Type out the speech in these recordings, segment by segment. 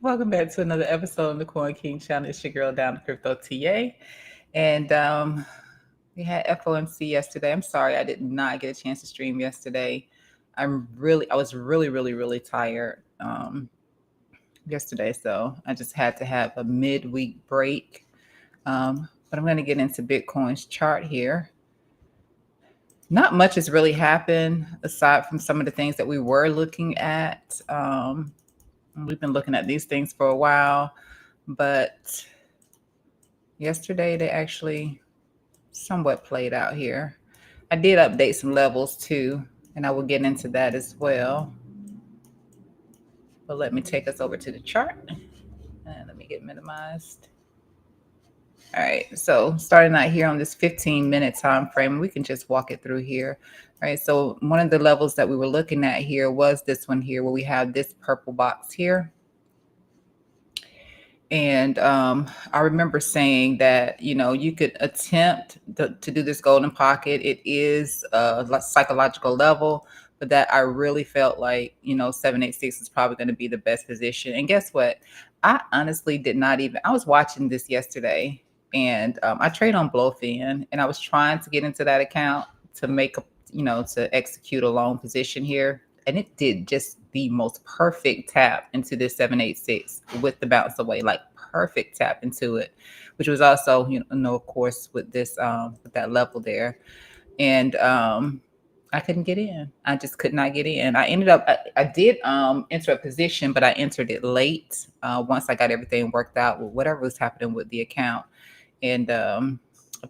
Welcome back to another episode of the Coin King channel. It's your girl down the crypto TA. And we had FOMC yesterday. I'm sorry I did not get a chance to stream yesterday. I was really tired yesterday. So I just had to have a midweek break. But I'm going to get into Bitcoin's chart here. Not much has really happened aside from some of the things that we were looking at. We've been looking at these things for a while, but yesterday they actually somewhat played out here. I did update some levels too, and I will get into that as well. But let me take us over to the chart and let me get minimized. All right, so starting out here on this 15-minute time frame, we can just walk it through here. All right, so one of the levels that we were looking at here was this one here, where we have this purple box here. And I remember saying that, you could attempt to do this golden pocket. It is a psychological level, but that I really felt like, 786 is probably going to be the best position. And guess what? I honestly did not even, I was watching this yesterday, and I trade on Blowfin, and I was trying to get into that account to make a, to execute a long position here. And it did just the most perfect tap into this 786 with the bounce away, like perfect tap into it, which was also, of course, with this, with that level there. And I couldn't get in. I just could not get in. I ended up, I did enter a position, but I entered it late once I got everything worked out with whatever was happening with the account. And I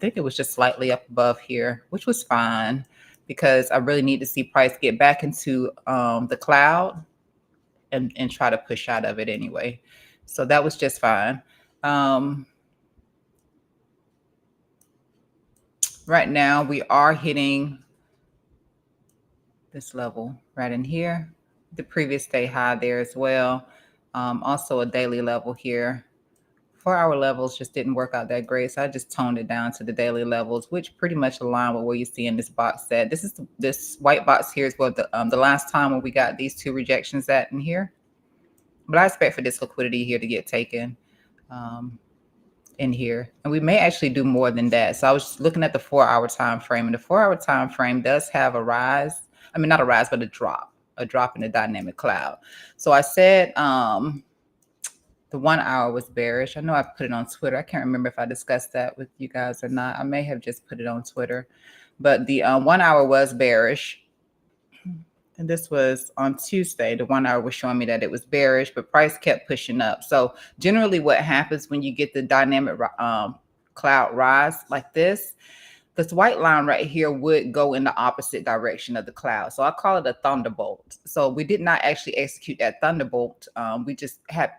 think it was just slightly up above here, which was fine, because I really need to see price get back into the cloud and try to push out of it anyway. So that was just fine. Right now, we are hitting this level right in here, the previous day high there as well. Also a daily level here. 4-hour levels just didn't work out that great, so I just toned it down to the daily levels, which pretty much align with what you see in this box set. This white box here is what the last time when we got these two rejections at in here. But I expect for this liquidity here to get taken in here, and we may actually do more than that. So I was just looking at the 4-hour time frame, and the 4-hour time frame does have a rise. I mean, not a rise, but a drop in the dynamic cloud. So I said the 1 hour was bearish. I know I put it on Twitter. I can't remember if I discussed that with you guys or not. I may have just put it on Twitter. But the 1 hour was bearish. And this was on Tuesday. The 1 hour was showing me that it was bearish, but price kept pushing up. So generally what happens when you get the dynamic cloud rise like this white line right here would go in the opposite direction of the cloud. So I call it a thunderbolt. So we did not actually execute that thunderbolt. We just had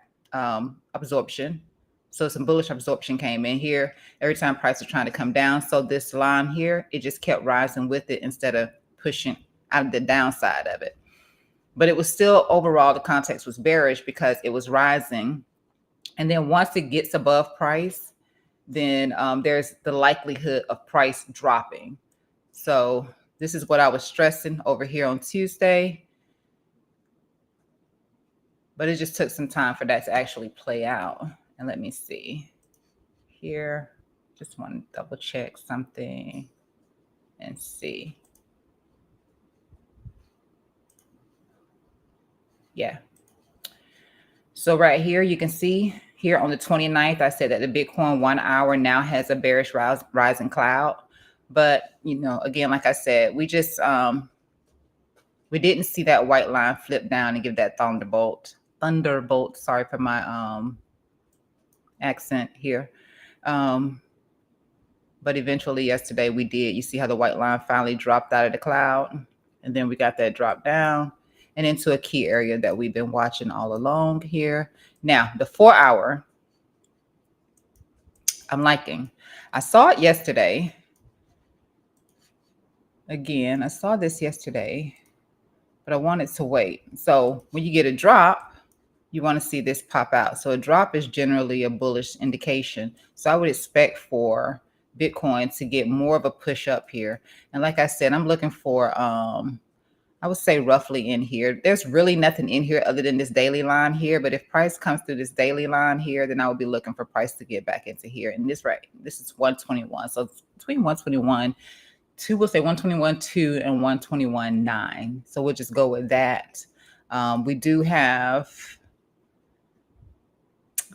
absorption. So some bullish absorption came in here every time price was trying to come down. So this line here, it just kept rising with it instead of pushing out of the downside of it. But it was still, overall, the context was bearish because it was rising. And then once it gets above price, then there's the likelihood of price dropping. So this is what I was stressing over here on Tuesday. But it just took some time for that to actually play out. And let me see here. Just want to double check something and see. Yeah. So right here, you can see here on the 29th, I said that the Bitcoin 1 hour now has a bearish rising cloud. But, again, like I said, we just, we didn't see that white line flip down and give that thunderbolt. Sorry for my accent here. But eventually yesterday we did. You see how the white line finally dropped out of the cloud, and then we got that drop down and into a key area that we've been watching all along here. Now, the 4 hour, I'm liking. I saw it yesterday. Again, I saw this yesterday, but I wanted to wait. So when you get a drop, you want to see this pop out. So a drop is generally a bullish indication. So I would expect for Bitcoin to get more of a push up here. And like I said, I'm looking for I would say roughly in here. There's really nothing in here other than this daily line here. But if price comes through this daily line here, then I would be looking for price to get back into here. And this is 121. So it's between 121, we'll say 121.2 and 121.9. So we'll just go with that. We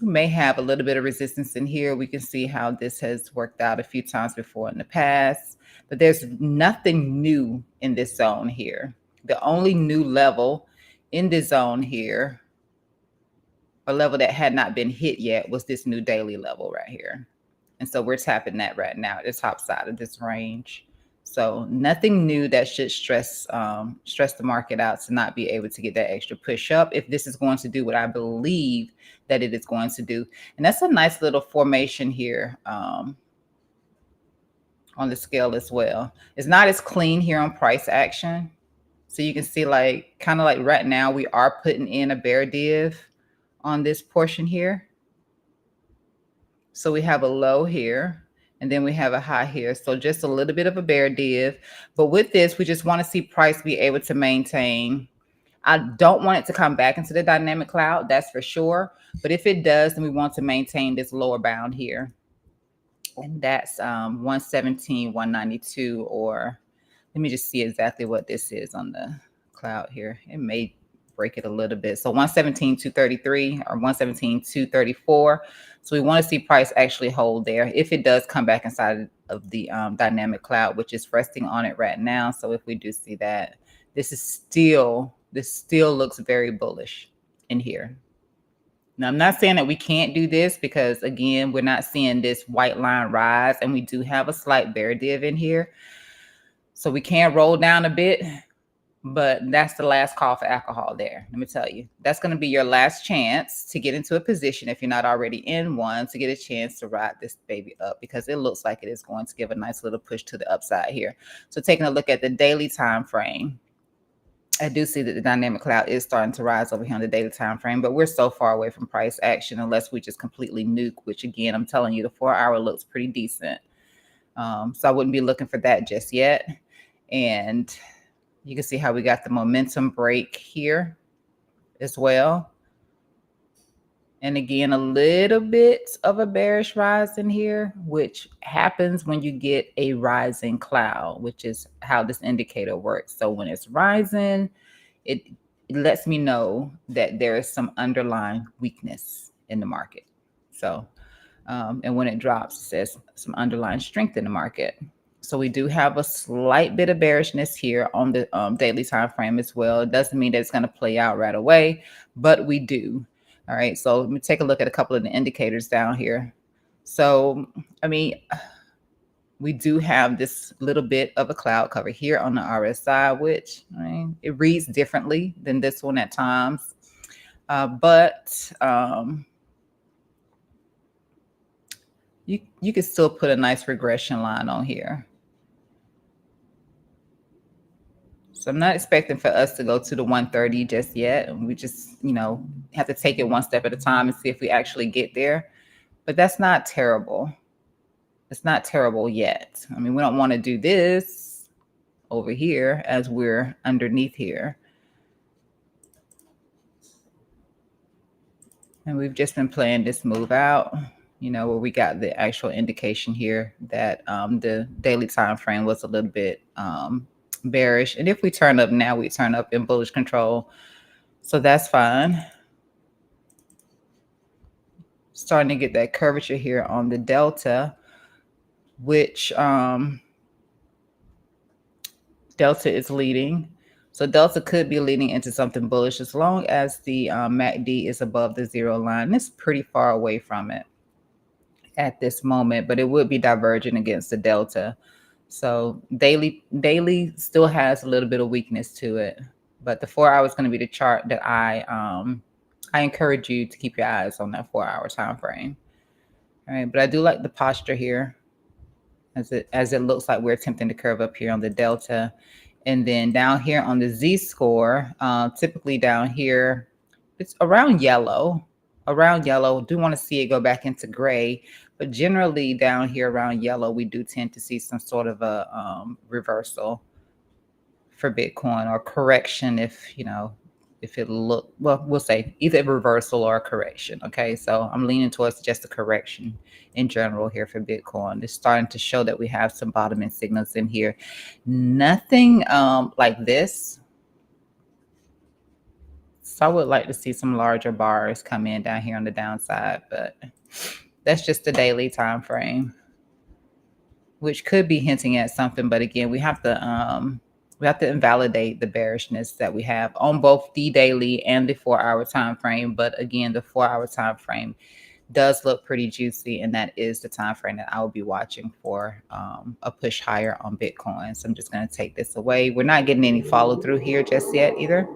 may have a little bit of resistance in here. We can see how this has worked out a few times before in the past, but there's nothing new in this zone here. The only new level in this zone here, a level that had not been hit yet, was this new daily level right here. And so we're tapping that right now at the top side of this range. So nothing new that should stress the market out to not be able to get that extra push up if this is going to do what I believe that it is going to do. And that's a nice little formation here on the scale as well. It's not as clean here on price action. So you can see kind of like right now we are putting in a bear div on this portion here. So we have a low here, and then we have a high here. So just a little bit of a bear div. But with this, we just want to see price be able to maintain. I don't want it to come back into the dynamic cloud, that's for sure. But if it does, then we want to maintain this lower bound here. And that's 117, 192, or let me just see exactly what this is on the cloud here. It may break it a little bit. So 117,233 or 117,234. So we want to see price actually hold there if it does come back inside of the dynamic cloud, which is resting on it right now. So if we do see that, this still looks very bullish in here. Now, I'm not saying that we can't do this because, again, we're not seeing this white line rise, and we do have a slight bear div in here. So we can roll down a bit, but that's the last call for alcohol there. Let me tell you, that's going to be your last chance to get into a position, if you're not already in one, to get a chance to ride this baby up, because it looks like it is going to give a nice little push to the upside here. So taking a look at the daily time frame, I do see that the dynamic cloud is starting to rise over here on the daily time frame, but we're so far away from price action unless we just completely nuke, which again, I'm telling you, the 4-hour looks pretty decent. So I wouldn't be looking for that just yet. And you can see how we got the momentum break here as well. And again, a little bit of a bearish rise in here, which happens when you get a rising cloud, which is how this indicator works. So when it's rising, it lets me know that there is some underlying weakness in the market. So, and when it drops, it says some underlying strength in the market. So we do have a slight bit of bearishness here on the daily time frame as well. It doesn't mean that it's going to play out right away, but we do. All right, so let me take a look at a couple of the indicators down here. So, I mean, we do have this little bit of a cloud cover here on the RSI, which it reads differently than this one at times. But you can still put a nice regression line on here. So I'm not expecting for us to go to the 130 just yet. We just, have to take it one step at a time and see if we actually get there. But that's not terrible. It's not terrible yet. I mean, we don't want to do this over here as we're underneath here. And we've just been playing this move out, where we got the actual indication here that the daily time frame was a little bit bearish. And if we turn up now, we turn up in bullish control. So that's fine. Starting to get that curvature here on the delta, which delta is leading. So delta could be leading into something bullish as long as the MACD is above the 0 line. It's pretty far away from it at this moment, but it would be diverging against the delta. So daily still has a little bit of weakness to it, but the 4-hour is going to be the chart that I encourage you to keep your eyes on, that 4-hour time frame. All right, but I do like the posture here as it looks like we're attempting to curve up here on the delta. And then down here on the Z-score, typically down here, it's around yellow. Do want to see it go back into gray, but generally down here around yellow, we do tend to see some sort of a reversal for Bitcoin, or correction if, if it look, well, we'll say either a reversal or a correction. Okay, so I'm leaning towards just a correction in general here for Bitcoin. It's starting to show that we have some bottoming signals in here. Nothing like this. So I would like to see some larger bars come in down here on the downside, but that's just the daily time frame, which could be hinting at something. But again, we have to invalidate the bearishness that we have on both the daily and the 4-hour time frame. But again, the 4-hour time frame does look pretty juicy, and that is the time frame that I will be watching for a push higher on Bitcoin. So I'm just going to take this away. We're not getting any follow through here just yet either.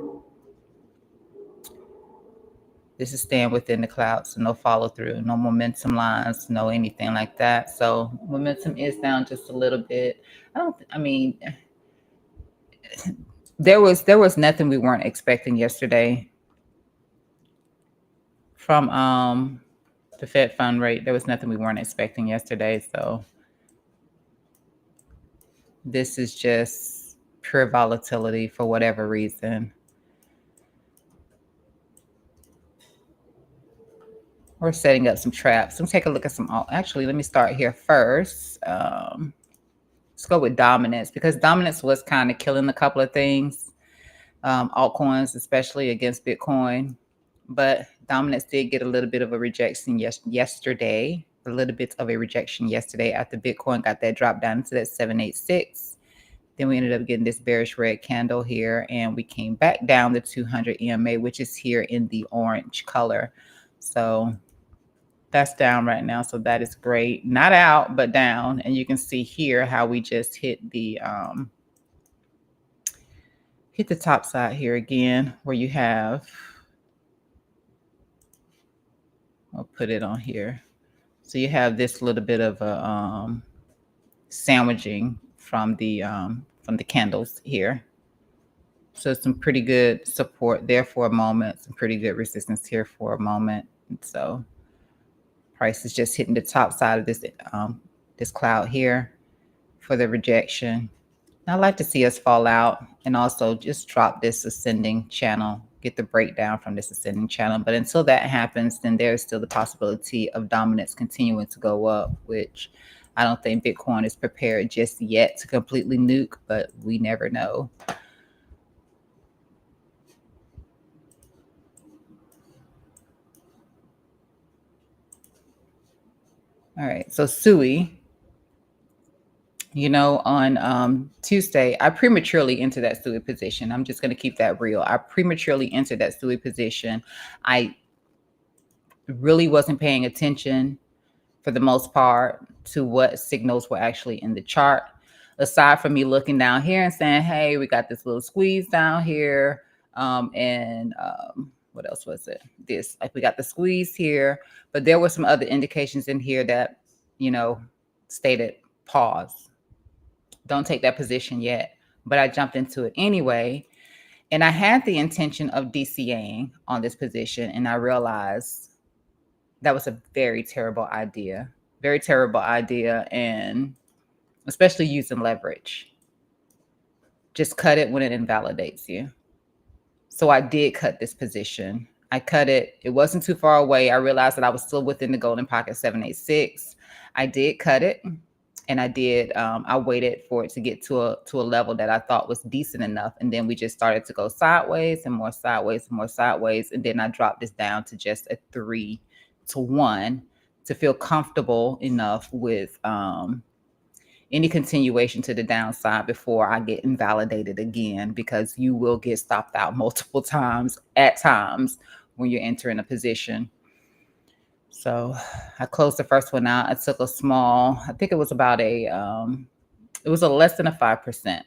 This is staying within the clouds, so no follow through, no momentum lines, no anything like that. So momentum is down just a little bit. I mean, there was nothing we weren't expecting yesterday from the Fed fund rate. There was nothing we weren't expecting yesterday. So this is just pure volatility for whatever reason. We're setting up some traps. Let's take a look at some. Actually, let me start here first. Let's go with dominance, because dominance was kind of killing a couple of things, altcoins, especially against Bitcoin. But dominance did get a little bit of a rejection yesterday, after Bitcoin got that drop down to that 786. Then we ended up getting this bearish red candle here, and we came back down the 200 EMA, which is here in the orange color. So that's down right now. So that is great. Not out, but down. And you can see here how we just hit the top side here again, where you have, I'll put it on here. So you have this little bit of a sandwiching from the candles here. So some pretty good support there for a moment, some pretty good resistance here for a moment. And so price is just hitting the top side of this cloud here for the rejection. I'd like to see us fall out and also just drop this ascending channel, get the breakdown from this ascending channel. But until that happens, then there's still the possibility of dominance continuing to go up, which I don't think Bitcoin is prepared just yet to completely nuke, but we never know. All right, so Sui, on Tuesday, I prematurely entered that Sui position. I'm just going to keep that real. I prematurely entered that Sui position. I really wasn't paying attention for the most part to what signals were actually in the chart. Aside from me looking down here and saying, hey, we got this little squeeze down here. What else was it? We got the squeeze here, but there were some other indications in here that, stated pause. Don't take that position yet. But I jumped into it anyway. And I had the intention of DCAing on this position. And I realized that was a very terrible idea. Very terrible idea. And especially using leverage. Just cut it when it invalidates you. So I did cut this position. I cut it. It wasn't too far away. I realized that I was still within the golden pocket 786. I did cut it. And I did, I waited for it to get to a level that I thought was decent enough. And then we just started to go sideways and more sideways and more sideways. And then I dropped this down to just a 3-to-1 to feel comfortable enough with any continuation to the downside before I get invalidated again, because you will get stopped out multiple times at times when you're entering a position. So I closed the first one out. I took a small, I think it was about it was a less than a 5%.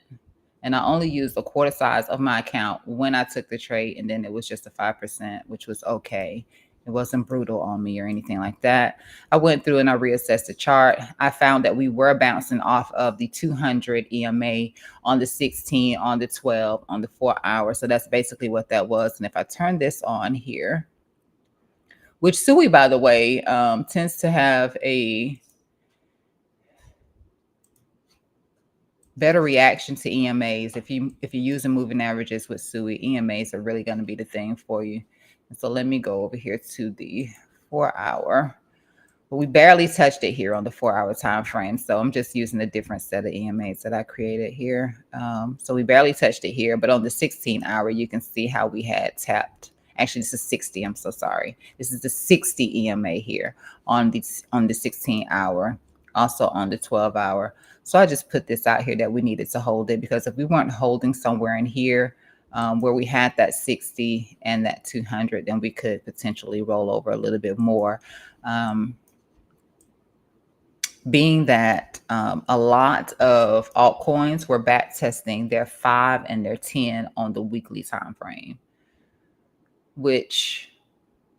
And I only used a quarter size of my account when I took the trade. And then it was just a 5%, which was okay. It wasn't brutal on me or anything like that. I went through and I reassessed the chart. I found that we were bouncing off of the 200 EMA on the 16, on the 12, on the 4 hour. So that's basically what that was. And if I turn this on here, which Sui, by the way, tends to have a better reaction to EMAs. If you're using moving averages with SUI, EMAs are really going to be the thing for you. And so let me go over here to the 4 hour. But we barely touched it here on the 4 hour time frame. So I'm just using a different set of EMAs that I created here. So we barely touched it here, but on the 16 hour, you can see how we had tapped. Actually, this is 60. I'm so sorry. This is the 60 EMA here on the 16 hour, also on the 12 hour. So I just put this out here that we needed to hold it, because if we weren't holding somewhere in here where we had that 60 and that 200, then we could potentially roll over a little bit more. Being that a lot of altcoins were back testing their 5 and their 10 on the weekly time frame, which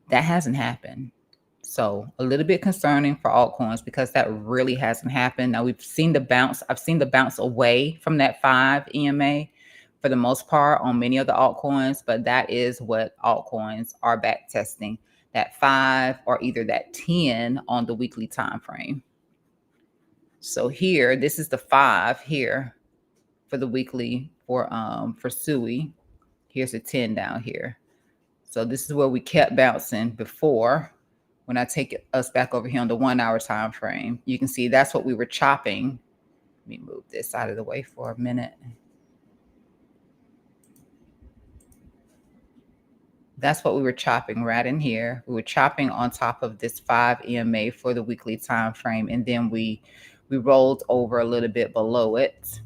that hasn't happened. So a little bit concerning for altcoins, because that really hasn't happened. Now we've seen the bounce. I've seen the bounce away from that 5 EMA for the most part on many of the altcoins, but that is what altcoins are back testing, that 5 or either that 10 on the weekly time frame. So here, this is the 5 here for the weekly for SUI. Here's a 10 down here. So this is where we kept bouncing before. When I take us back over here on the 1 hour time frame, you can see that's what we were chopping. Let me move this out of the way for a minute. That's what we were chopping right in here. We were chopping on top of this 5 EMA for the weekly time frame, and then we rolled over a little bit below it,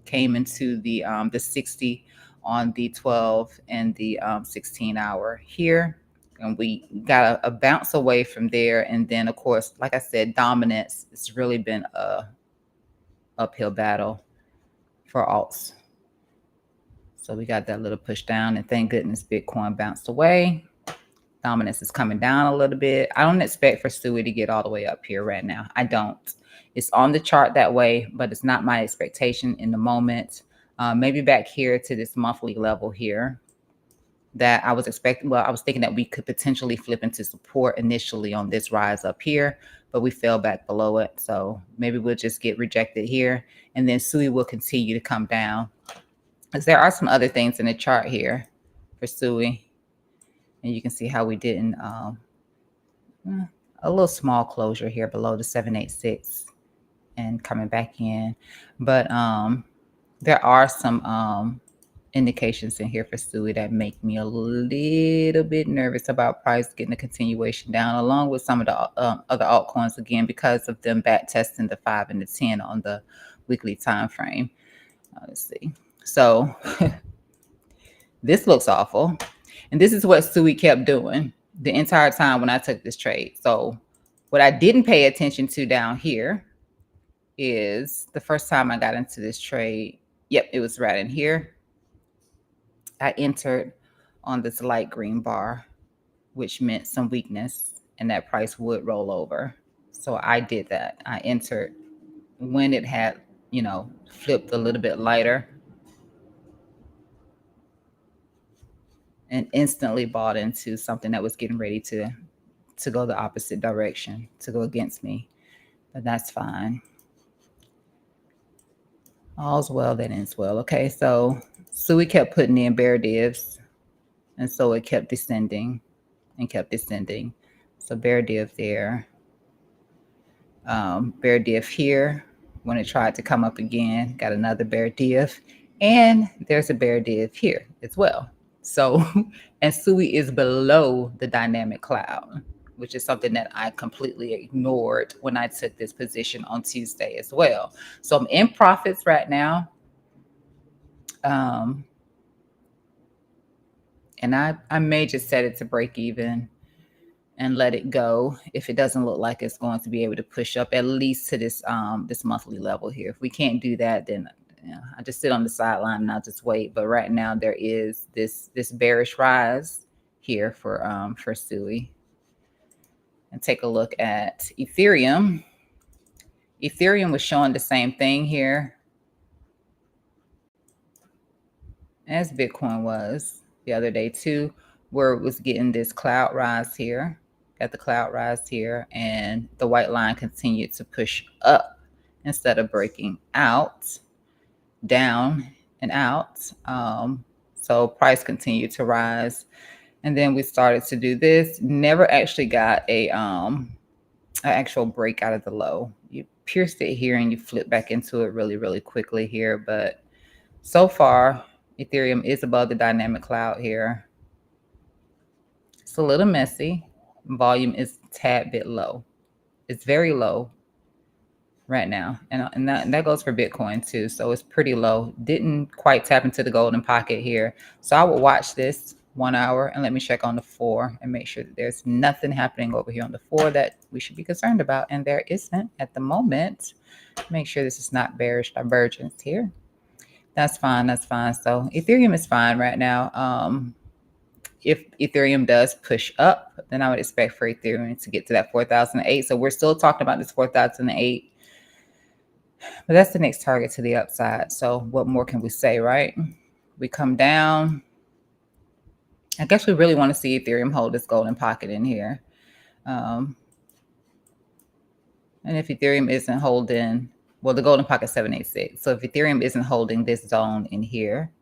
came into the 60 on the 12 and the 16 hour here, and we got a bounce away from there. And then, of course, like I said, dominance, it's really been a uphill battle for alts. So we got that little push down, and thank goodness Bitcoin bounced away. Dominance is coming down a little bit. I don't expect for SUI to get all the way up here right now. I don't. It's on the chart that way, but it's not my expectation in the moment. Maybe back here to this monthly level here that I was expecting. Well, I was thinking that we could potentially flip into support initially on this rise up here, but we fell back below it. So maybe we'll just get rejected here, and then SUI will continue to come down. Because there are some other things in the chart here for SUI. And you can see how we didn't, a little small closure here below the 786 and coming back in. But there are some indications in here for SUI that make me a little bit nervous about price getting a continuation down, along with some of the other altcoins, again, because of them back testing the 5 and the 10 on the weekly time frame. Let's see. So this looks awful. And this is what SUI kept doing the entire time when I took this trade. So what I didn't pay attention to down here is the first time I got into this trade. Yep, it was right in here. I entered on this light green bar, which meant some weakness, and that price would roll over. So I did that. I entered when it had, flipped a little bit lighter, and instantly bought into something that was getting ready to go the opposite direction, to go against me. But that's fine. All's well that ends well. Okay, so we kept putting in bear divs, and so it kept descending and kept descending. So bear div there, bear div here. When it tried to come up again, got another bear div, and there's a bear div here as well. So, and SUI is below the dynamic cloud, which is something that I completely ignored when I took this position on Tuesday as well. So I'm in profits right now. And I may just set it to break even and let it go if it doesn't look like it's going to be able to push up at least to this this monthly level here. If we can't do that, then I just sit on the sideline and I'll just wait. But right now there is this bearish rise here for SUI. And take a look at Ethereum. Ethereum was showing the same thing here as Bitcoin was the other day too, where it was getting this cloud rise here, got the cloud rise here, and the white line continued to push up instead of breaking out. down and out. So price continued to rise. And then we started to do this. Never actually got an actual break out of the low. You pierced it here and you flip back into it really, really quickly here. But so far, Ethereum is above the dynamic cloud here. It's a little messy. Volume is a tad bit low. It's very low right now. And that goes for Bitcoin too. So it's pretty low. Didn't quite tap into the golden pocket here. So I will watch this 1 hour and let me check on the 4 and make sure that there's nothing happening over here on the 4 that we should be concerned about. And there isn't at the moment. Make sure this is not bearish divergence here. That's fine. That's fine. So Ethereum is fine right now. If Ethereum does push up, then I would expect for Ethereum to get to that 4,008. So we're still talking about this 4,008. But that's the next target to the upside. So what more can we say, right? We come down. I guess we really want to see Ethereum hold this golden pocket in here. And if Ethereum isn't holding, well, the golden pocket 786. So if Ethereum isn't holding this zone in here,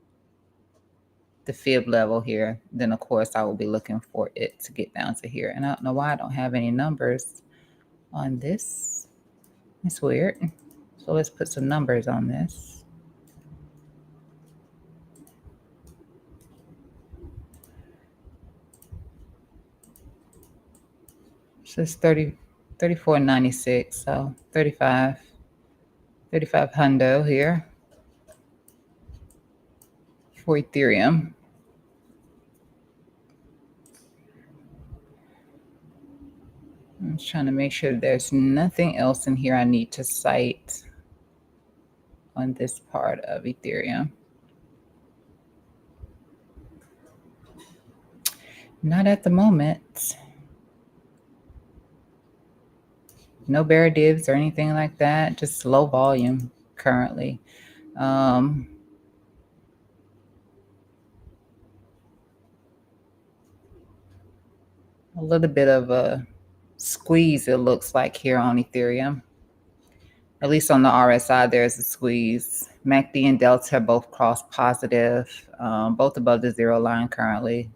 the fib level here, then of course I will be looking for it to get down to here. And I don't know why I don't have any numbers on this. It's weird. So let's put some numbers on this. So it's 34.96, so 35 hundo here for Ethereum. I'm just trying to make sure there's nothing else in here I need to cite on this part of Ethereum. Not at the moment. No bear divs or anything like that, just low volume currently. A little bit of a squeeze, it looks like, here on Ethereum. At least on the RSI, there's a squeeze. MACD and Delta both crossed positive, both above the zero line currently.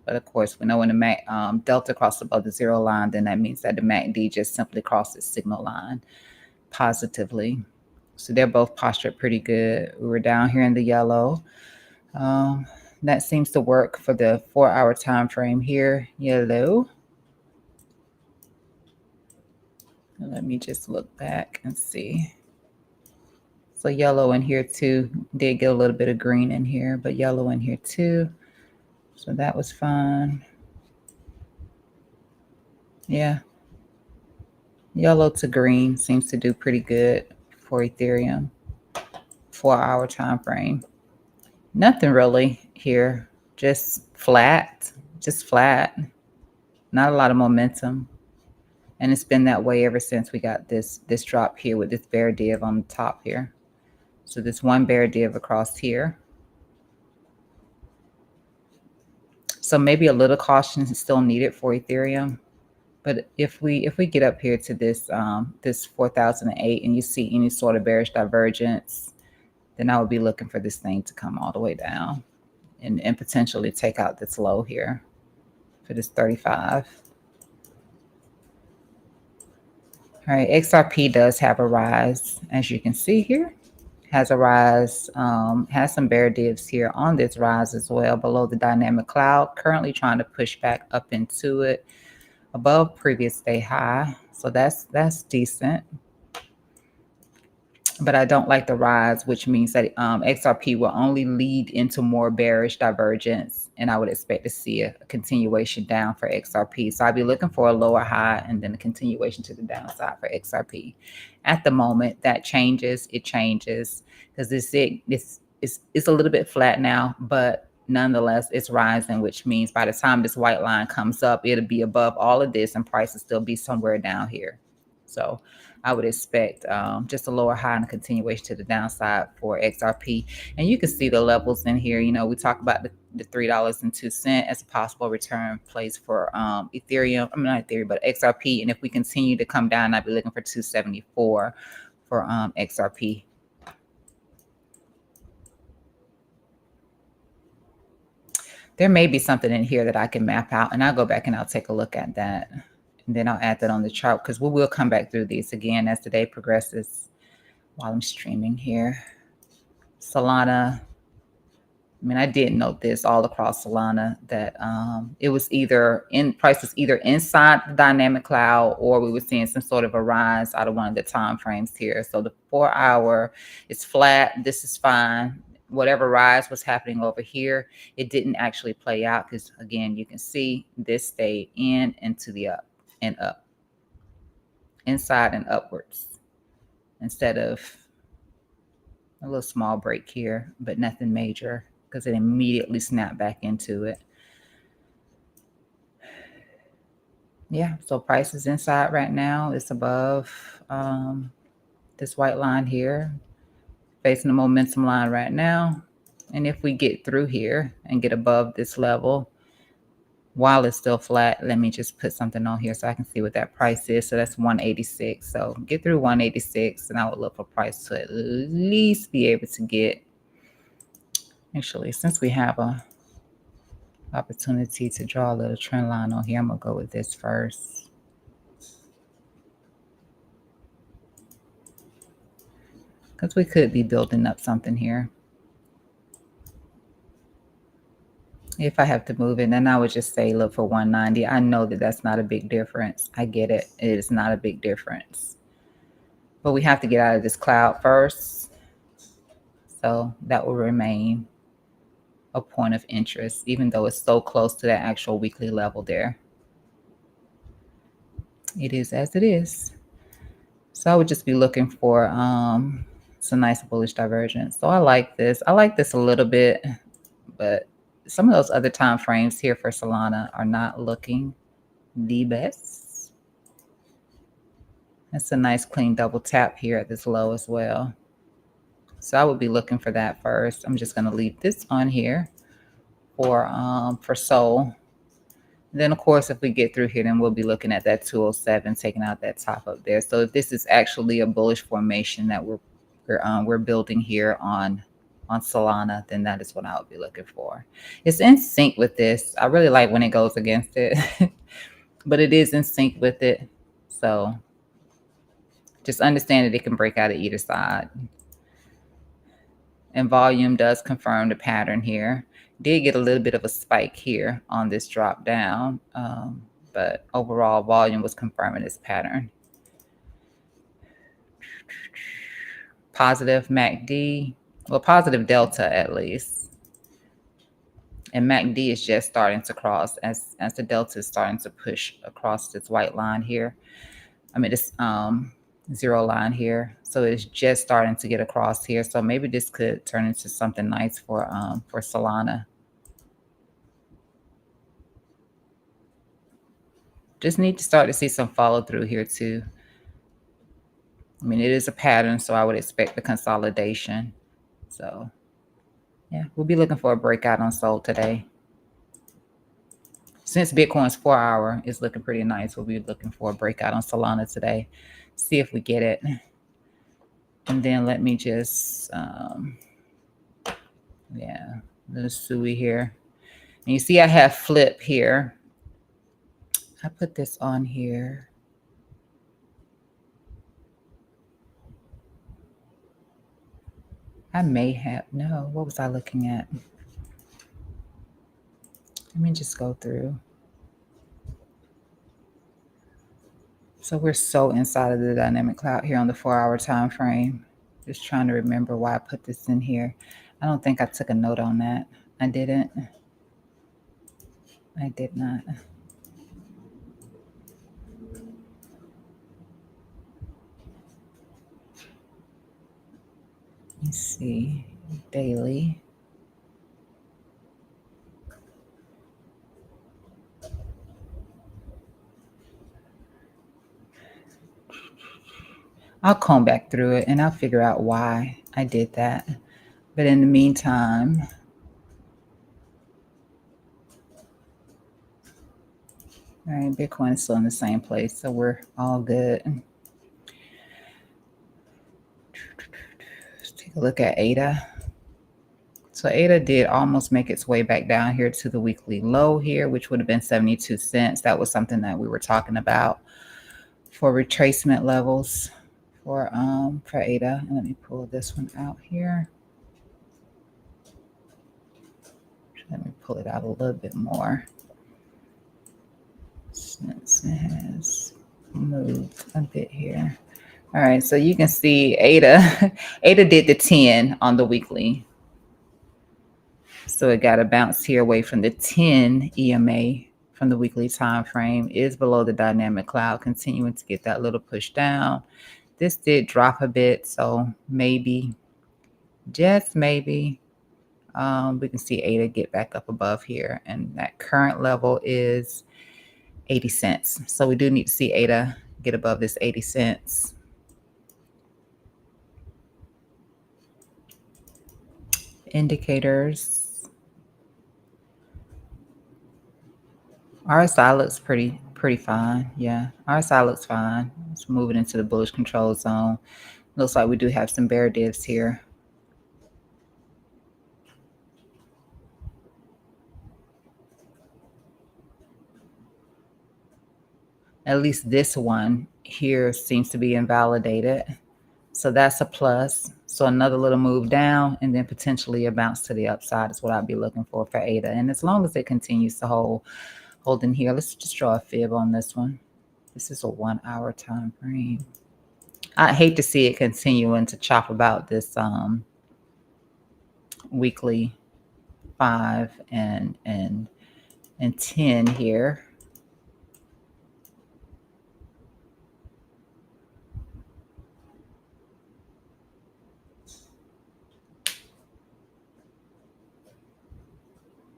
But of course, we know when the Delta crossed above the zero line, then that means that the MACD just simply crossed the signal line positively. So they're both postured pretty good. We were down here in the yellow. That seems to work for the 4-hour time frame here. Yellow. Let me just look back and see. So yellow in here too. Did get a little bit of green in here, but yellow in here too. So that was fine. Yeah. Yellow to green seems to do pretty good for Ethereum. 4-hour time frame. Nothing really here. Just flat. Not a lot of momentum. And it's been that way ever since we got this drop here with this bear div on the top here. So this one bear div across here. So maybe a little caution is still needed for Ethereum. But if we get up here to this this 4,008 and you see any sort of bearish divergence, then I would be looking for this thing to come all the way down and potentially take out this low here for this 35. All right, XRP does have a rise, as you can see here. Has a rise, has some bear divs here on this rise as well below the dynamic cloud. Currently trying to push back up into it above previous day high. So that's decent. But I don't like the rise, which means that XRP will only lead into more bearish divergence. And I would expect to see a continuation down for XRP. So I'd be looking for a lower high and then a continuation to the downside for XRP. At the moment, that changes. It changes because it's a little bit flat now, but nonetheless, it's rising, which means by the time this white line comes up, it'll be above all of this and price will still be somewhere down here. So I would expect just a lower high and a continuation to the downside for XRP. And you can see the levels in here. You know, we talk about the $3.02 as a possible return place for Ethereum. I mean, not Ethereum, but XRP. And if we continue to come down, I'd be looking for 274 for XRP. There may be something in here that I can map out, and I'll go back and I'll take a look at that. And then I'll add that on the chart because we will come back through these again as the day progresses while I'm streaming here. Solana. I mean, I did note this all across Solana that it was either prices either inside the dynamic cloud or we were seeing some sort of a rise out of one of the time frames here. So the 4 hour is flat. This is fine. Whatever rise was happening over here, it didn't actually play out because, again, you can see this stayed in and to the up and up, inside and upwards, instead of a little small break here, but nothing major because it immediately snapped back into it. Yeah, so price is inside right now. It's above this white line here, facing the momentum line right now. And if we get through here and get above this level, while it's still flat, let me just put something on here so I can see what that price is. So that's 186. So get through 186 and I would look for price to at least be able to get, actually, since we have a opportunity to draw a little trend line on here, I'm gonna go with this first. Because we could be building up something here. If I have to move it, then I would just say look for 190. I know that that's not a big difference. I get it. It is not a big difference. But we have to get out of this cloud first. So that will remain a point of interest, even though it's so close to that actual weekly level there. It is as it is. So I would just be looking for some nice bullish divergence. So I like this. I like this a little bit, but some of those other time frames here for Solana are not looking the best. That's a nice clean double tap here at this low as well. So I would be looking for that first. I'm just going to leave this on here for Sol. Then, of course, if we get through here, then we'll be looking at that 207, taking out that top up there. So if this is actually a bullish formation that we're building here on Solana, then that is what I would be looking for. It's in sync with this. I really like when it goes against it, but it is in sync with it. So just understand that it can break out of either side. And volume does confirm the pattern here. Did get a little bit of a spike here on this drop down, but overall volume was confirming this pattern. Positive MACD, well, positive delta at least. And MACD is just starting to cross as the delta is starting to push across this white line here. I mean, this zero line here. So it's just starting to get across here. So maybe this could turn into something nice for Solana. Just need to start to see some follow through here too. I mean, it is a pattern, so I would expect the consolidation. So yeah, we'll be looking for a breakout on Sol today. Since Bitcoin's 4 hour is looking pretty nice, we'll be looking for a breakout on Solana today. See if we get it. And then let me just, yeah, little Sui here. And you see I have flip here. I put this on here. I may have, no, what was I looking at? Let me just go through. So we're so inside of the dynamic cloud here on the 4 hour time frame. Just trying to remember why I put this in here. I don't think I took a note on that. I didn't. I did not. Let's see, daily. I'll comb back through it and I'll figure out why I did that. But in the meantime, all right, Bitcoin is still in the same place, so we're all good. Let's take a look at ADA. So ADA did almost make its way back down here to the weekly low here, which would have been 72 cents. That was something that we were talking about for retracement levels for ADA. And let me pull this one out here. Let me pull it out a little bit more since it has moved a bit here. All right, so you can see ADA, ADA did the 10 on the weekly. So it got a bounce here away from the 10 EMA from the weekly time frame, is below the dynamic cloud, continuing to get that little push down. This did drop a bit, so maybe, just maybe, we can see ADA get back up above here, and that current level is 80 cents. So we do need to see ADA get above this 80 cents. Indicators. RSI looks pretty fine. Yeah, RSI looks fine. It's moving into the bullish control zone. Looks like we do have some bear divs here. At least this one here seems to be invalidated. So that's a plus. So another little move down and then potentially a bounce to the upside is what I'd be looking for ADA. And as long as it continues to hold in here, let's just draw a fib on this one. This is a 1 hour time frame. I hate to see it continuing to chop about this weekly 5 and 10 here.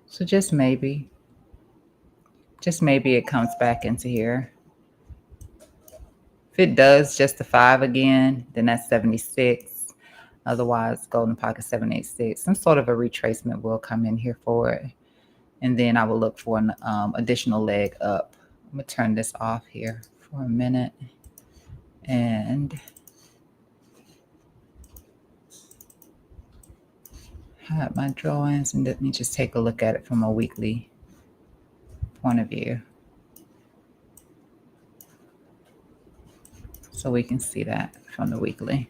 So just maybe it comes back into here. If it does just the 5 again, then that's 76. Otherwise, golden pocket 786. Some sort of a retracement will come in here for it. And then I will look for an additional leg up. I'm going to turn this off here for a minute. And hide my drawings. And let me just take a look at it from a weekly point of view. So we can see that from the weekly.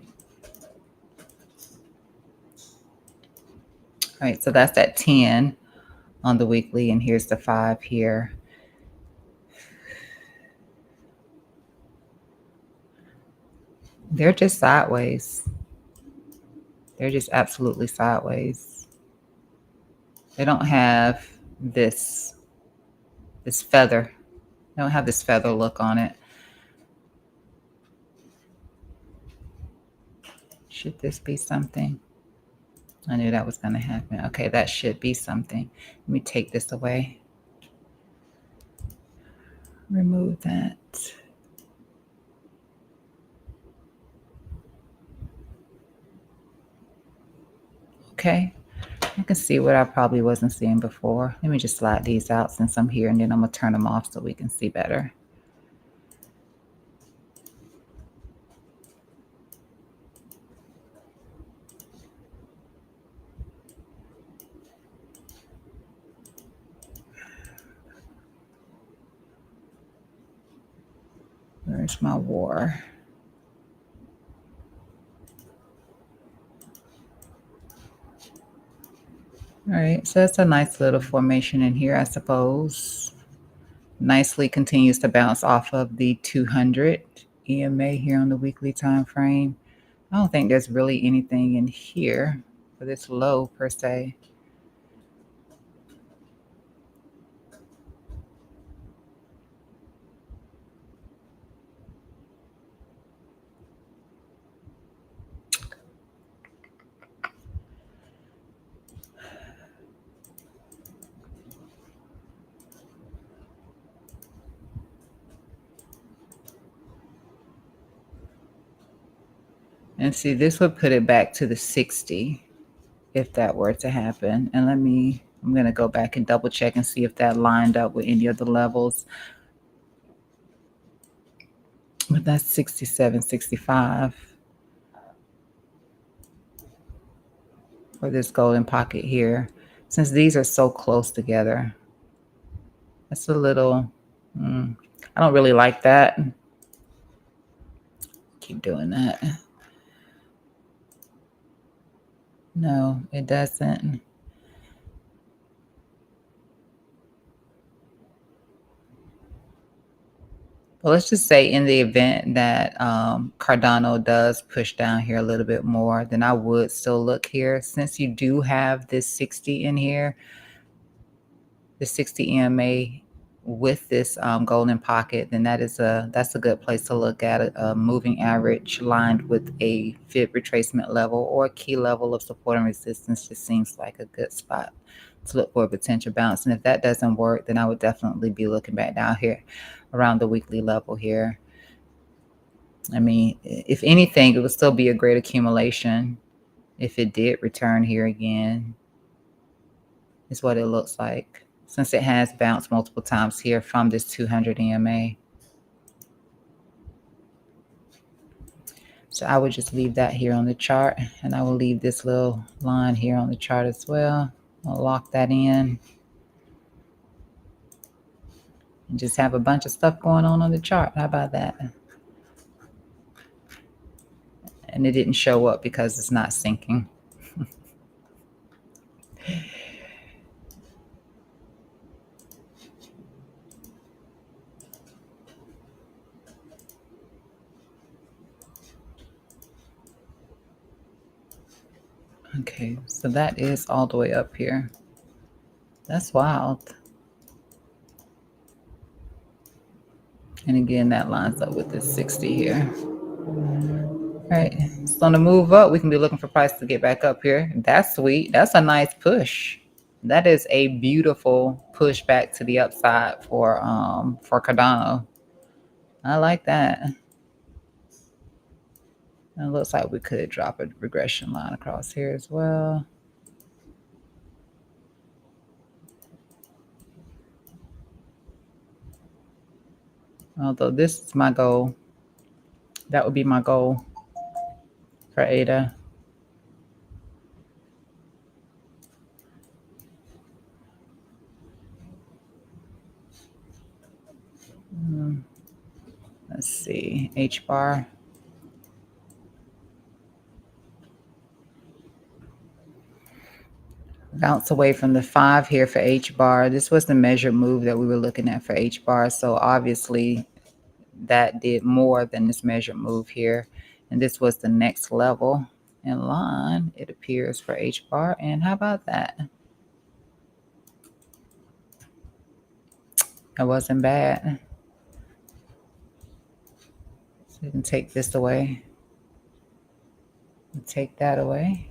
All right, so that's that 10 on the weekly, and here's the 5 here. They're just sideways. They're just absolutely sideways. They don't have this feather. They don't have this feather look on it. Should this be something? I knew that was going to happen. Okay, that should be something. Let me take this away. Remove that. Okay, I can see what I probably wasn't seeing before. Let me just slide these out since I'm here, and then I'm going to turn them off so we can see better. Where's my war? All right, so that's a nice little formation in here, I suppose. Nicely continues to bounce off of the 200 EMA here on the weekly time frame. I don't think there's really anything in here for this low per se. And see, this would put it back to the 60 if that were to happen. And I'm going to go back and double check and see if that lined up with any of the levels. But that's 67, 65. for this golden pocket here. Since these are so close together, that's a little, I don't really like that. Keep doing that. No, it doesn't. Well, let's just say in the event that Cardano does push down here a little bit more, then I would still look here. Since you do have this 60 in here, the 60 EMA with this golden pocket, then that's a good place to look at it. A moving average lined with a fib retracement level or a key level of support and resistance just seems like a good spot to look for a potential bounce. And if that doesn't work, then I would definitely be looking back down here around the weekly level here. I mean, if anything, it would still be a great accumulation if it did return here again, is what it looks like, since it has bounced multiple times here from this 200 EMA. So I would just leave that here on the chart, and I will leave this little line here on the chart as well. I'll lock that in and just have a bunch of stuff going on the chart. How about that? And it didn't show up because it's not syncing. Okay, so that is all the way up here. That's wild. And again, that lines up with this 60 here. All right, so on the move up, we can be looking for price to get back up here. That's sweet. That's a nice push. That is a beautiful push back to the upside for Cardano. I like that. It looks like we could drop a regression line across here as well. Although this is my goal. That would be my goal for ADA. Let's see, H bar. Bounce away from the 5 here for H bar. This was the measured move that we were looking at for H bar. So obviously that did more than this measured move here. And this was the next level in line, it appears, for H bar. And how about that? That wasn't bad. So you can take this away. Take that away.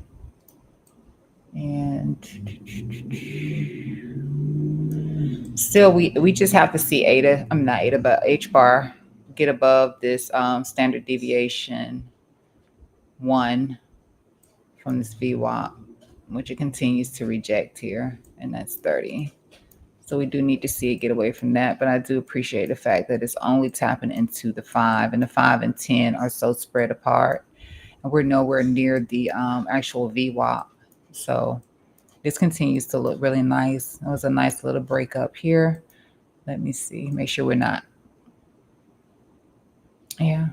And still, we just have to see ADA, I'm not ADA, but H bar get above this standard deviation 1 from this VWAP, which it continues to reject here, and that's 30. So we do need to see it get away from that, but I do appreciate the fact that it's only tapping into the 5, and the 5 and 10 are so spread apart, and we're nowhere near the actual VWAP. So this continues to look really nice. It was a nice little break up here. Let me see, make sure we're not. Yeah.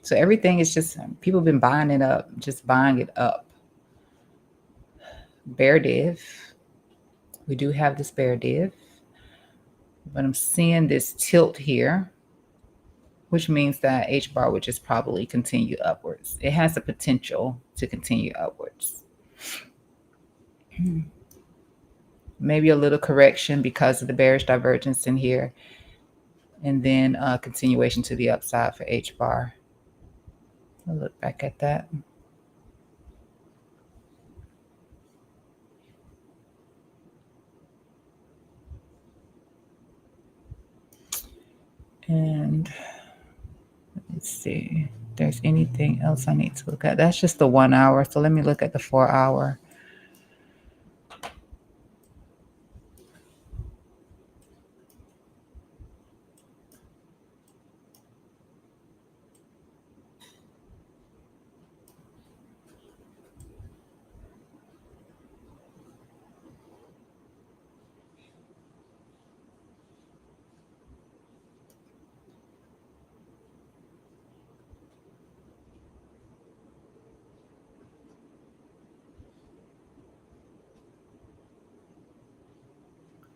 So everything is just, people have been buying it up, just buying it up. Bear div. We do have this bear div, but I'm seeing this tilt here, which means that H bar would just probably continue upwards. It has the potential to continue upwards. Maybe a little correction because of the bearish divergence in here, and then continuation to the upside for H bar. I'll look back at that. And let's see if there's anything else I need to look at. That's just the 1 hour. So let me look at the 4 hour.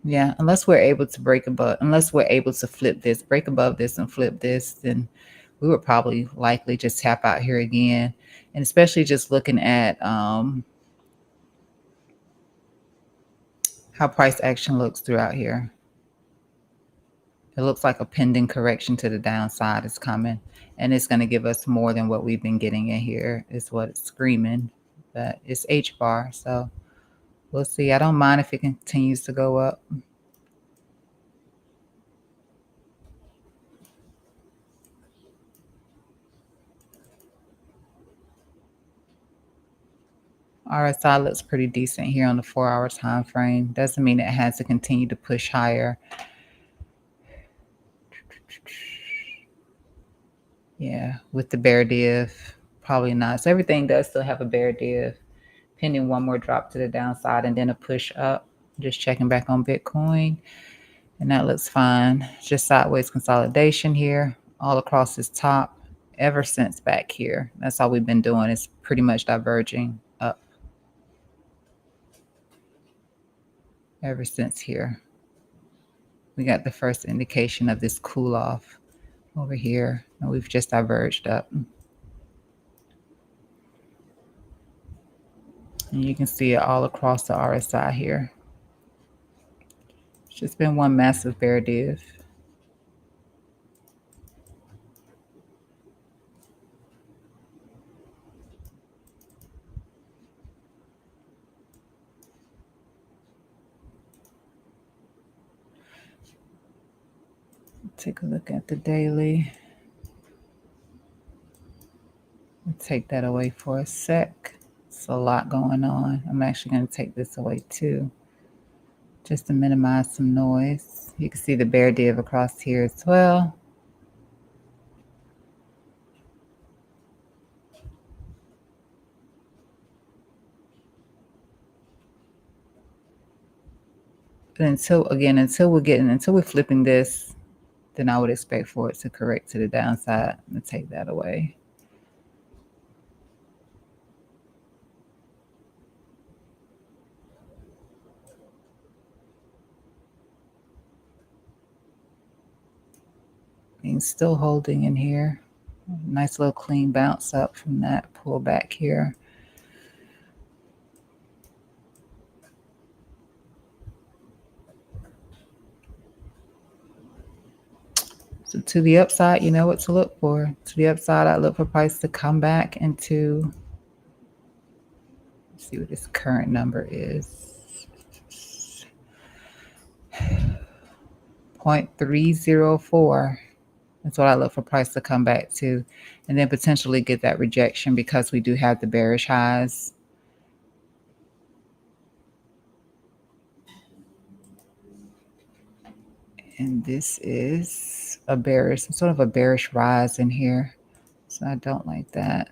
Yeah, unless we're able to break above, unless we're able to flip this, break above this and flip this, then we would probably likely just tap out here again. And especially just looking at how price action looks throughout here. It looks like a pending correction to the downside is coming, and it's going to give us more than what we've been getting in here, is what it's screaming. But it's H bar, so we'll see. I don't mind if it continues to go up. RSI looks pretty decent here on the 4-hour time frame. Doesn't mean it has to continue to push higher. Yeah, with the bear div, probably not. So everything does still have a bear div, pending one more drop to the downside and then a push up. Just checking back on Bitcoin, and that looks fine. Just sideways consolidation here, all across this top, ever since back here. That's all we've been doing, is pretty much diverging up ever since here. We got the first indication of this cool off over here, and we've just diverged up. And you can see it all across the RSI here. It's just been one massive bear div. Take a look at the daily. I'll take that away for a sec. It's a lot going on. I'm actually going to take this away too, just to minimize some noise. You can see the bear div across here as well. But until we're flipping this, then I would expect for it to correct to the downside. I'm going to take that away. And still holding in here. Nice little clean bounce up from that pull back here. So to the upside, you know what to look for. To the upside, I look for price to come back into, let's see what this current number is. 0.304. That's what I look for price to come back to, and then potentially get that rejection because we do have the bearish highs. And this is a bearish, sort of a bearish rise in here. So I don't like that.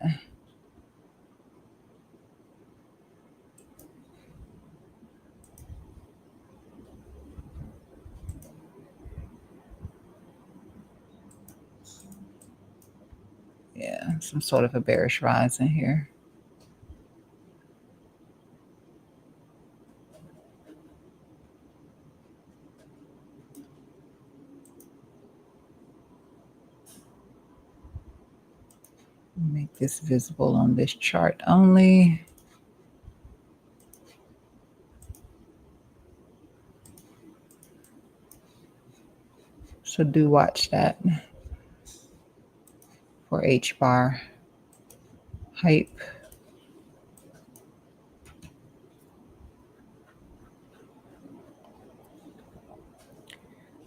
Yeah, some sort of a bearish rise in here. Make this visible on this chart only. So do watch that for H bar hype.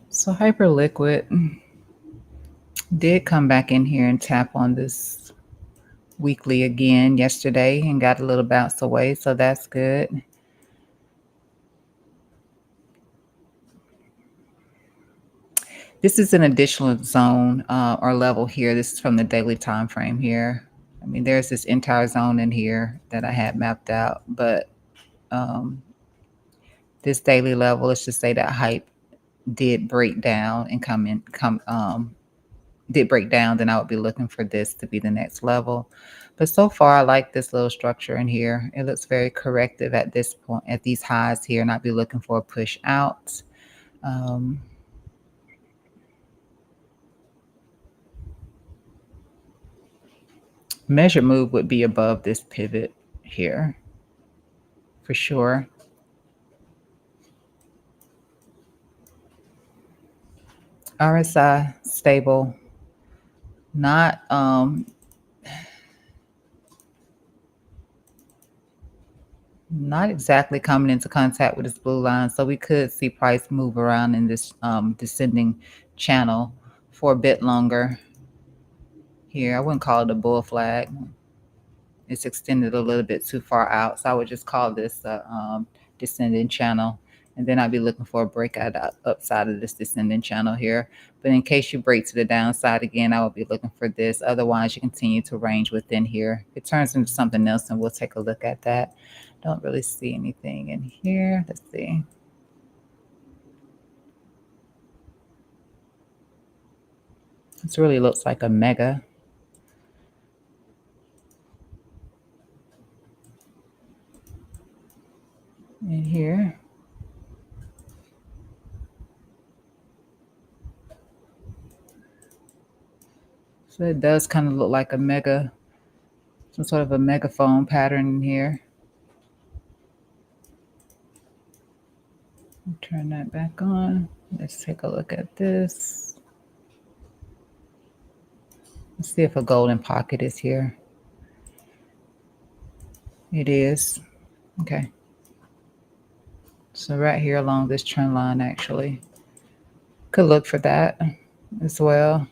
So Hyperliquid did come back in here and tap on this weekly again yesterday and got a little bounce away, so that's good. This is an additional zone or level here. This is from the daily time frame here. I mean, there's this entire zone in here that I had mapped out, but this daily level, let's just say that hype did break down and did break down, then I would be looking for this to be the next level. But so far, I like this little structure in here. It looks very corrective at this point, at these highs here, and I'd be looking for a push out. Um, measured move would be above this pivot here for sure. RSI stable, not not exactly coming into contact with this blue line, so we could see price move around in this descending channel for a bit longer here. I wouldn't call it a bull flag. It's extended a little bit too far out, so I would just call this a descending channel, and then I'd be looking for a breakout upside of this descending channel here. But in case you break to the downside again, I would be looking for this. Otherwise, you continue to range within here. If it turns into something else, and we'll take a look at that. Don't really see anything in here. Let's see. This really looks like a mega in here. So it does kind of look like a mega, some sort of a megaphone pattern in here. Turn that back on. Let's take a look at this. Let's see if a golden pocket is here. It is. Okay. So right here along this trend line, actually. Could look for that as well.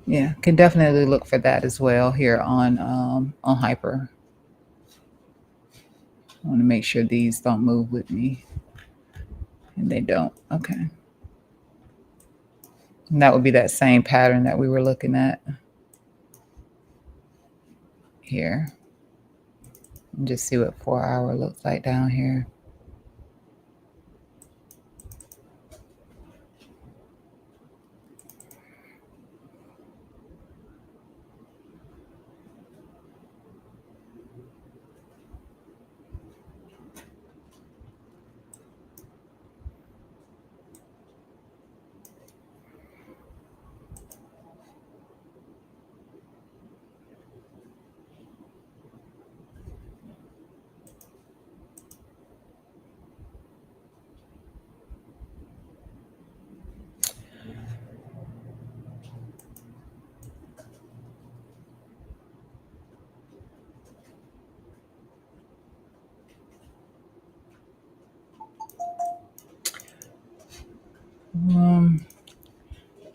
Yeah, can definitely look for that as well here on Hyper. I want to make sure these don't move with me. And they don't. Okay. And that would be that same pattern that we were looking at here. And just see what 4 hour looks like down here.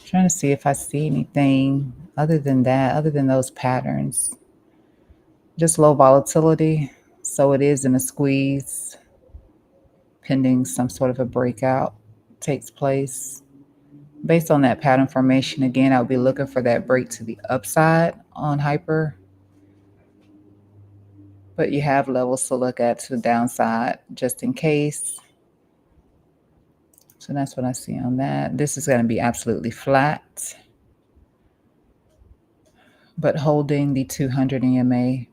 Trying to see if I see anything other than that, other than those patterns. Just low volatility. So it is in a squeeze, pending some sort of a breakout takes place. Based on that pattern formation, again, I would be looking for that break to the upside on Hyper. But you have levels to look at to the downside just in case. So that's what I see on that. This is going to be absolutely flat, but holding the 200 EMA,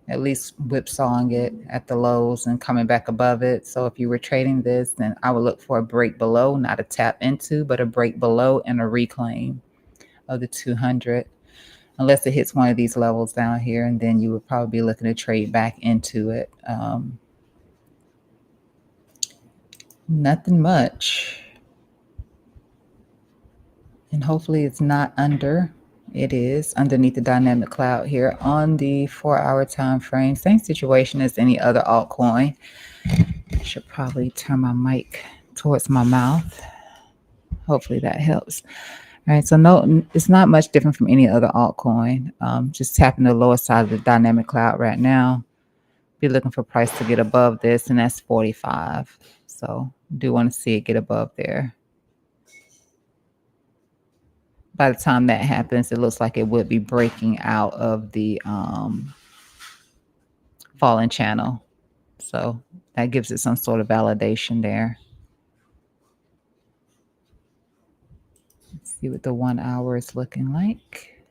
at least whipsawing it at the lows and coming back above it. So if you were trading this, then I would look for a break below, not a tap into, but a break below and a reclaim of the 200, unless it hits one of these levels down here, and then you would probably be looking to trade back into it. Nothing much. And hopefully it's not under. It is underneath the dynamic cloud here on the 4 hour time frame. Same situation as any other altcoin. I should probably turn my mic towards my mouth. Hopefully that helps. All right, so no, it's not much different from any other altcoin. Just tapping the lower side of the dynamic cloud right now. Be looking for price to get above this, and that's 45. So do want to see it get above there. By the time that happens, it looks like it would be breaking out of the falling channel. So that gives it some sort of validation there. Let's see what the 1 hour is looking like.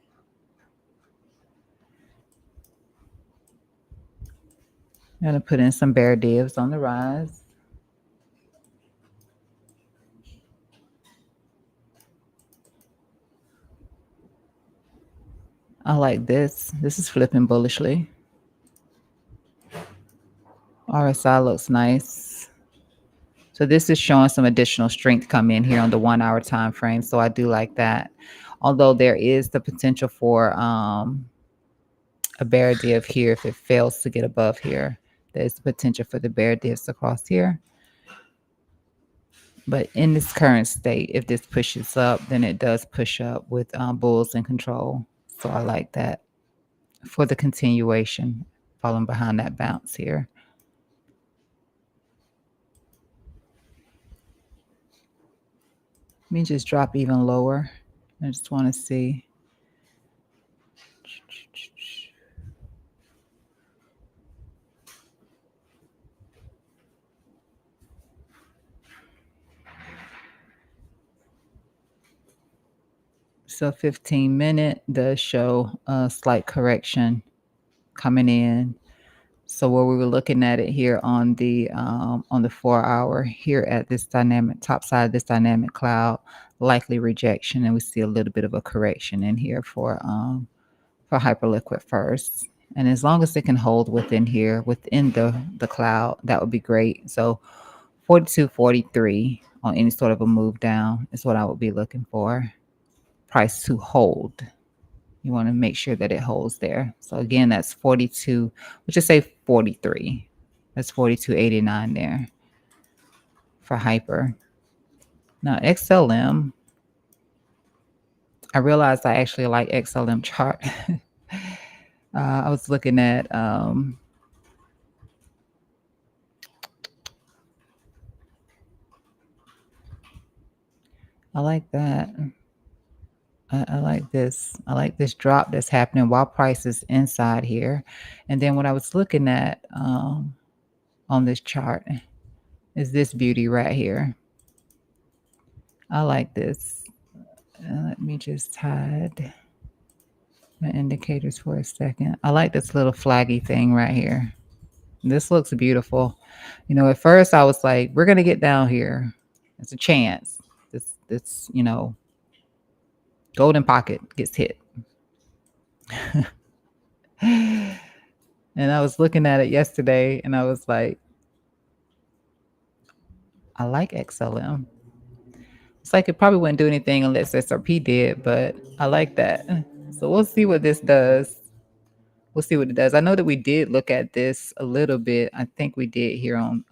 I'm going to put in some bear divs on the rise. I like this. This is flipping bullishly. RSI looks nice. So this is showing some additional strength come in here on the 1 hour time frame. So I do like that. Although there is the potential for a bear div here if it fails to get above here. There's the potential for the bear divs across here. But in this current state, if this pushes up, then it does push up with bulls in control. So I like that for the continuation, falling behind that bounce here. Let me just drop even lower. I just want to see. So 15-minute does show a slight correction coming in. So where we were looking at it here on the 4 hour here at this dynamic top side of this dynamic cloud, likely rejection, and we see a little bit of a correction in here for hyperliquid first. And as long as it can hold within here, within the cloud, that would be great. So 42.43 on any sort of a move down is what I would be looking for. Price to hold. You want to make sure that it holds there. So again, that's 42, let's just say 43. That's 42.89 there for hyper. Now XLM, I realized I actually like XLM chart. I was looking at I like that. I like this. I like this drop that's happening while price is inside here. And then what I was looking at on this chart is this beauty right here. I like this. Let me just hide my indicators for a second. I like this little flaggy thing right here. This looks beautiful. You know, at first I was like, we're going to get down here. It's a chance. This, you know, golden pocket gets hit. And I was looking at it yesterday and I was like, I like XLM. It's like it probably wouldn't do anything unless SRP did, but I like that. So we'll see what this does. We'll see what it does. I know that we did look at this a little bit. I think we did here on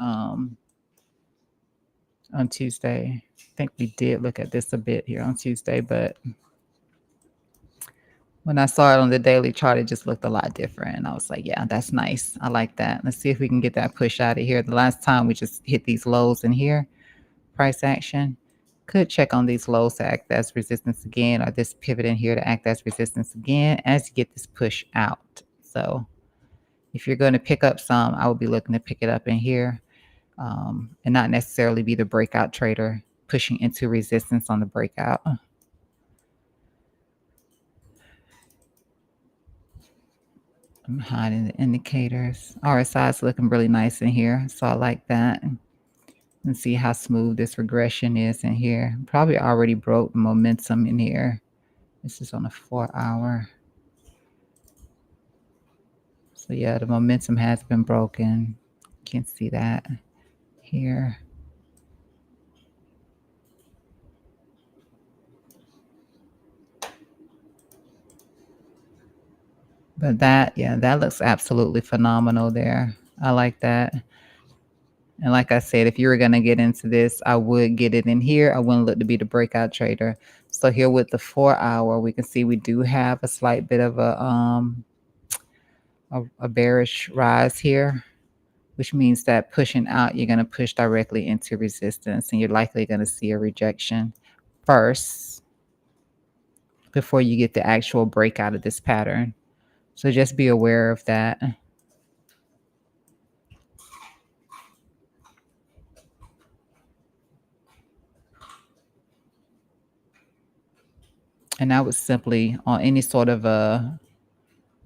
Tuesday. I think we did look at this a bit here on Tuesday, but when I saw it on the daily chart, it just looked a lot different. And I was like, yeah, that's nice. I like that. Let's see if we can get that push out of here. The last time we just hit these lows in here, price action. Could check on these lows to act as resistance again, or this pivot in here to act as resistance again as you get this push out. So if you're going to pick up some, I would be looking to pick it up in here and not necessarily be the breakout trader pushing into resistance on the breakout. I'm hiding the indicators. RSI is looking really nice in here, so I like that. And see how smooth this regression is in here. Probably already broke the momentum in here. This is on a 4 hour. So yeah, the momentum has been broken. You can see that here. But that, yeah, that looks absolutely phenomenal there. I like that. And like I said, if you were going to get into this, I would get it in here. I wouldn't look to be the breakout trader. So here with the 4 hour, we can see we do have a slight bit of a bearish rise here, which means that pushing out, you're going to push directly into resistance, and you're likely going to see a rejection first before you get the actual breakout of this pattern. So just be aware of that. And that was simply on any sort of a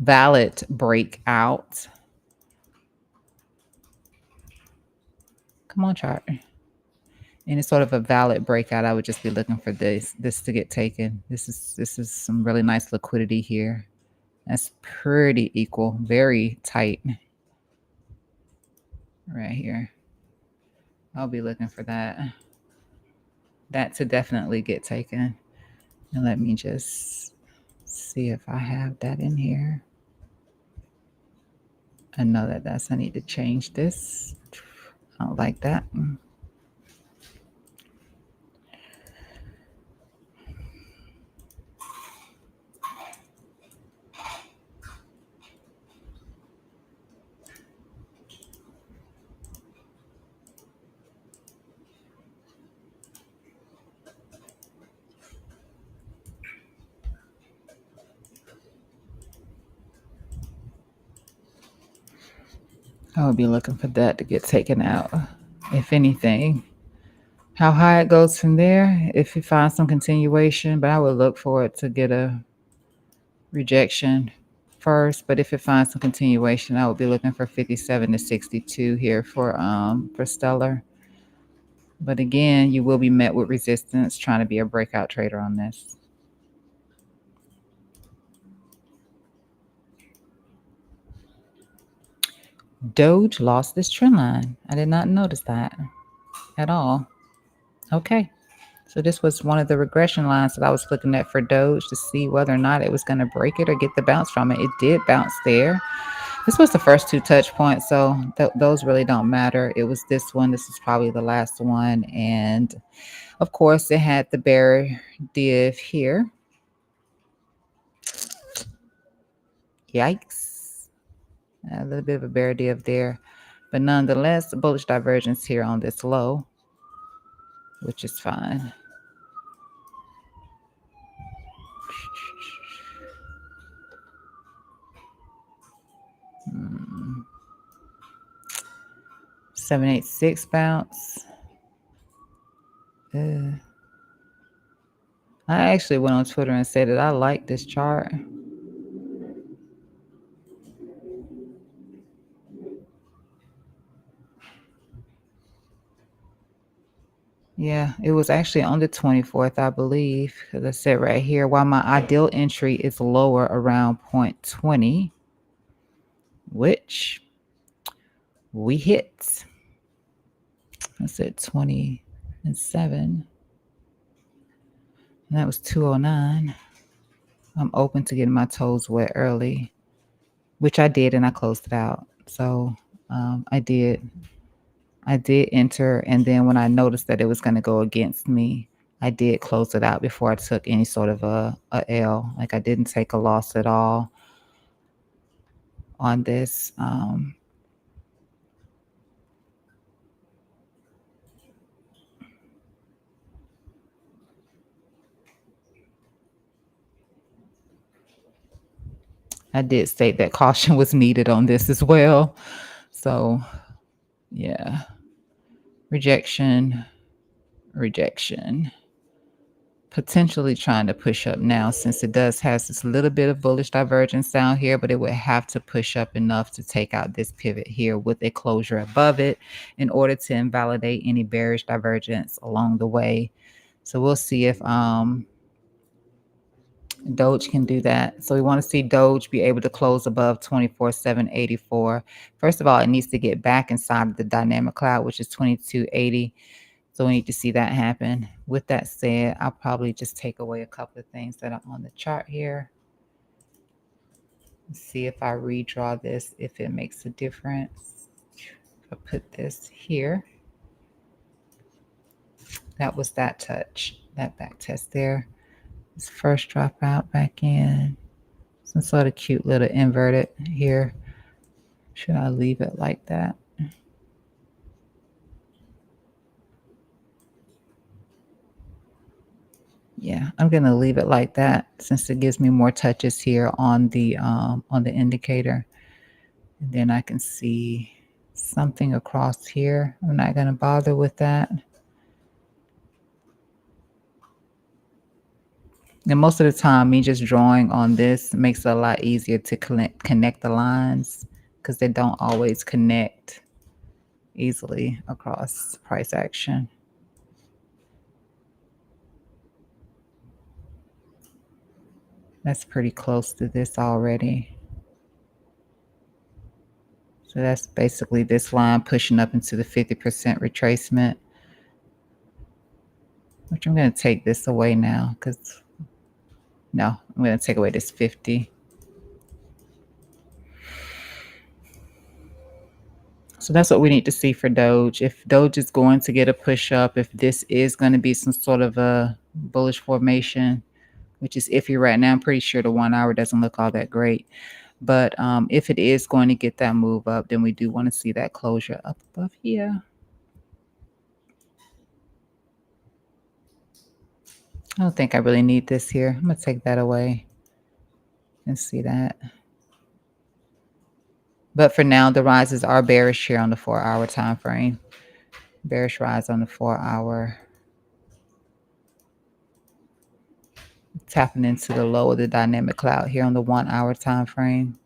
valid breakout. Come on, chart. Any sort of a valid breakout, I would just be looking for this to get taken. This is some really nice liquidity here. That's pretty equal, very tight right here. I'll be looking for that to definitely get taken. And let me just see if I have that in here. I know I need to change this. I don't like that. I would be looking for that to get taken out, if anything. How high it goes from there, if you find some continuation, but I would look for it to get a rejection first. But if it finds some continuation, I would be looking for 57 to 62 here for Stellar. But again, you will be met with resistance trying to be a breakout trader on this. Doge lost this trend line. I did not notice that at all. Okay. So this was one of the regression lines that I was looking at for Doge to see whether or not it was going to break it or get the bounce from it. It did bounce there. This was the first two touch points, so those really don't matter. It was this one. This is probably the last one. And, of course, it had the bear div here. Yikes. A little bit of a bear div there. But nonetheless, bullish divergence here on this low, which is fine. Hmm. 786 bounce. I actually went on Twitter and said that I like this chart. Yeah, it was actually on the 24th, I believe, because I said right here, while my ideal entry is lower around 0.20, which we hit. I said 27, and that was 209. I'm open to getting my toes wet early, which I did, and I closed it out. So I did enter, and then when I noticed that it was going to go against me, I did close it out before I took any sort of a L. Like I didn't take a loss at all on this. I did state that caution was needed on this as well. So, yeah. Rejection. Potentially trying to push up now since it does has this little bit of bullish divergence down here, but it would have to push up enough to take out this pivot here with a closure above it in order to invalidate any bearish divergence along the way. So we'll see if Doge can do that. So we want to see Doge be able to close above 24,784. First of all, it needs to get back inside of the dynamic cloud, which is 2280. So we need to see that happen. With that said, I'll probably just take away a couple of things that are on the chart here. Let's see if I redraw this, if it makes a difference. I'll put this here. That was that touch, that back test there. This first drop out back in. Some sort of cute little inverted here. Should I leave it like that? Yeah, I'm gonna leave it like that since it gives me more touches here on the indicator. And then I can see something across here. I'm not gonna bother with that. And most of the time, me just drawing on this makes it a lot easier to connect the lines because they don't always connect easily across price action. That's pretty close to this already. So that's basically this line pushing up into the 50% retracement, which I'm going to take this away now because no, I'm going to take away this 50. So that's what we need to see for Doge. If Doge is going to get a push up, if this is going to be some sort of a bullish formation, which is iffy right now, I'm pretty sure the 1 hour doesn't look all that great. But if it is going to get that move up, then we do want to see that closure up above here. I don't think I really need this here. I'm going to take that away and see that. But for now, the rises are bearish here on the 4 hour time frame. Bearish rise on the 4 hour. Tapping into the low of the dynamic cloud here on the 1 hour time frame.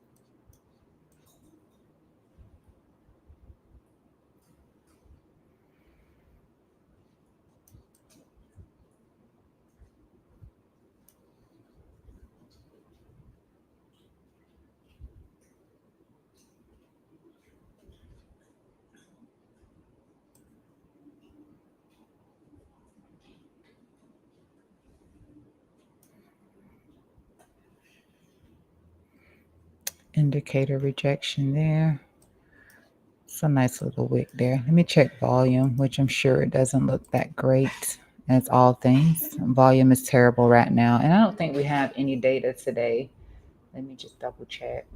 Indicator rejection there. It's a nice little wick there. Let me check volume, which I'm sure it doesn't look that great as all things. Volume is terrible right now. And I don't think we have any data today. Let me just double check.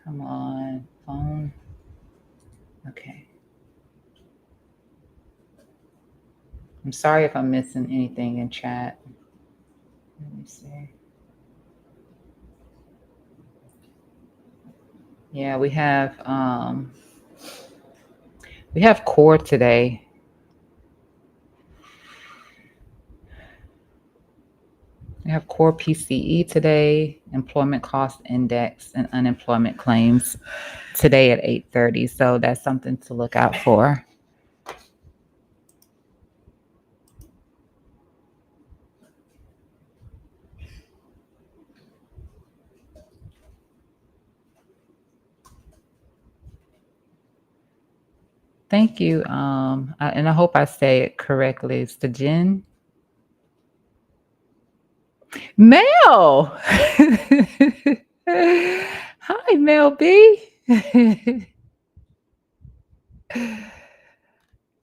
Come on, phone. Okay. I'm sorry if I'm missing anything in chat. Let me see. Yeah, we have core today. We have core PCE today, employment cost index, and unemployment claims today at 8:30. So that's something to look out for. Thank you. And I hope I say it correctly. It's the Jen. Mel. Hi, Mel B.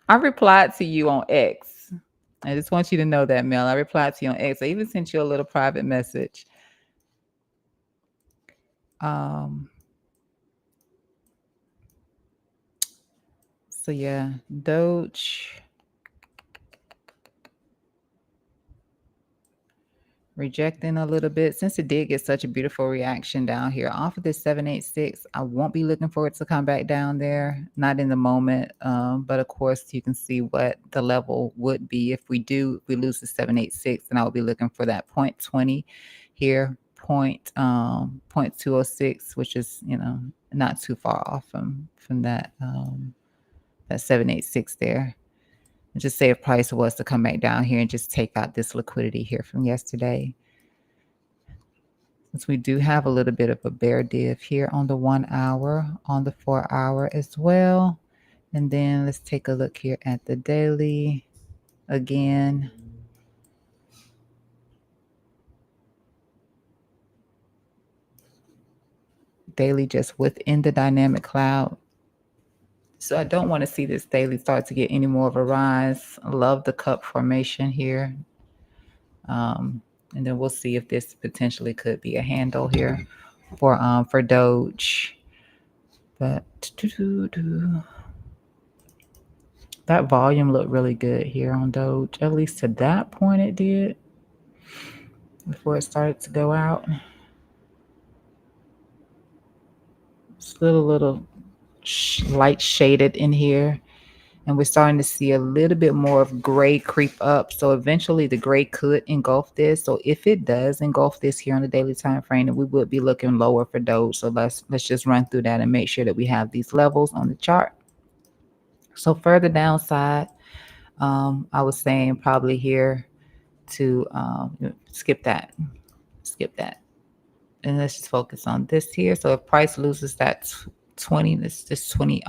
I replied to you on X. I just want you to know that, Mel. I replied to you on X. I even sent you a little private message. So yeah, Doge rejecting a little bit since it did get such a beautiful reaction down here off of this 786. I won't be looking for it to come back down there, not in the moment. But of course, you can see what the level would be if we lose the 786, and I'll be looking for that 0.20 here, 0.206, which is not too far off from that that 786 there. Just say if price was to come back down here and just take out this liquidity here from yesterday. Since we do have a little bit of a bear div here on the 1 hour, on the 4 hour as well. And then let's take a look here at the daily again. Daily just within the dynamic cloud. So I don't want to see this daily start to get any more of a rise. I love the cup formation here. And then we'll see if this potentially could be a handle here for Doge. But that volume looked really good here on Doge. At least to that point it did before it started to go out. It's a little light shaded in here. And we're starting to see a little bit more of gray creep up. So eventually the gray could engulf this. So if it does engulf this here on the daily time frame, then we would be looking lower for Doge. So let's just run through that and make sure that we have these levels on the chart. So further downside, I was saying probably here to skip that, skip that. And let's just focus on this here. So if price loses that 20, this just 20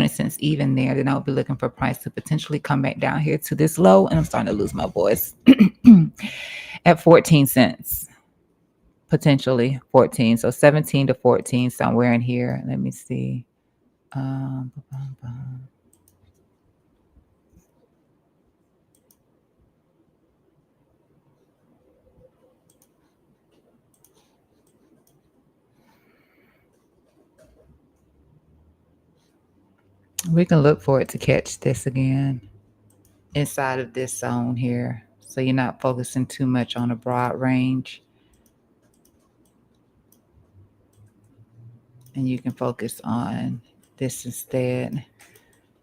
cents even there, then I'll be looking for price to potentially come back down here to this low. And I'm starting to lose my voice at 14 cents, potentially 14. So 17 to 14 somewhere in here. Let me see. Um, we can look for it to catch this again inside of this zone here. So you're not focusing too much on a broad range. And you can focus on this instead,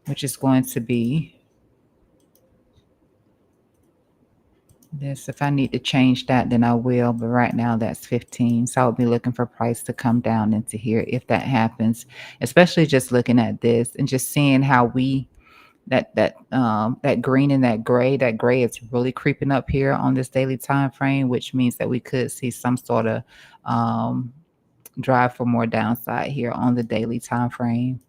which is going to be this. If I need to change that, then I will. But right now, that's 15. So I'll be looking for price to come down into here if that happens, especially just looking at this and just seeing how we that green and that gray is really creeping up here on this daily time frame, which means that we could see some sort of um, drive for more downside here on the daily time frame.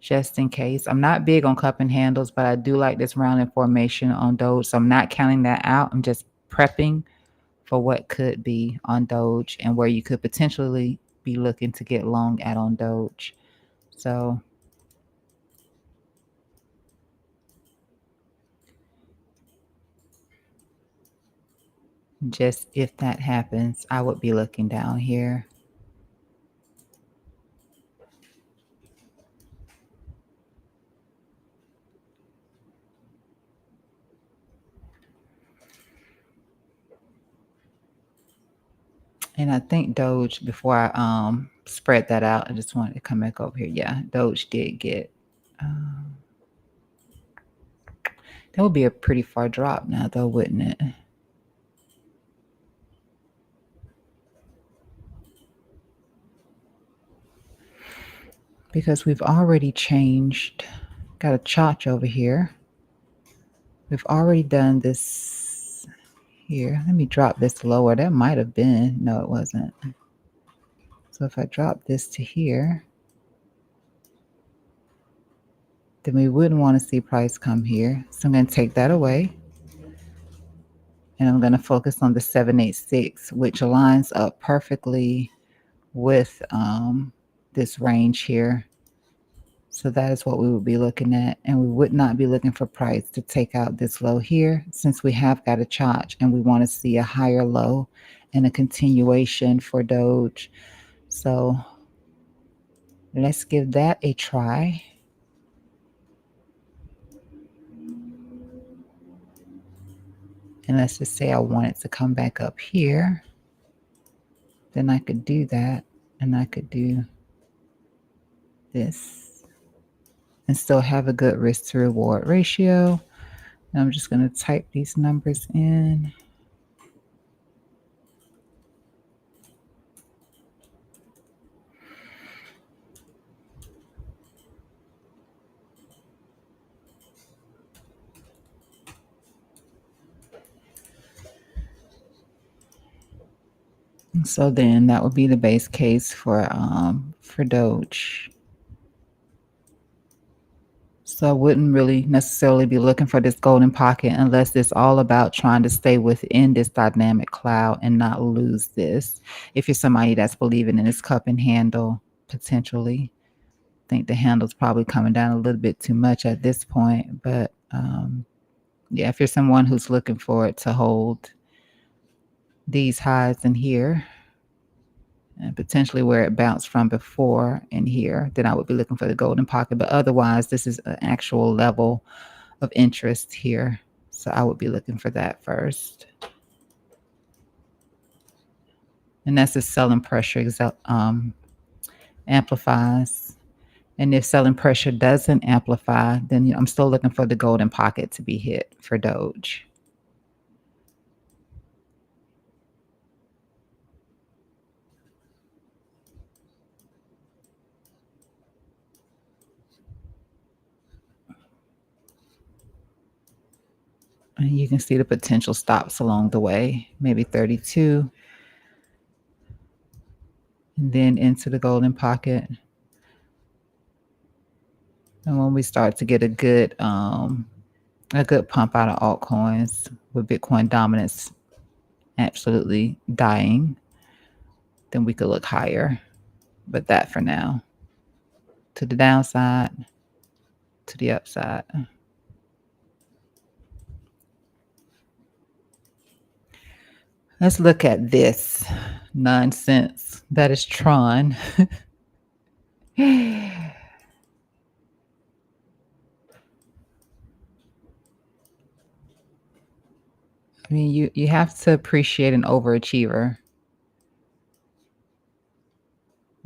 Just in case. I'm not big on cup and handles, but I do like this rounding formation on Doge. So I'm not counting that out. I'm just prepping for what could be on Doge and where you could potentially be looking to get long at on Doge. So just if that happens, I would be looking down here. And I think Doge, before I spread that out, I just wanted to come back over here. Yeah, Doge did get, um, that would be a pretty far drop now, though, wouldn't it? Because we've already changed, got a chart over here. We've already done this here. Let me drop this lower. That might have been, no, it wasn't. So if I drop this to here, then we wouldn't want to see price come here. So I'm going to take that away. And I'm going to focus on the 786, which aligns up perfectly with this range here. So that is what we would be looking at. And we would not be looking for price to take out this low here since we have got a charge and we want to see a higher low and a continuation for Doge. So let's give that a try. And let's just say I want it to come back up here. Then I could do that. And I could do this and still have a good risk to reward ratio. And I'm just going to type these numbers in. So then that would be the base case for Doge. So I wouldn't really necessarily be looking for this golden pocket unless it's all about trying to stay within this dynamic cloud and not lose this. If you're somebody that's believing in this cup and handle, potentially, I think the handle's probably coming down a little bit too much at this point. But yeah, if you're someone who's looking for it to hold these highs in here, and potentially where it bounced from before in here, then I would be looking for the golden pocket. But otherwise, this is an actual level of interest here. So I would be looking for that first. And that's the selling pressure amplifies. And if selling pressure doesn't amplify, then I'm still looking for the golden pocket to be hit for Doge. And you can see the potential stops along the way, maybe 32, and then into the golden pocket. And when we start to get a good pump out of altcoins with Bitcoin dominance absolutely dying, then we could look higher. But that for now. To the downside, to the upside. Let's look at this nonsense that is Tron. I mean, you have to appreciate an overachiever.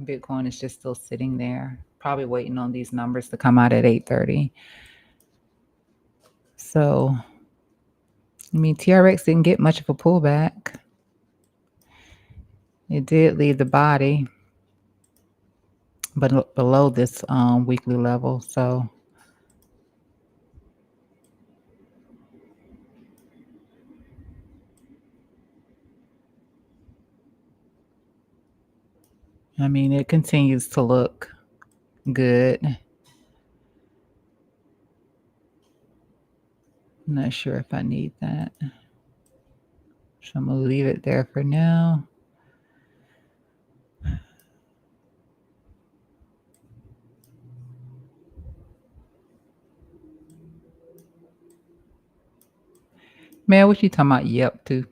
Bitcoin is just still sitting there, probably waiting on these numbers to come out at 8:30. So, I mean, TRX didn't get much of a pullback. It did leave the body, but below this weekly level. So, I mean, it continues to look good. I'm not sure if I need that. So I'm going to leave it there for now. Man, what you talking about? Yep, too.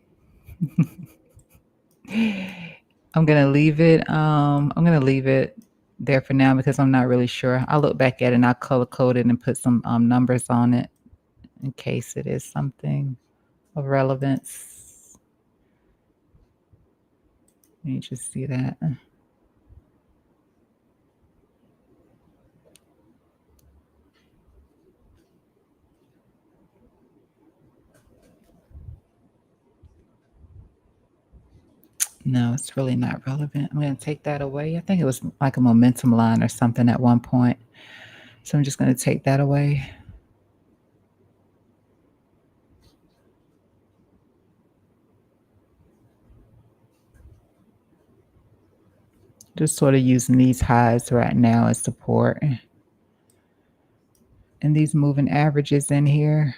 I'm gonna leave it. I'm gonna leave it there for now because I'm not really sure. I'll look back at it and I'll color code it and put some numbers on it in case it is something of relevance. Let me just see that. No, it's really not relevant. I'm going to take that away. I think it was like a momentum line or something at one point. So I'm just going to take that away. Just sort of using these highs right now as support. And these moving averages in here.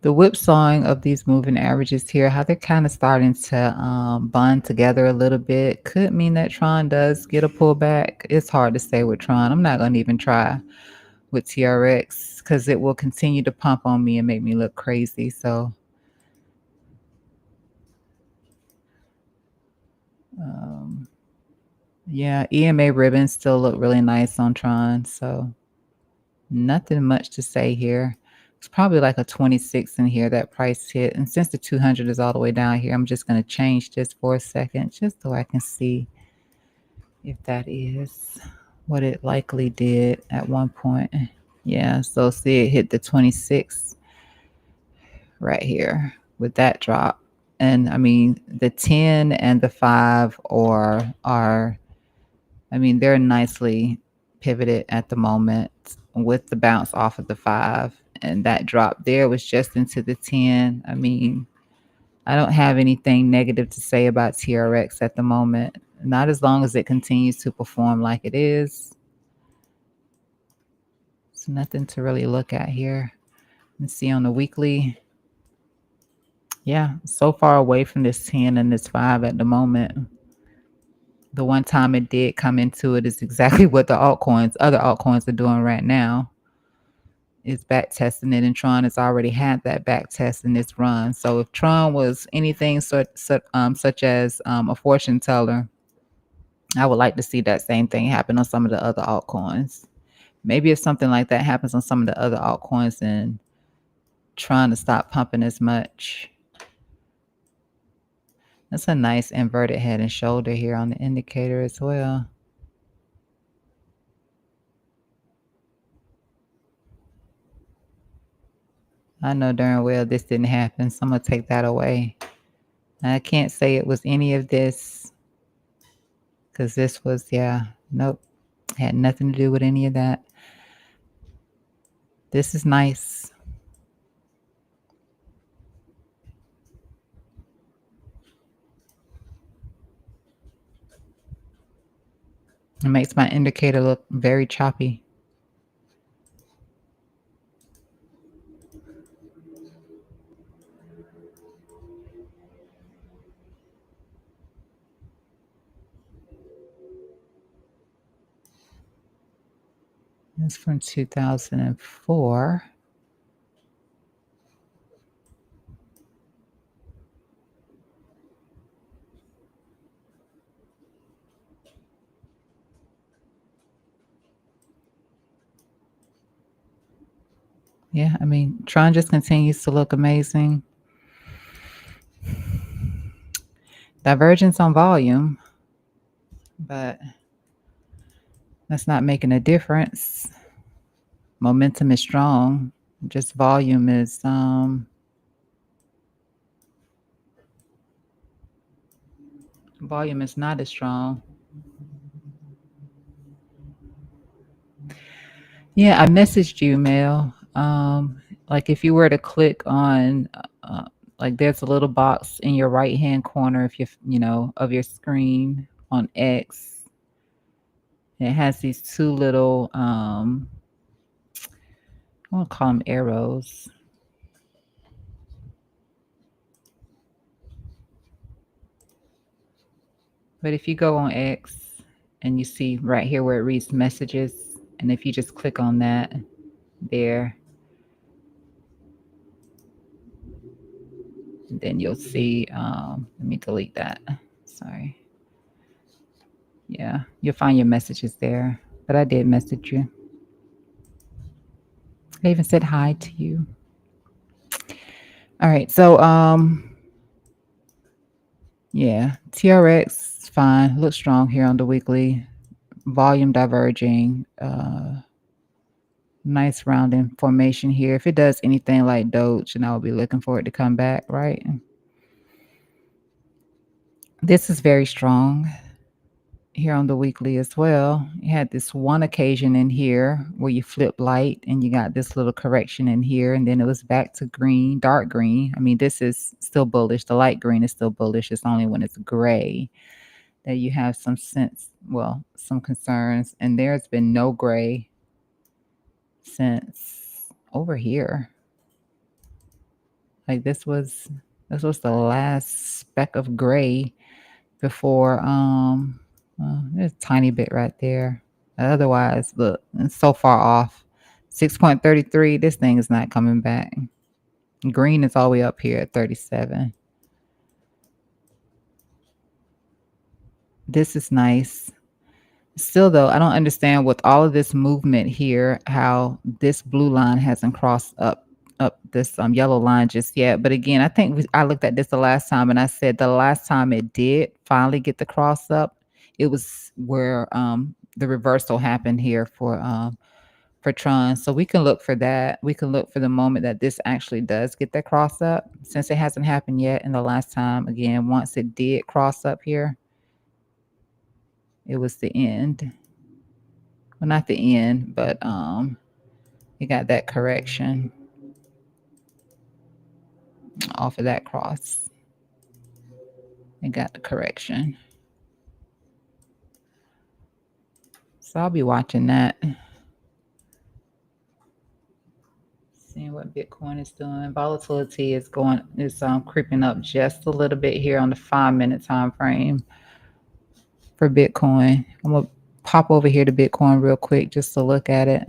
The whipsawing of these moving averages here, how they're kind of starting to bond together a little bit, could mean that Tron does get a pullback. It's hard to say with Tron. I'm not going to even try with TRX because it will continue to pump on me and make me look crazy. So, yeah, EMA ribbons still look really nice on Tron. So, nothing much to say here. It's probably like a 26 in here that price hit. And since the 200 is all the way down here, I'm just going to change this for a second just so I can see if that is what it likely did at one point. Yeah, so see it hit the 26 right here with that drop. And I mean, the 10 and the 5 are I mean, they're nicely pivoted at the moment with the bounce off of the 5. And that drop there was just into the 10. I mean, I don't have anything negative to say about TRX at the moment. Not as long as it continues to perform like it is. It's nothing to really look at here. Let's see on the weekly. Yeah, so far away from this 10 and this 5 at the moment. The one time it did come into it is exactly what the other altcoins are doing right now. It's back testing it, and Tron has already had that back test in this run. So if Tron was anything such as a fortune teller, I would like to see that same thing happen on some of the other altcoins. Maybe if something like that happens on some of the other altcoins, then trying to stop pumping as much. That's a nice inverted head and shoulder here on the indicator as well. I know darn well this didn't happen, so I'm going to take that away. I can't say it was any of this because this was, yeah, nope, had nothing to do with any of that. This is nice. It makes my indicator look very choppy. It's from 2004. Yeah, I mean, Tron just continues to look amazing. Divergence on volume, but that's not making a difference. Momentum is strong. Just volume is not as strong. Yeah, I messaged you, Mel. Like if you were to click on, like there's a little box in your right hand corner, if of your screen on X. It has these two little, I want to call them arrows. But if you go on X and you see right here where it reads messages, and if you just click on that there, then you'll see, let me delete that. Sorry. Yeah, you'll find your messages there. But I did message you. I even said hi to you. All right, so yeah, TRX is fine. Looks strong here on the weekly. Volume diverging. Nice rounding formation here. If it does anything like Doge, and I will be looking for it to come back, right? This is very strong here on the weekly as well. You had this one occasion in here where you flip light and you got this little correction in here, and then it was back to green, dark green. I mean, this is still bullish. The light green is still bullish. It's only when it's gray that you have some some concerns. And there's been no gray since over here. Like this was the last speck of gray before there's a tiny bit right there. Otherwise, look, it's so far off. 6.33, this thing is not coming back. Green is all the way up here at 37. This is nice. Still though, I don't understand with all of this movement here how this blue line hasn't crossed up this yellow line just yet. But again, I think I looked at this the last time and I said the last time it did finally get the cross up, it was where the reversal happened here for Tron. So we can look for that. We can look for the moment that this actually does get that cross up. Since it hasn't happened yet, and the last time, again, once it did cross up here, it was the end. Well, not the end, but it got that correction off of that cross. It got the correction. So I'll be watching that. Seeing what Bitcoin is doing. Volatility is creeping up just a little bit here on the 5-minute time frame for Bitcoin. I'm gonna pop over here to Bitcoin real quick just to look at it.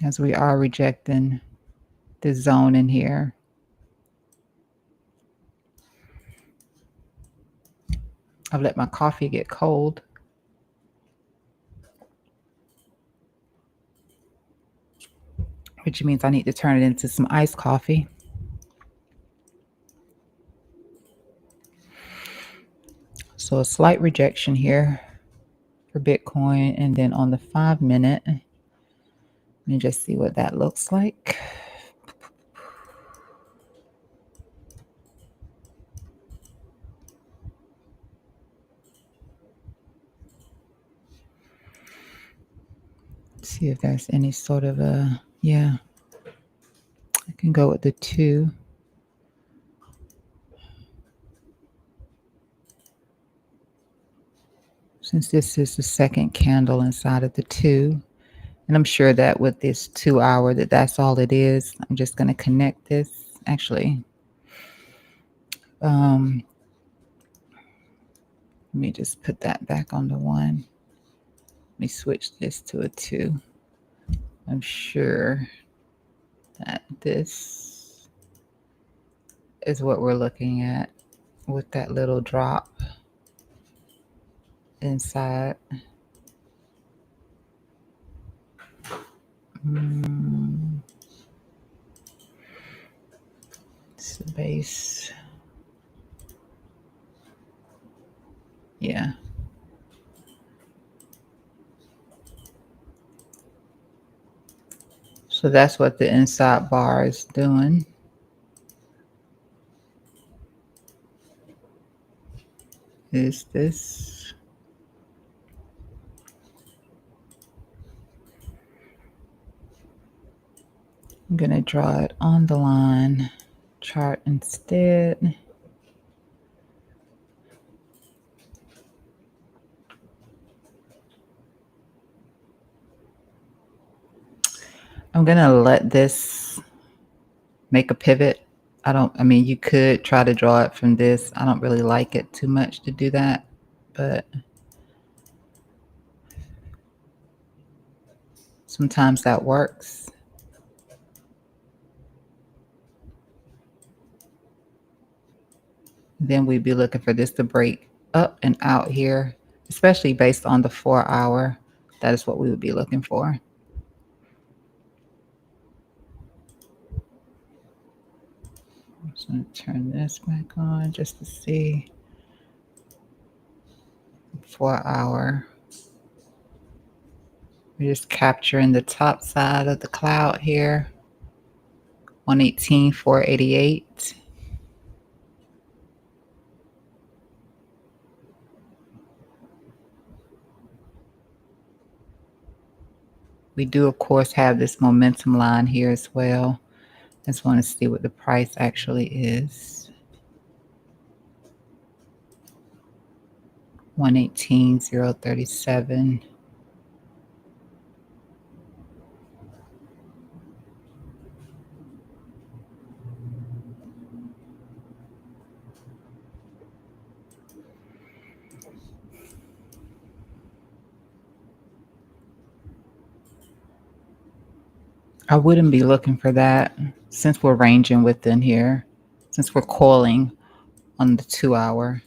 As we are rejecting this zone in here. I've let my coffee get cold. Which means I need to turn it into some iced coffee. So a slight rejection here for Bitcoin. And then on the 5-minute, let me just see what that looks like. See if there's any sort of a, yeah, I can go with the 2. Since this is the second candle inside of the 2, and I'm sure that with this 2 hour that's all it is. I'm just going to connect this. Actually, let me just put that back on the 1. Let me switch this to a 2. I'm sure that this is what we're looking at with that little drop inside. It's the base. Yeah. So that's what the inside bar is doing. Is this? I'm going to draw it on the line chart instead. I'm going to let this make a pivot. I mean, you could try to draw it from this. I don't really like it too much to do that, but sometimes that works. Then we'd be looking for this to break up and out here, especially based on the 4 hour. That is what we would be looking for. I'm just going to turn this back on just to see. 4 hour. We're just capturing the top side of the cloud here. 118,488. We do, of course, have this momentum line here as well. I just want to see what the price actually is. 118,037. I wouldn't be looking for that since we're ranging within here, since we're coiling on the 2 hour.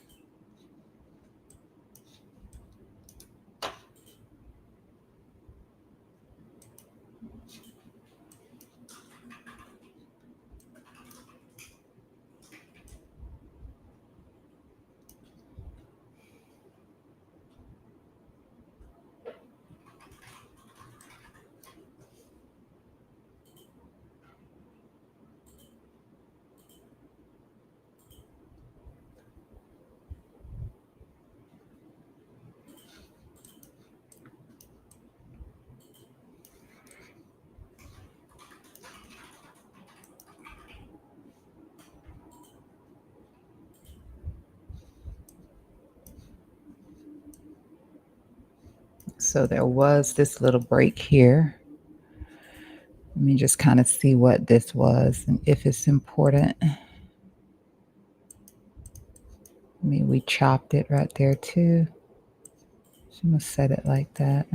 So there was this little break here. Let me just kind of see what this was and if it's important. I mean, we chopped it right there too. So I'm going to set it like that.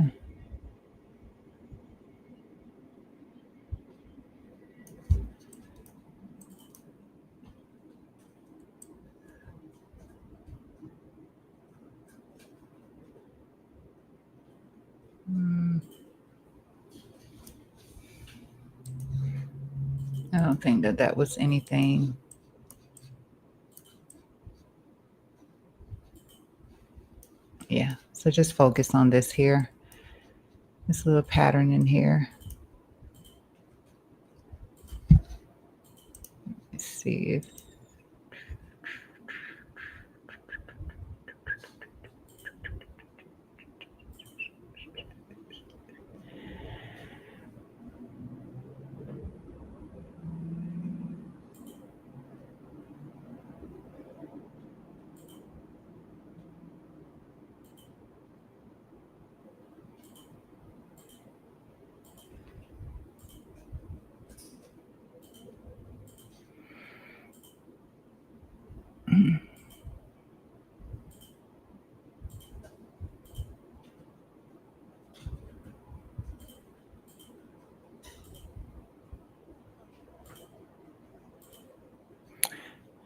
I don't think that that was anything. Yeah, so just focus on this here, this little pattern in here. Let's see if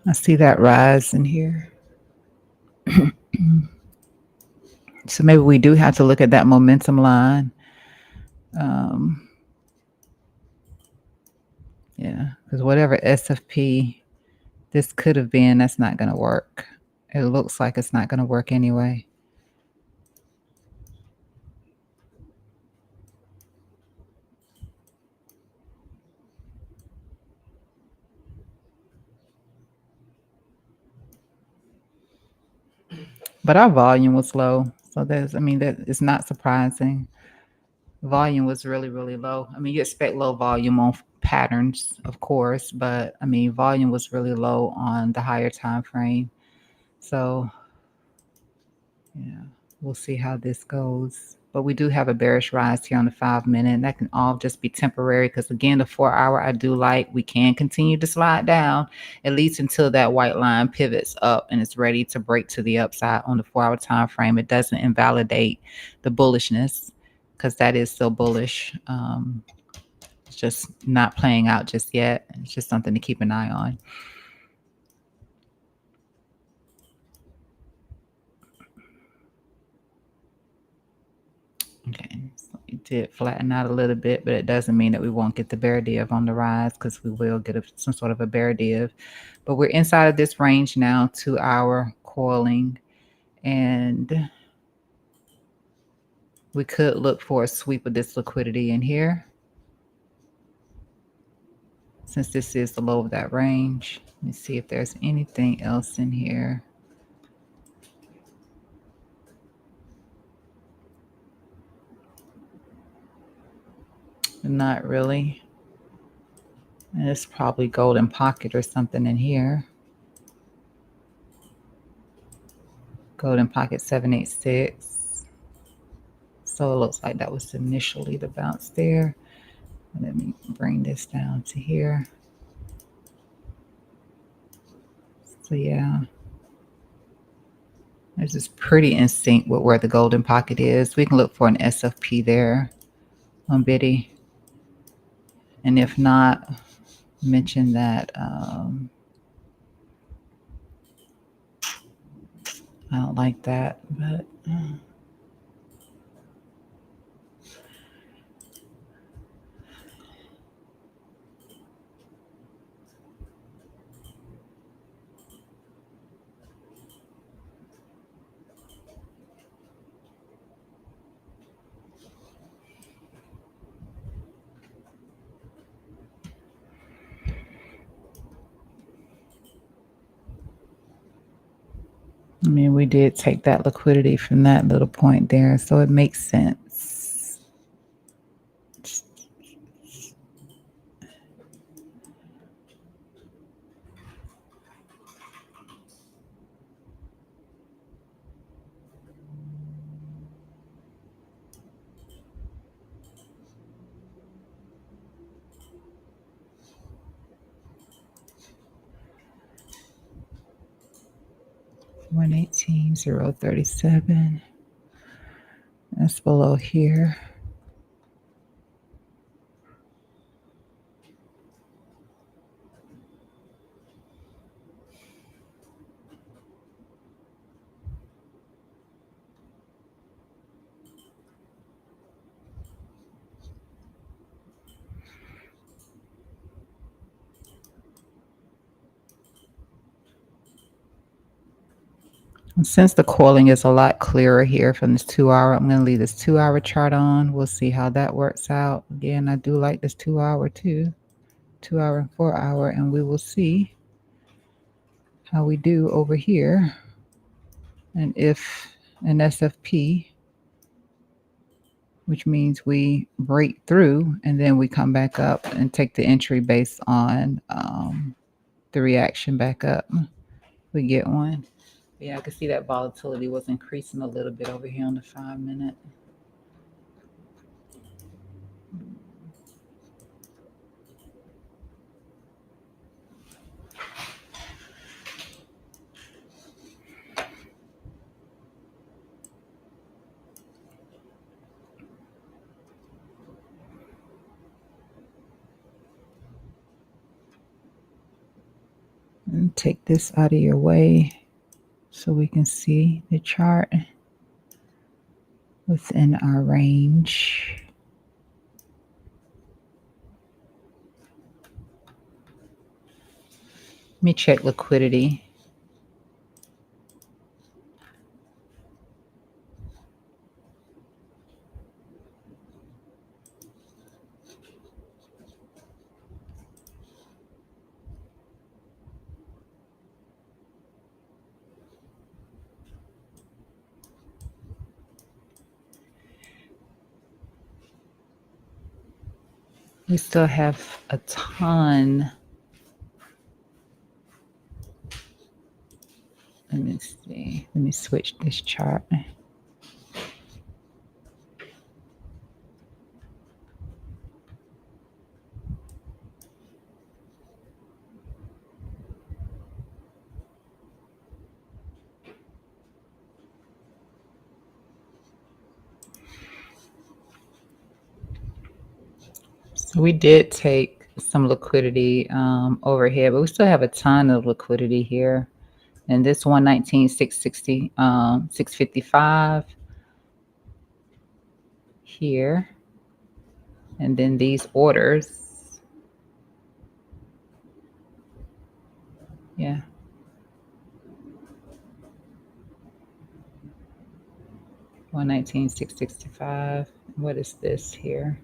I see that rise in here. So maybe we do have to look at that momentum line. Um, yeah, because whatever SFP this could have been, that's not going to work. It looks like it's not going to work anyway. But our volume was low. So there's, I mean, that is not surprising. Volume was really, really low. I mean, you expect low volume on patterns, of course, but I mean, volume was really low on the higher time frame. So, yeah, we'll see how this goes. But we do have a bearish rise here on the 5 minute. And that can all just be temporary because, again, the 4 hour I do like. We can continue to slide down at least until that white line pivots up and it's ready to break to the upside on the 4 hour time frame. It doesn't invalidate the bullishness because that is still bullish. It's just not playing out just yet. It's just something to keep an eye on. Okay, so it did flatten out a little bit, but it doesn't mean that we won't get the bear div on the rise because we will get some sort of a bear div. But we're inside of this range now, 2 hour coiling, and we could look for a sweep of this liquidity in here. Since this is the low of that range, let me see if there's anything else in here. Not really. And it's probably golden pocket or something in here. Golden pocket 786. So it looks like that was initially the bounce there. Let me bring this down to here. So yeah, this is pretty in sync with where the golden pocket is. We can look for an SFP there on Biddy. And if not, mention that I don't like that, but 'Cause we did take that liquidity from that little point there, so it makes sense. $118,037. That's below here. And since the coiling is a lot clearer here from this 2 hour, I'm going to leave this 2 hour chart on. We'll see how that works out. Again, I do like this 2 hour too, 2 hour and 4 hour, and we will see how we do over here. And if an SFP, which means we break through and then we come back up and take the entry based on the reaction back up, we get one. Yeah, I can see that volatility was increasing a little bit over here on the 5 minute. And take this out of your way so we can see the chart within our range. Let me check liquidity. We still have a ton. Let me see. Let me switch this chart. So we did take some liquidity overhead, but we still have a ton of liquidity here. And this 119,660, 655 here. And then these orders. Yeah. One 119,665. What is this here?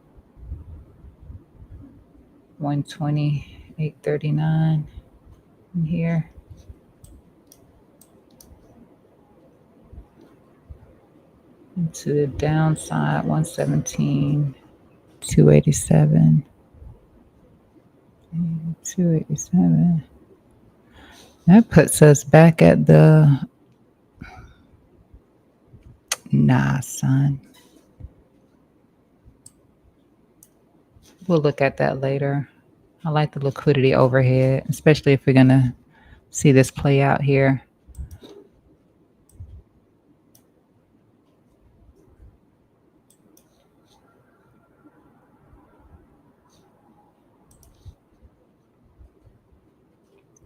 120,839 in here. And to the downside, 117,287. 287. That puts us back at the. Nah, son. We'll look at that later. I like the liquidity overhead, especially if we're going to see this play out here.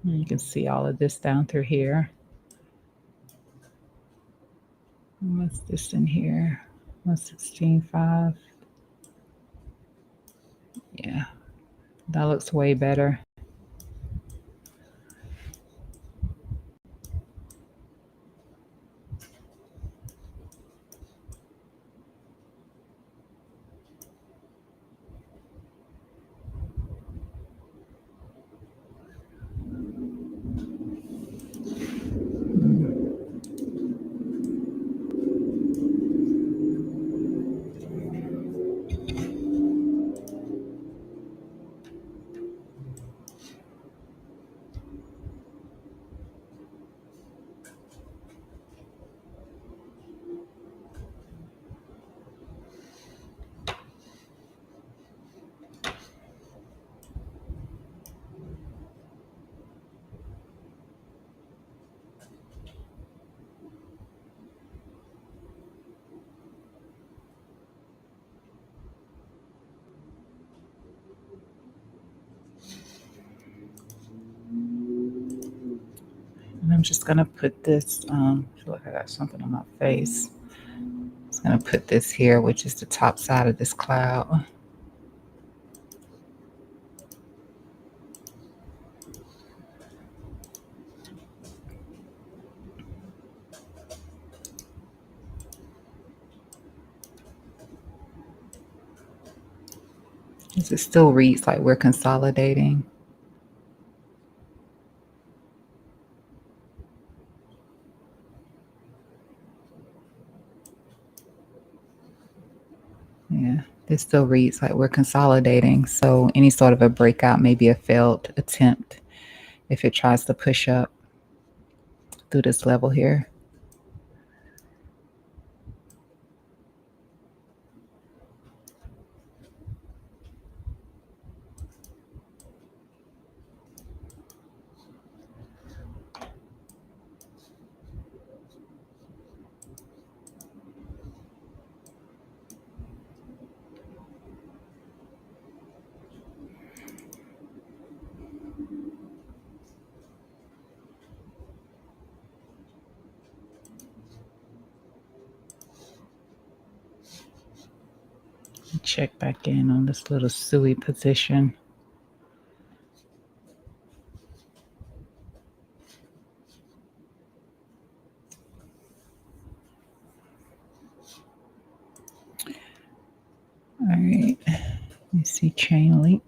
You can see all of this down through here. What's this in here? 116.5. Yeah, that looks way better. And I'm just going to put this, I feel like I got something on my face. I'm just going to put this here, which is the top side of this cloud. It still reads like we're consolidating. Yeah, this still reads like we're consolidating. So any sort of a breakout may be a failed attempt if it tries to push up through this level here. Check back in on this little SUI position. All right, let me see chain link.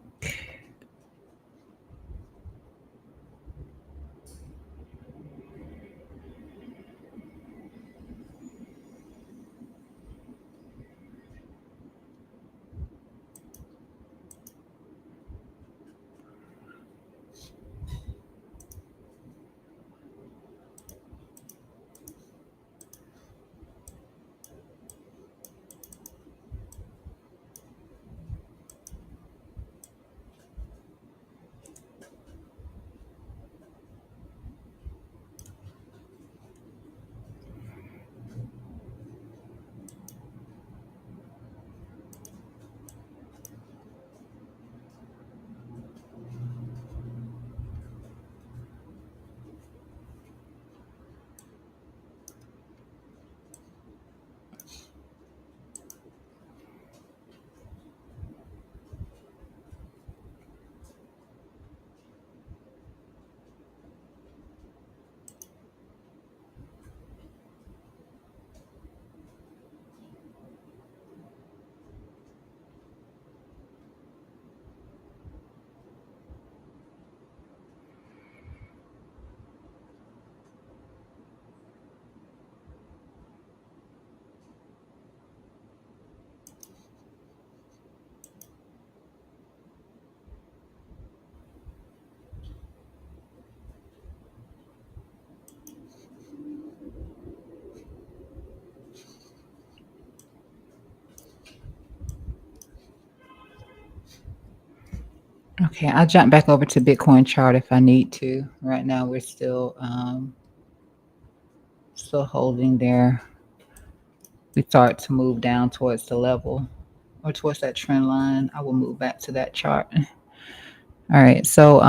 Okay, I'll jump back over to Bitcoin chart if I need to. Right now, we're still holding there. We start to move down towards the level or towards that trend line. I will move back to that chart. All right, so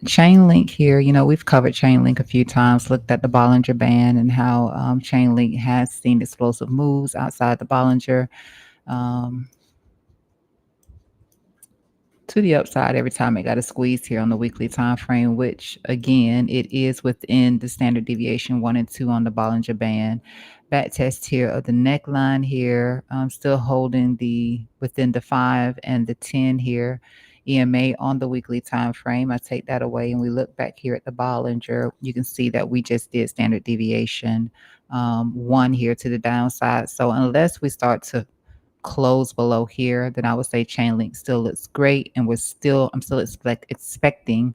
chain link here. We've covered chain link a few times. Looked at the Bollinger Band and how chain link has seen explosive moves outside the Bollinger. Um, to the upside every time it got a squeeze here on the weekly time frame, which again it is within the standard deviation 1 and 2 on the Bollinger Band. Back test here of the neckline here. Still holding the within the 5 and the 10 here. EMA on the weekly time frame. I take that away and we look back here at the Bollinger. You can see that we just did standard deviation 1 here to the downside. So unless we start to close below here, then I would say Chainlink still looks great, and I'm still expecting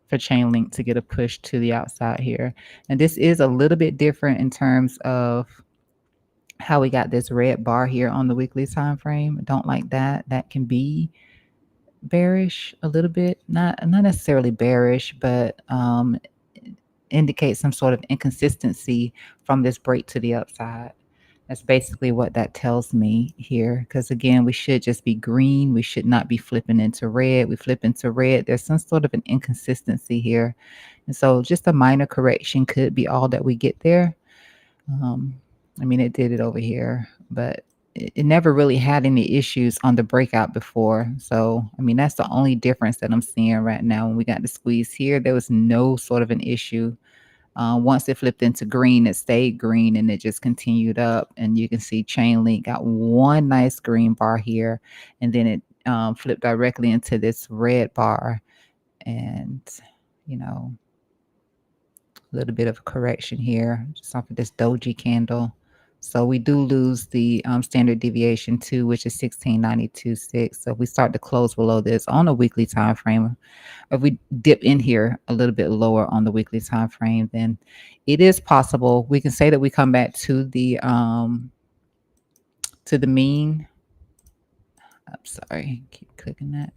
for Chainlink to get a push to the outside here. And this is a little bit different in terms of how we got this red bar here on the weekly time frame. I don't like that. That can be bearish a little bit, not necessarily bearish, but indicate some sort of inconsistency from this break to the upside. That's basically what that tells me here. Because again, we should just be green. We should not be flipping into red. We flip into red. There's some sort of an inconsistency here. And so just a minor correction could be all that we get there. I mean, it did it over here, but it never really had any issues on the breakout before. So, I mean, that's the only difference that I'm seeing right now. When we got the squeeze here, there was no sort of an issue. Once it flipped into green, it stayed green and it just continued up. And you can see Chainlink got one nice green bar here, and then it flip directly into this red bar, and a little bit of correction here just off of this doji candle. So we do lose the standard deviation too, which is 1692.6. So if we start to close below this on a weekly time frame, if we dip in here a little bit lower on the weekly time frame, then it is possible we can say that we come back to the mean. I'm sorry, keep clicking that.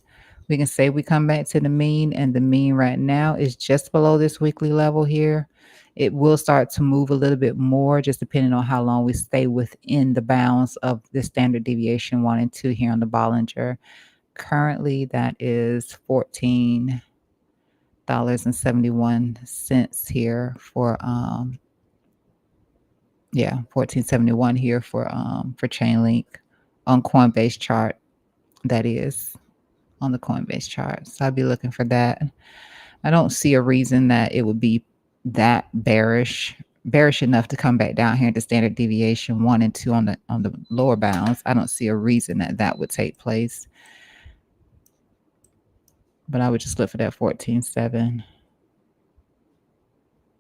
We can say we come back to the mean, and the mean right now is just below this weekly level here. It will start to move a little bit more, just depending on how long we stay within the bounds of the standard deviation 1 and 2 here on the Bollinger. Currently, that is $14.71 here for $14.71 here for Chainlink on Coinbase chart. That is on the Coinbase chart. So I'd be looking for that. I don't see a reason that it would be that bearish enough to come back down here at the standard deviation 1 and 2 on the lower bounds. I don't see a reason that would take place. But I would just look for that 14.7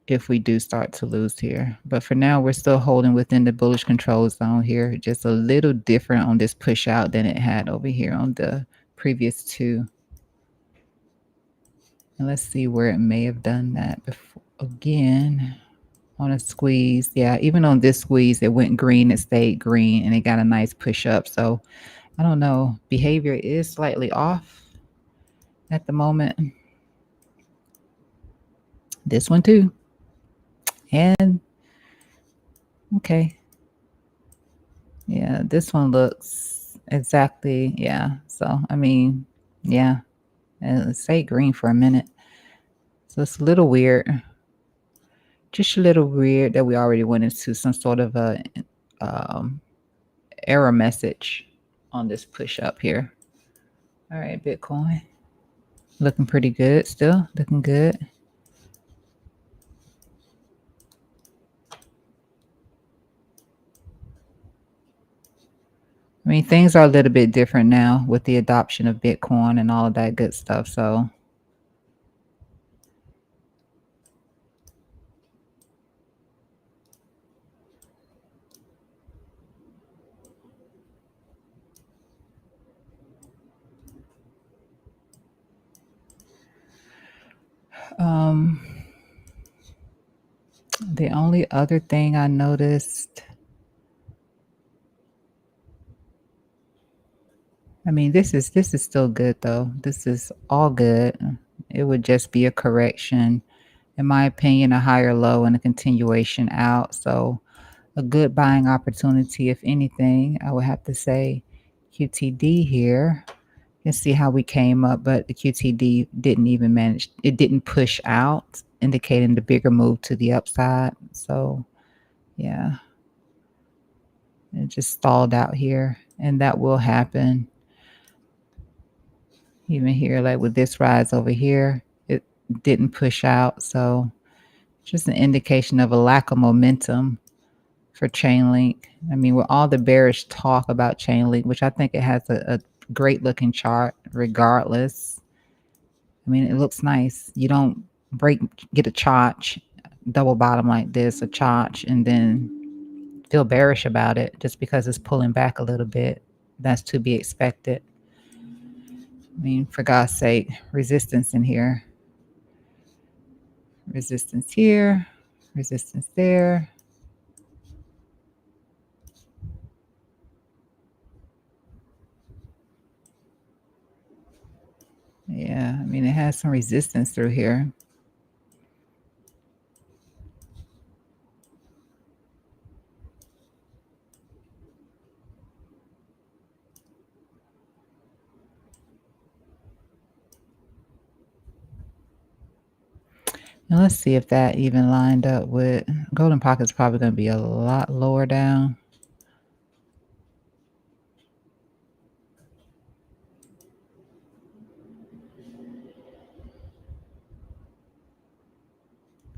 if we do start to lose here. But for now, we're still holding within the bullish control zone here. Just a little different on this push out than it had over here on the previous two. And let's see where it may have done that before. Again, on a squeeze. Yeah, even on this squeeze, it went green, it stayed green, and it got a nice push up. So I don't know. Behavior is slightly off at the moment. This one too. And okay. Yeah, this one looks exactly, yeah. So, I mean, yeah. And it stayed green for a minute. So it's a little weird. Just a little weird that we already went into some sort of a error message on this push up here. All right, Bitcoin. Looking pretty good still. Looking good. I mean, things are a little bit different now with the adoption of Bitcoin and all of that good stuff. So the only other thing I noticed, I mean, this is still good though. This is all good. It would just be a correction, in my opinion, a higher low and a continuation out. So a good buying opportunity, if anything. I would have to say QTD here. You can see how we came up, but the QTD didn't even manage. It didn't push out, indicating the bigger move to the upside. So yeah, it just stalled out here, and that will happen. Even here, like with this rise over here, it didn't push out. So just an indication of a lack of momentum for Chainlink. I mean, with all the bearish talk about Chainlink, which I think it has a great looking chart regardless. I mean, it looks nice. You don't get a chotch, double bottom like this, a chotch, and then feel bearish about it just because it's pulling back a little bit. That's to be expected. I mean, for God's sake, resistance in here. Resistance here, resistance there. Yeah, I mean, it has some resistance through here. And let's see if that even lined up with Golden Pocket's probably going to be a lot lower down.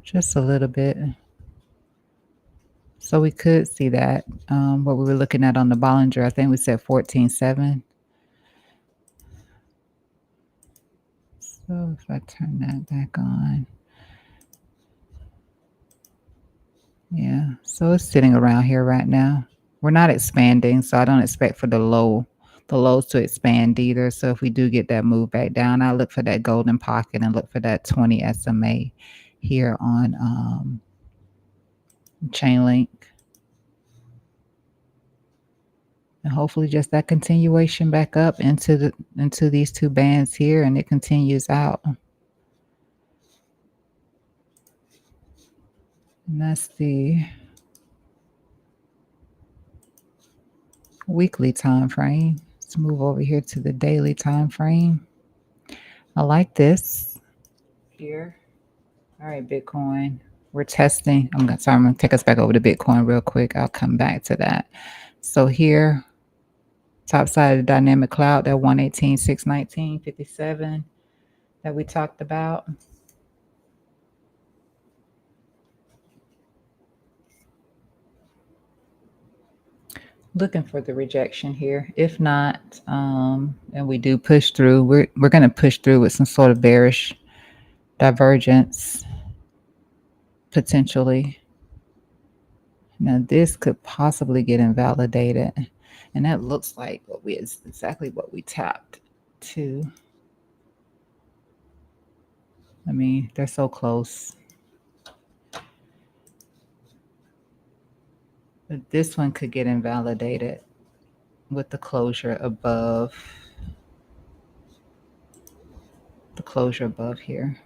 Just a little bit. So we could see that. What we were looking at on the Bollinger, I think we said 14.7. So if I turn that back on, yeah, so it's sitting around here right now. We're not expanding, so I don't expect for the lows to expand either. So if we do get that move back down, I look for that golden pocket and look for that 20 SMA here on chain link. And hopefully just that continuation back up into these two bands here, and it continues out. And that's the weekly time frame. Let's move over here to the daily time frame. I like this here. All right, Bitcoin. We're testing. I'm gonna take us back over to Bitcoin real quick. I'll come back to that. So here, top side of the dynamic cloud, that 118,619.57 that we talked about. Looking for the rejection here. If not, and we do push through, we're going to push through with some sort of bearish divergence potentially. Now this could possibly get invalidated, and that looks like exactly what we tapped to. I mean, they're so close. But this one could get invalidated with the closure above here.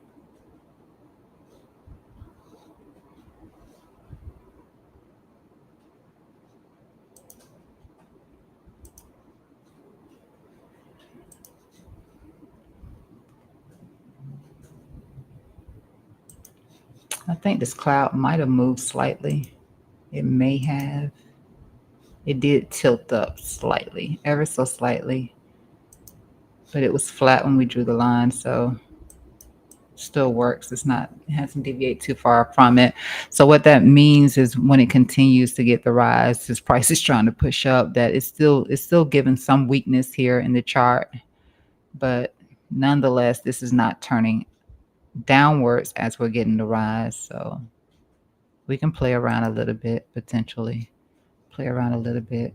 I think this cloud might have moved slightly. It may have. It did tilt up slightly, ever so slightly. But it was flat when we drew the line, so still works. It hasn't deviated too far from it. So what that means is when it continues to get the rise, this price is trying to push up, that it's still giving some weakness here in the chart. But nonetheless, this is not turning downwards as we're getting the rise. So we can play around a little bit, potentially. Play around a little bit.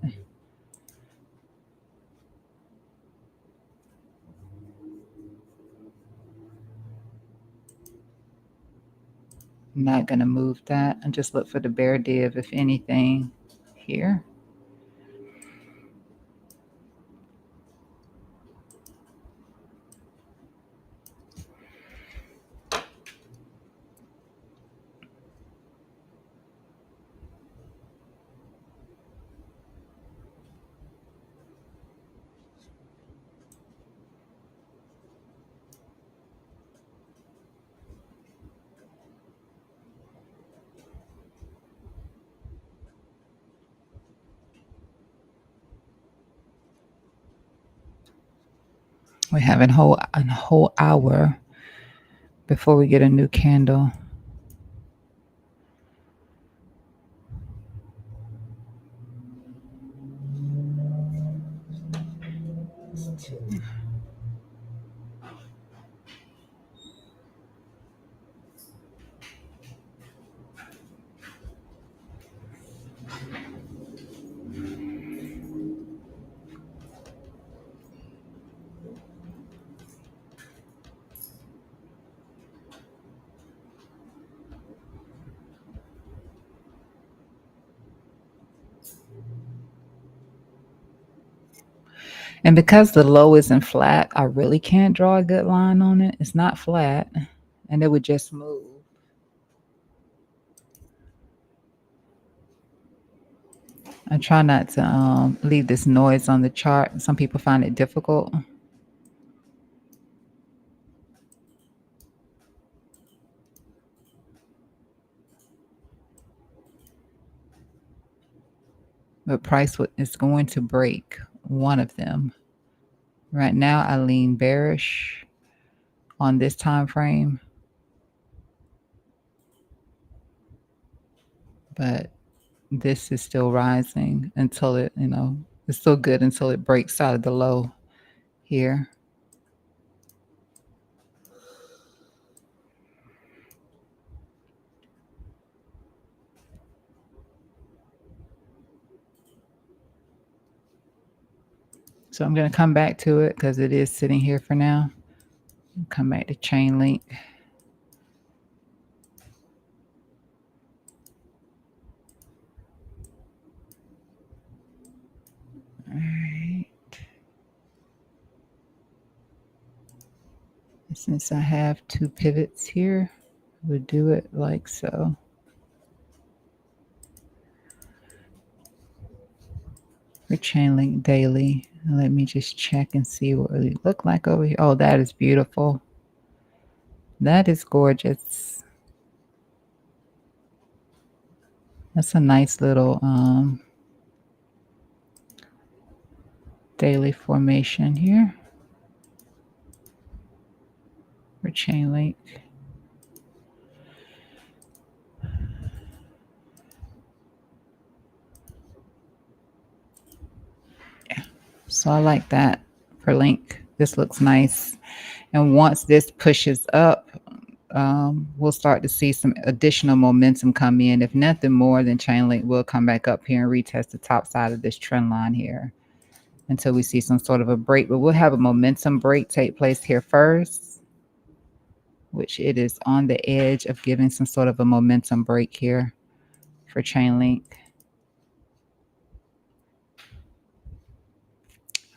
I'm not going to move that and just look for the bear div, if anything, here. We're having a whole hour before we get a new candle. And because the low isn't flat, I really can't draw a good line on it. It's not flat, and it would just move. I try not to leave this noise on the chart. Some people find it difficult. But price is going to break one of them. Right now, I lean bearish on this time frame. But this is still rising until it's still good until it breaks out of the low here. So I'm going to come back to it because it is sitting here for now. Come back to chain link. All right. Since I have two pivots here, we'll do it like so. For chain link daily. Let me just check and see what it look like over here. Oh, that is beautiful. That is gorgeous. That's a nice little daily formation here for chain link. Yeah, so I like that for link. This looks nice. And once this pushes up, we'll start to see some additional momentum come in. If nothing more, then chain link will come back up here and retest the top side of this trend line here until we see some sort of a break. But we'll have a momentum break take place here first, which it is on the edge of giving some sort of a momentum break here for chain link.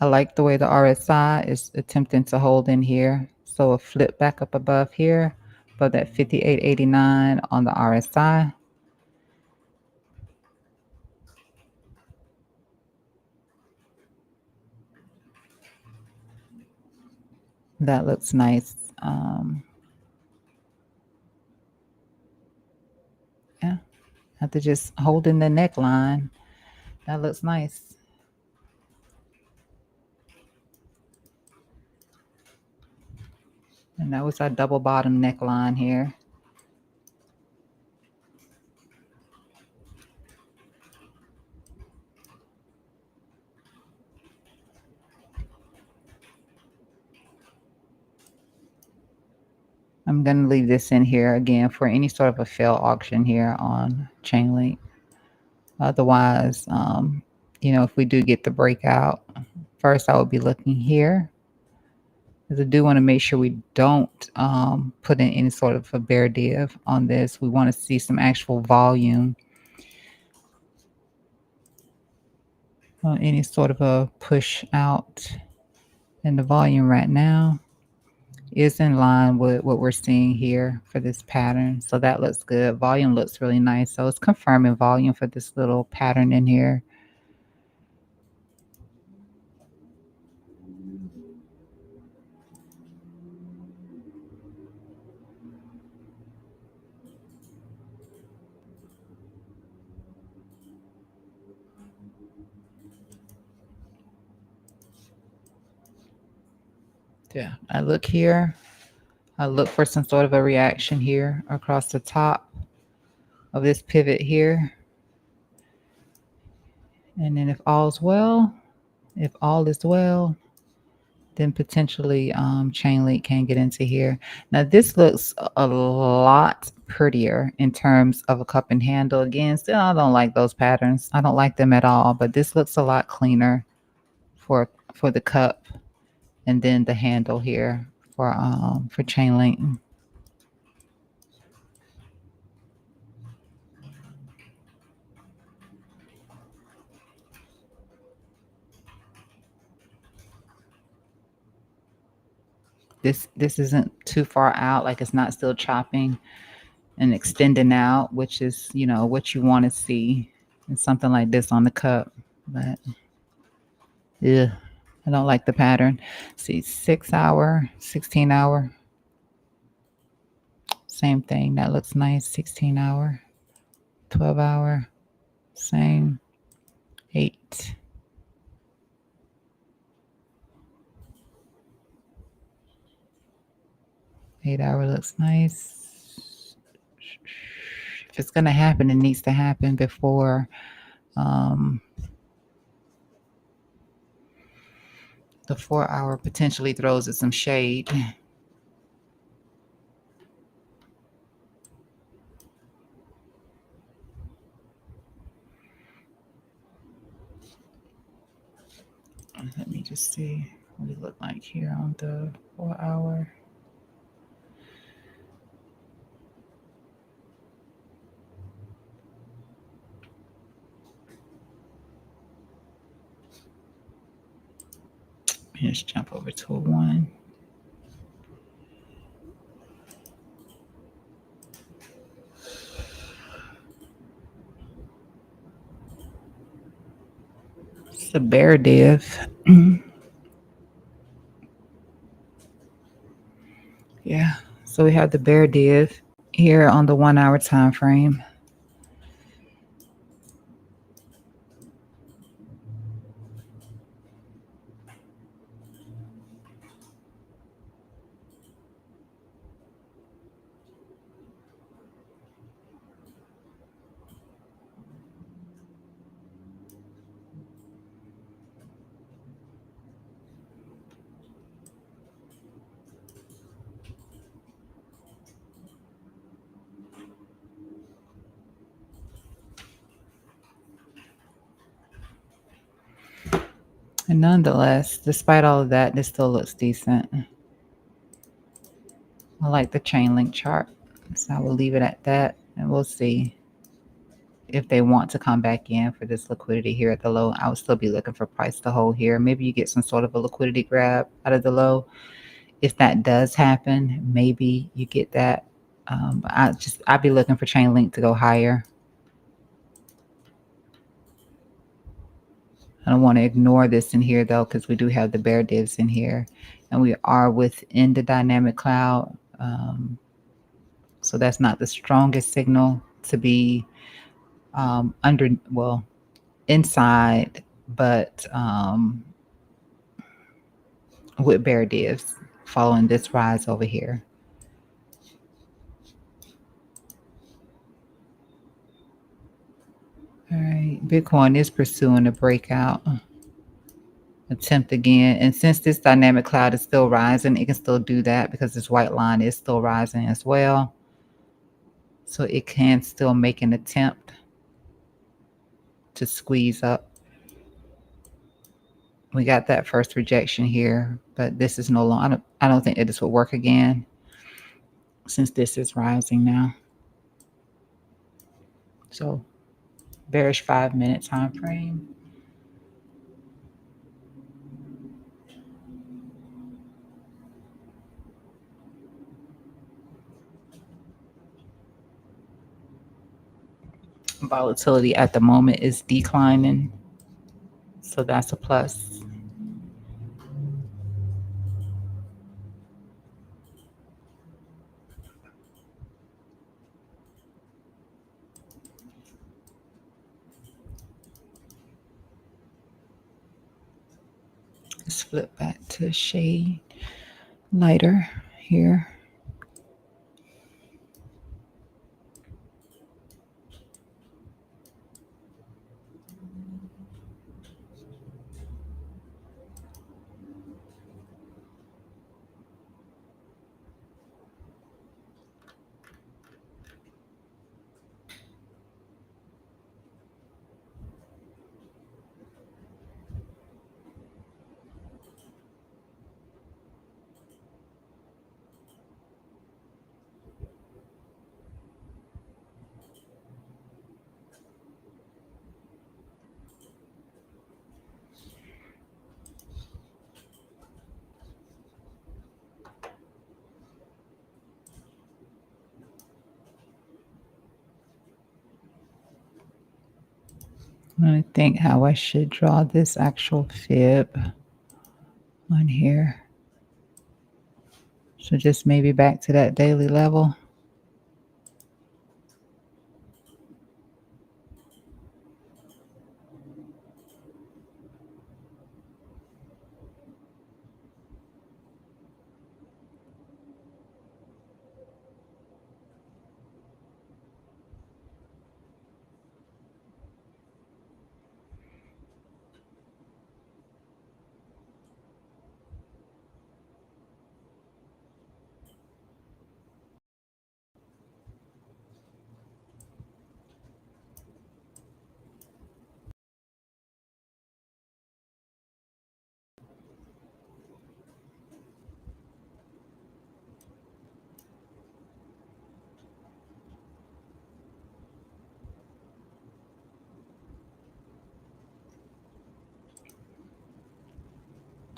I like the way the RSI is attempting to hold in here. So a flip back up above here, above that 58.89 on the RSI. That looks nice. Yeah, after just holding the neckline, that looks nice. And that was our double bottom neckline here. I'm going to leave this in here again for any sort of a fail auction here on Chainlink. Otherwise, if we do get the breakout, first I would be looking here, because I do want to make sure we don't put in any sort of a bear div on this. We want to see some actual volume on any sort of a push out. And the volume right now is in line with what we're seeing here for this pattern. So that looks good. Volume looks really nice. So it's confirming volume for this little pattern in here. Yeah, I look here. I look for some sort of a reaction here across the top of this pivot here. And then if all is well, then potentially Chainlink can get into here. Now this looks a lot prettier in terms of a cup and handle. Again, still I don't like those patterns. I don't like them at all, but this looks a lot cleaner for the cup, and then the handle here for Chainlink. This isn't too far out, like it's not still chopping and extending out, which is what you want to see in something like this on the cup. But yeah, I don't like the pattern. See, 6 hour, 16 hour, same thing. That looks nice. 16 hour, 12 hour, same. 8. Eight-hour looks nice. If it's gonna happen, it needs to happen before the 4 hour potentially throws it some shade. Let me just see what it look like here on the 4 hour. Let's jump over to a 1. It's a bear div. Yeah. So we have the bear div here on the 1 hour time frame. And nonetheless, despite all of that, this still looks decent. I like the chain link chart. So I will leave it at that, and we'll see if they want to come back in for this liquidity here at the low. I would still be looking for price to hold here. Maybe you get some sort of a liquidity grab out of the low. If that does happen, maybe you get that. But I'd be looking for chain link to go higher. I don't want to ignore this in here though, because we do have the bear divs in here, and we are within the dynamic cloud. So that's not the strongest signal to be inside, but with bear divs following this rise over here. All right, Bitcoin is pursuing a breakout attempt again. And since this dynamic cloud is still rising, it can still do that because this white line is still rising as well. So it can still make an attempt to squeeze up. We got that first rejection here, but this is no longer, I don't think that this will work again since this is rising now. So bearish 5-minute time frame. Volatility at the moment is declining, so that's a plus. Let's flip back to shade lighter here. I think how I should draw this actual fib on here. So just maybe back to that daily level.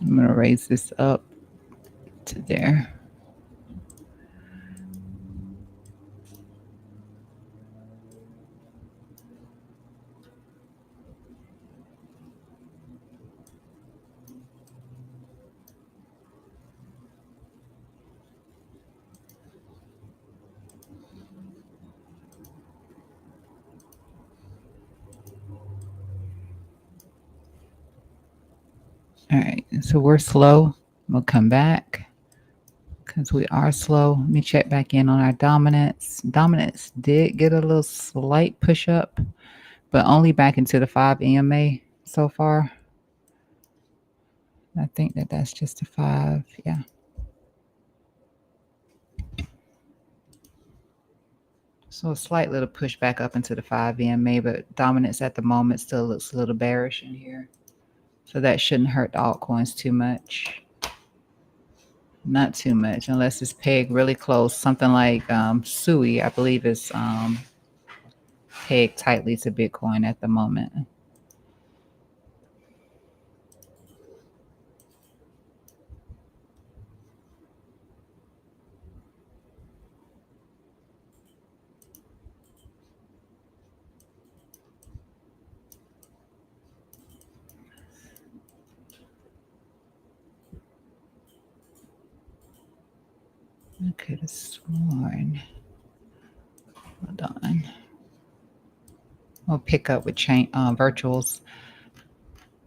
I'm going to raise this up to there. All right, so we're slow. We'll come back because we are slow. Let me check back in on our dominance. Dominance did get a little slight push up, but only back into the 5 EMA so far. I think that that's just a 5. Yeah. So a slight little push back up into the 5 EMA, but dominance at the moment still looks a little bearish in here. So that shouldn't hurt the altcoins too much. Not too much, unless it's pegged really close. Something like SUI, I believe, is pegged tightly to Bitcoin at the moment. I could have sworn. Hold on. We'll pick up with chain virtuals.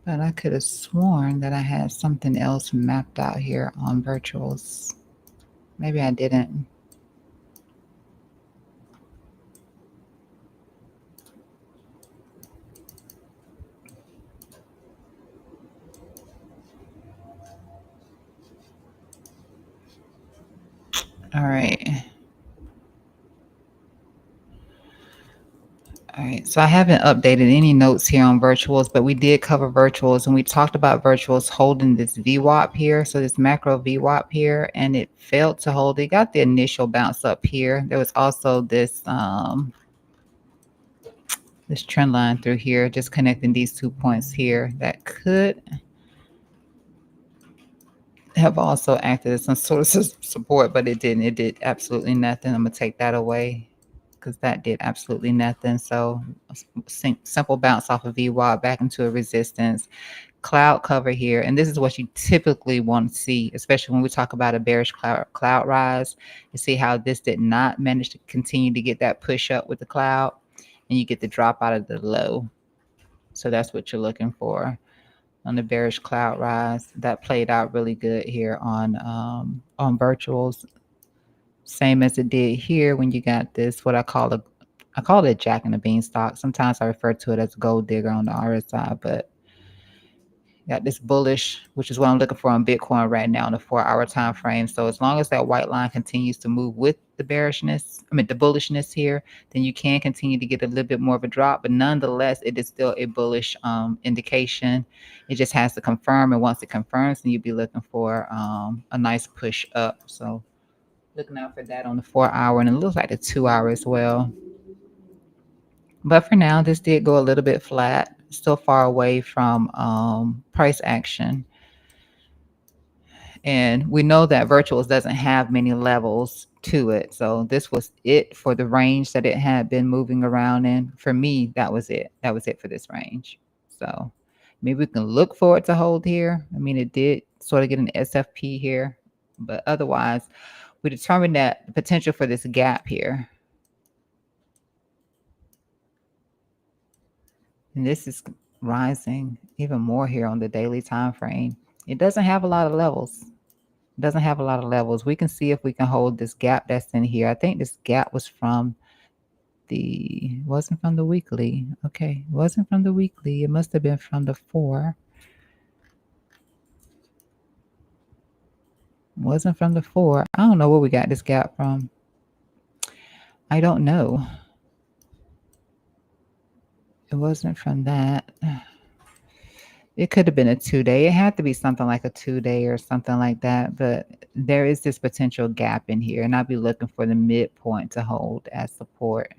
But I could have sworn that I had something else mapped out here on virtuals. Maybe I didn't. All right. All right, so I haven't updated any notes here on virtuals, but we did cover virtuals and we talked about virtuals holding this VWAP here. So this macro VWAP here, and it failed to hold. It got the initial bounce up here. There was also this this trend line through here, just connecting these 2 points here that could have also acted as some sort of support, but it didn't. It did absolutely nothing. I'm gonna take that away because that did absolutely nothing. So simple bounce off of VWAP back into a resistance. Cloud cover here, and this is what you typically want to see, especially when we talk about a bearish cloud rise. You see how this did not manage to continue to get that push up with the cloud, and you get the drop out of the low. So that's what you're looking for on the bearish cloud rise. That played out really good here on virtuals, same as it did here when you got this what I call it Jack and the Beanstalk. Sometimes I refer to it as gold digger on the RSI, but got this bullish, which is what I'm looking for on Bitcoin right now on the 4-hour time frame. So as long as that white line continues to move with the the bullishness here, then you can continue to get a little bit more of a drop. But nonetheless, it is still a bullish indication. It just has to confirm, and once it confirms, then you'll be looking for a nice push up. So looking out for that on the 4-hour, and it looks like the 2-hour as well. But for now, this did go a little bit flat, still far away from price action. And we know that virtuals doesn't have many levels to it. So this was it for the range that it had been moving around in. For me, that was it. That was it for this range. So maybe we can look for it to hold here. I mean, it did sort of get an SFP here, but otherwise, we determined that the potential for this gap here. And this is rising even more here on the daily time frame. It doesn't have a lot of levels. It doesn't have a lot of levels. We can see if we can hold this gap that's in here. I think this gap was from wasn't from the weekly. Okay, wasn't from the weekly. It must have been from the 4. Wasn't from the 4. I don't know where we got this gap from. I don't know. It wasn't from that. It could have been a 2-day. It had to be something like a 2-day or something like that. But there is this potential gap in here, and I'll be looking for the midpoint to hold as support.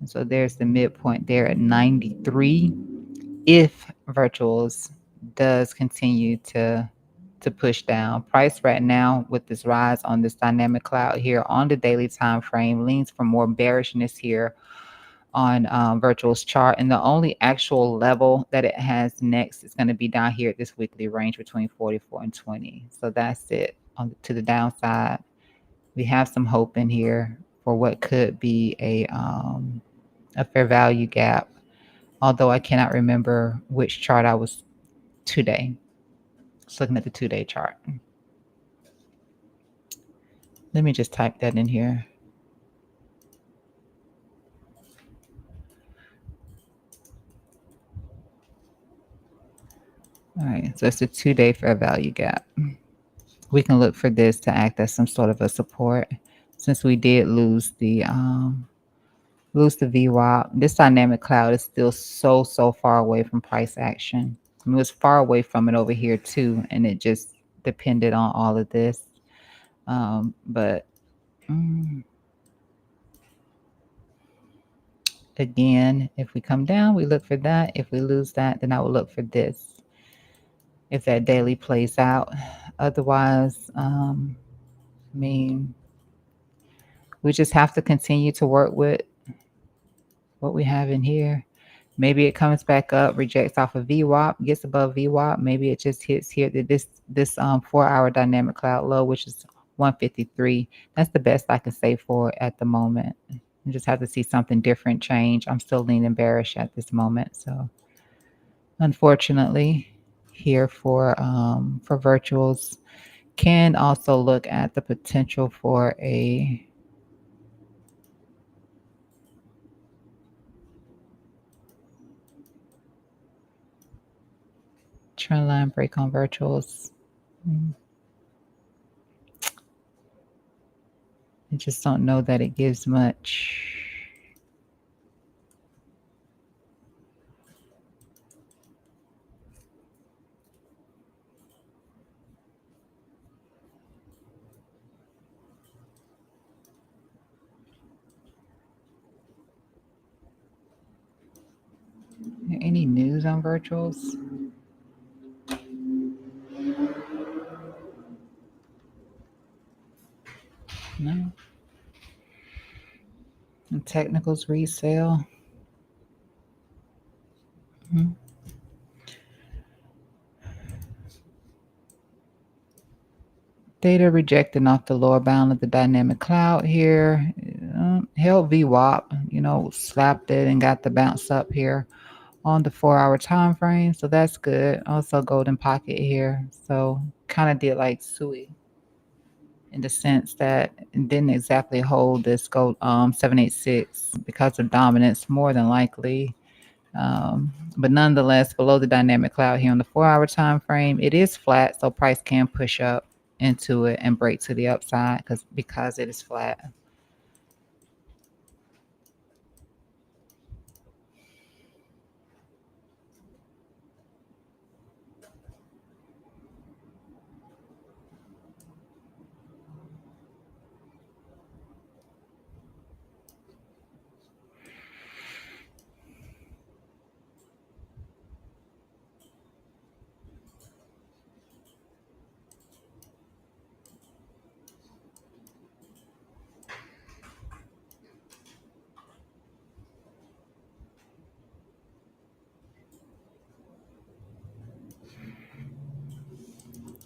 And so there's the midpoint there at 93. If virtuals does continue to push down. Price right now with this rise on this dynamic cloud here on the daily time frame leans for more bearishness here on Virtual's chart. And the only actual level that it has next is going to be down here at this weekly range between 44 and 20. So that's it to the downside. We have some hope in here for what could be a fair value gap, although I cannot remember which chart I was today. Just looking at the 2-day chart. Let me just type that in here. All right, so it's a 2-day fair value gap. We can look for this to act as some sort of a support since we did lose the VWAP. This dynamic cloud is still so far away from price action. I mean, it was far away from it over here too, and it just depended on all of this. But again, if we come down, we look for that. If we lose that, then I will look for this. If that daily plays out. Otherwise, I mean, we just have to continue to work with what we have in here. Maybe it comes back up, rejects off of VWAP, gets above VWAP. Maybe it just hits here this 4-hour dynamic cloud low, which is 153. That's the best I can say for it at the moment. You just have to see something different change. I'm still leaning bearish at this moment. So unfortunately, here for virtuals, can also look at the potential for a trend line break on virtuals. I just don't know that it gives much. Any news on virtuals? No. And technicals resale. Data rejecting off the lower bound of the dynamic cloud here. Held VWAP, slapped it and got the bounce up here on the 4-hour time frame. So that's good. Also golden pocket here. So kind of did like Sui in the sense that it didn't exactly hold this gold 786 because of dominance more than likely. But nonetheless, below the dynamic cloud here on the 4-hour time frame, it is flat, so price can push up into it and break to the upside because it is flat.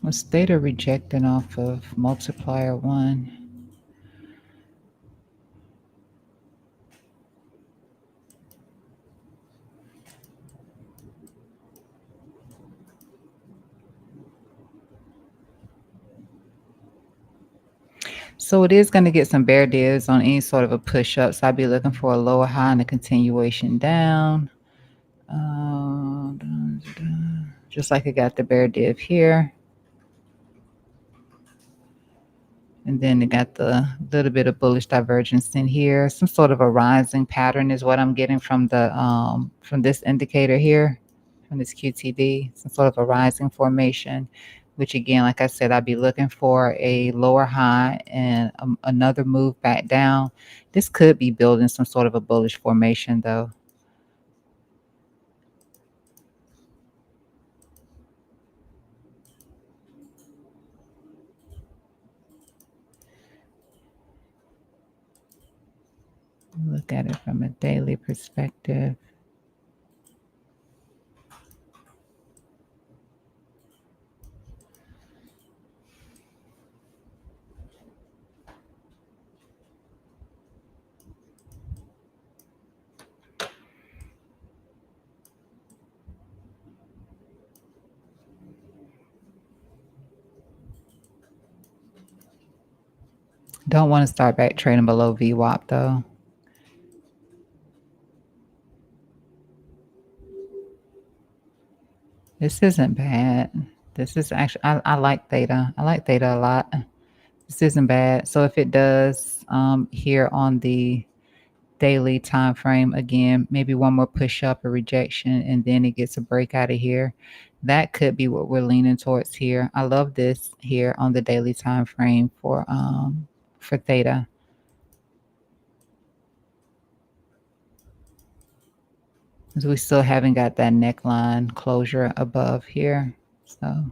Was theta rejecting off of multiplier 1? So it is going to get some bear divs on any sort of a push up. So I'd be looking for a lower high and a continuation down. Just like it got the bear div here. And then it got the little bit of bullish divergence in here. Some sort of a rising pattern is what I'm getting from the from this indicator here, from this QTD. Some sort of a rising formation, which again, like I said, I'd be looking for a lower high and another move back down. This could be building some sort of a bullish formation though. Look at it from a daily perspective. Don't want to start back trading below VWAP though. This isn't bad. This is actually, I like theta. I like theta a lot. This isn't bad. So if it does here on the daily time frame, again, maybe one more push up, a rejection, and then it gets a break out of here. That could be what we're leaning towards here. I love this here on the daily time frame for theta. Because we still haven't got that neckline closure above here. So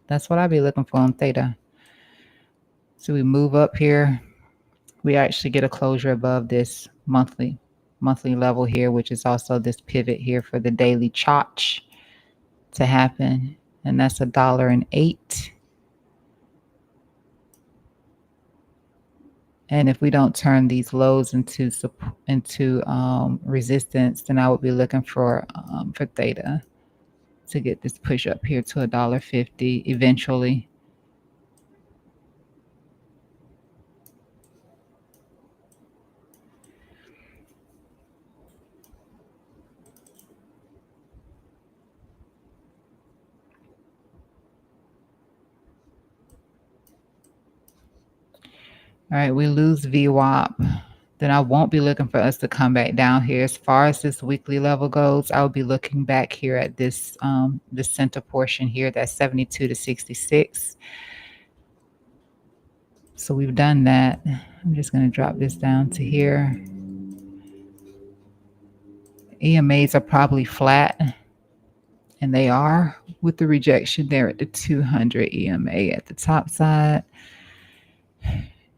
that's what I'd be looking for on theta. So we move up here. We actually get a closure above this monthly level here, which is also this pivot here for the daily chotch to happen. And that's $1.08. And if we don't turn these lows into resistance, then I would be looking for theta to get this push up here to $1.50 eventually. All right, we lose VWAP. Then I won't be looking for us to come back down here. As far as this weekly level goes, I'll be looking back here at this the center portion here, that's 72 to 66. So we've done that. I'm just going to drop this down to here. EMAs are probably flat, and they are with the rejection there at the 200 EMA at the top side.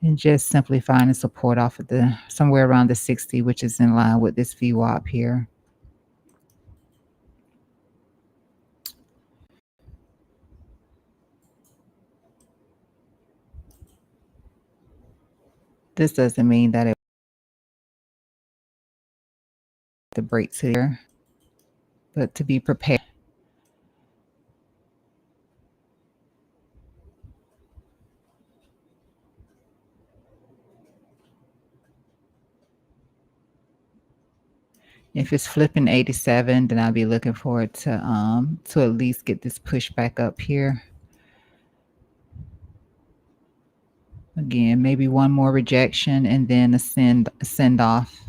And just simply finding support off of the somewhere around the 60, which is in line with this VWAP here. This doesn't mean that it the breaks here, but to be prepared. If it's flipping 87, then I'll be looking forward to at least get this push back up here. Again, maybe one more rejection and then a send off.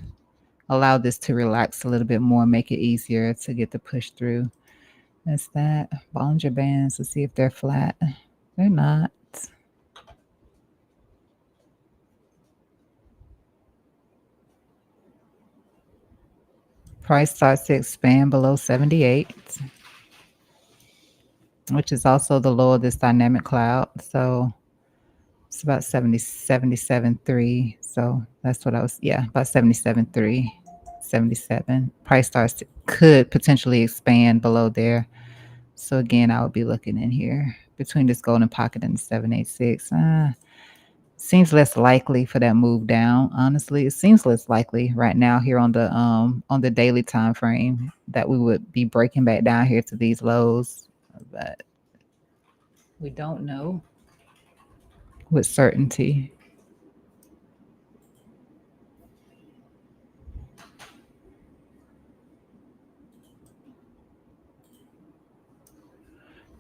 Allow this to relax a little bit more, make it easier to get the push through. That's that. Bollinger Bands, let's see if they're flat. They're not. Price starts to expand below 78, which is also the low of this dynamic cloud. So it's about 77.3. So that's what I was, yeah, about 77.3, 77. Price starts to, could potentially expand below there. So again, I would be looking in here between this golden pocket and the 786. Seems less likely for that move down. Honestly, it seems less likely right now here on the daily time frame that we would be breaking back down here to these lows, but we don't know with certainty.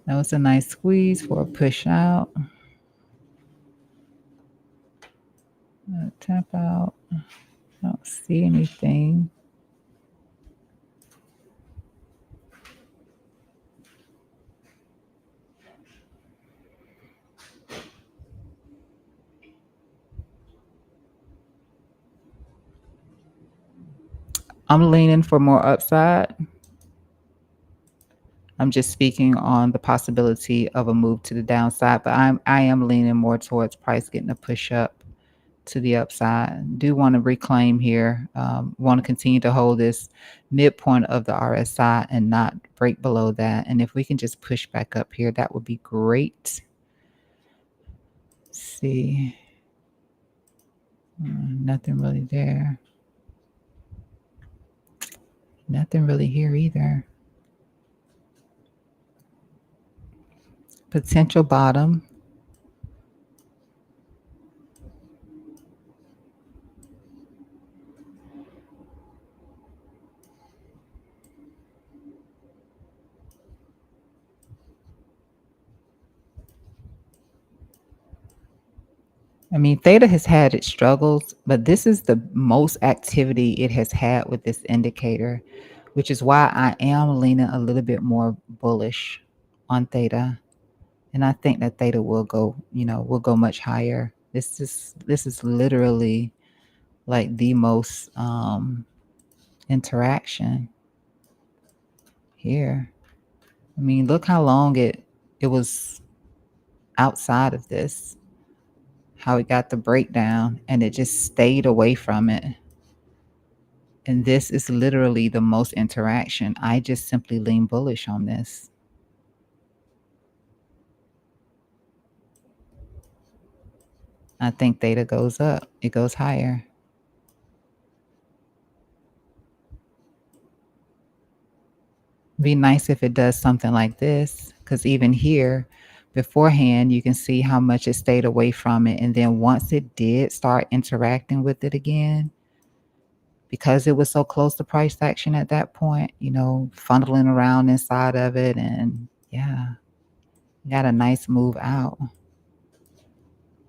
That was a nice squeeze for a push out. Tap out. I don't see anything. I'm leaning for more upside. I'm just speaking on the possibility of a move to the downside, but I am leaning more towards price getting a push up to the upside. Do want to reclaim here. Want to continue to hold this midpoint of the RSI and not break below that. And if we can just push back up here, that would be great. Let's see. Nothing really there. Nothing really here either. Potential bottom. I mean, Theta has had its struggles, but this is the most activity it has had with this indicator, which is why I am leaning a little bit more bullish on Theta. And I think that Theta will go, will go much higher. This is literally like the most interaction here. I mean, look how long it was outside of this, how it got the breakdown and it just stayed away from it. And this is literally the most interaction. I just simply lean bullish on this. I think Theta goes up. It goes higher. Be nice if it does something like this, because even here, beforehand, you can see how much it stayed away from it. And then once it did start interacting with it again, because it was so close to price action at that point, funneling around inside of it. And yeah, got a nice move out.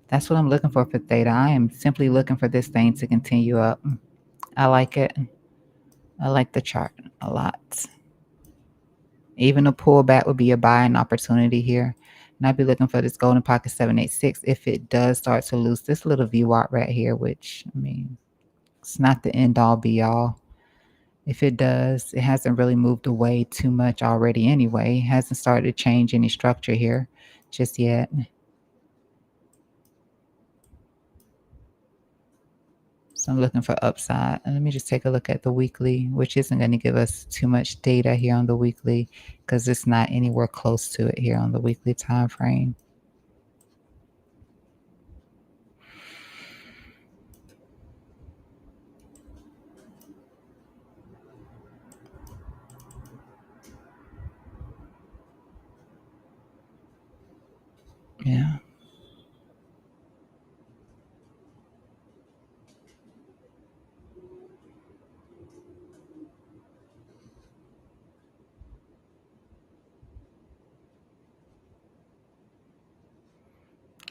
That's what I'm looking for Theta. I am simply looking for this thing to continue up. I like it. I like the chart a lot. Even a pullback would be a buying opportunity here. And I'd be looking for this golden pocket 786 if it does start to lose this little VWAP right here, which, I mean, it's not the end all be all. If it does, it hasn't really moved away too much already anyway. It hasn't started to change any structure here just yet. So I'm looking for upside. And let me just take a look at the weekly, which isn't going to give us too much data here on the weekly because it's not anywhere close to it here on the weekly time frame. Yeah.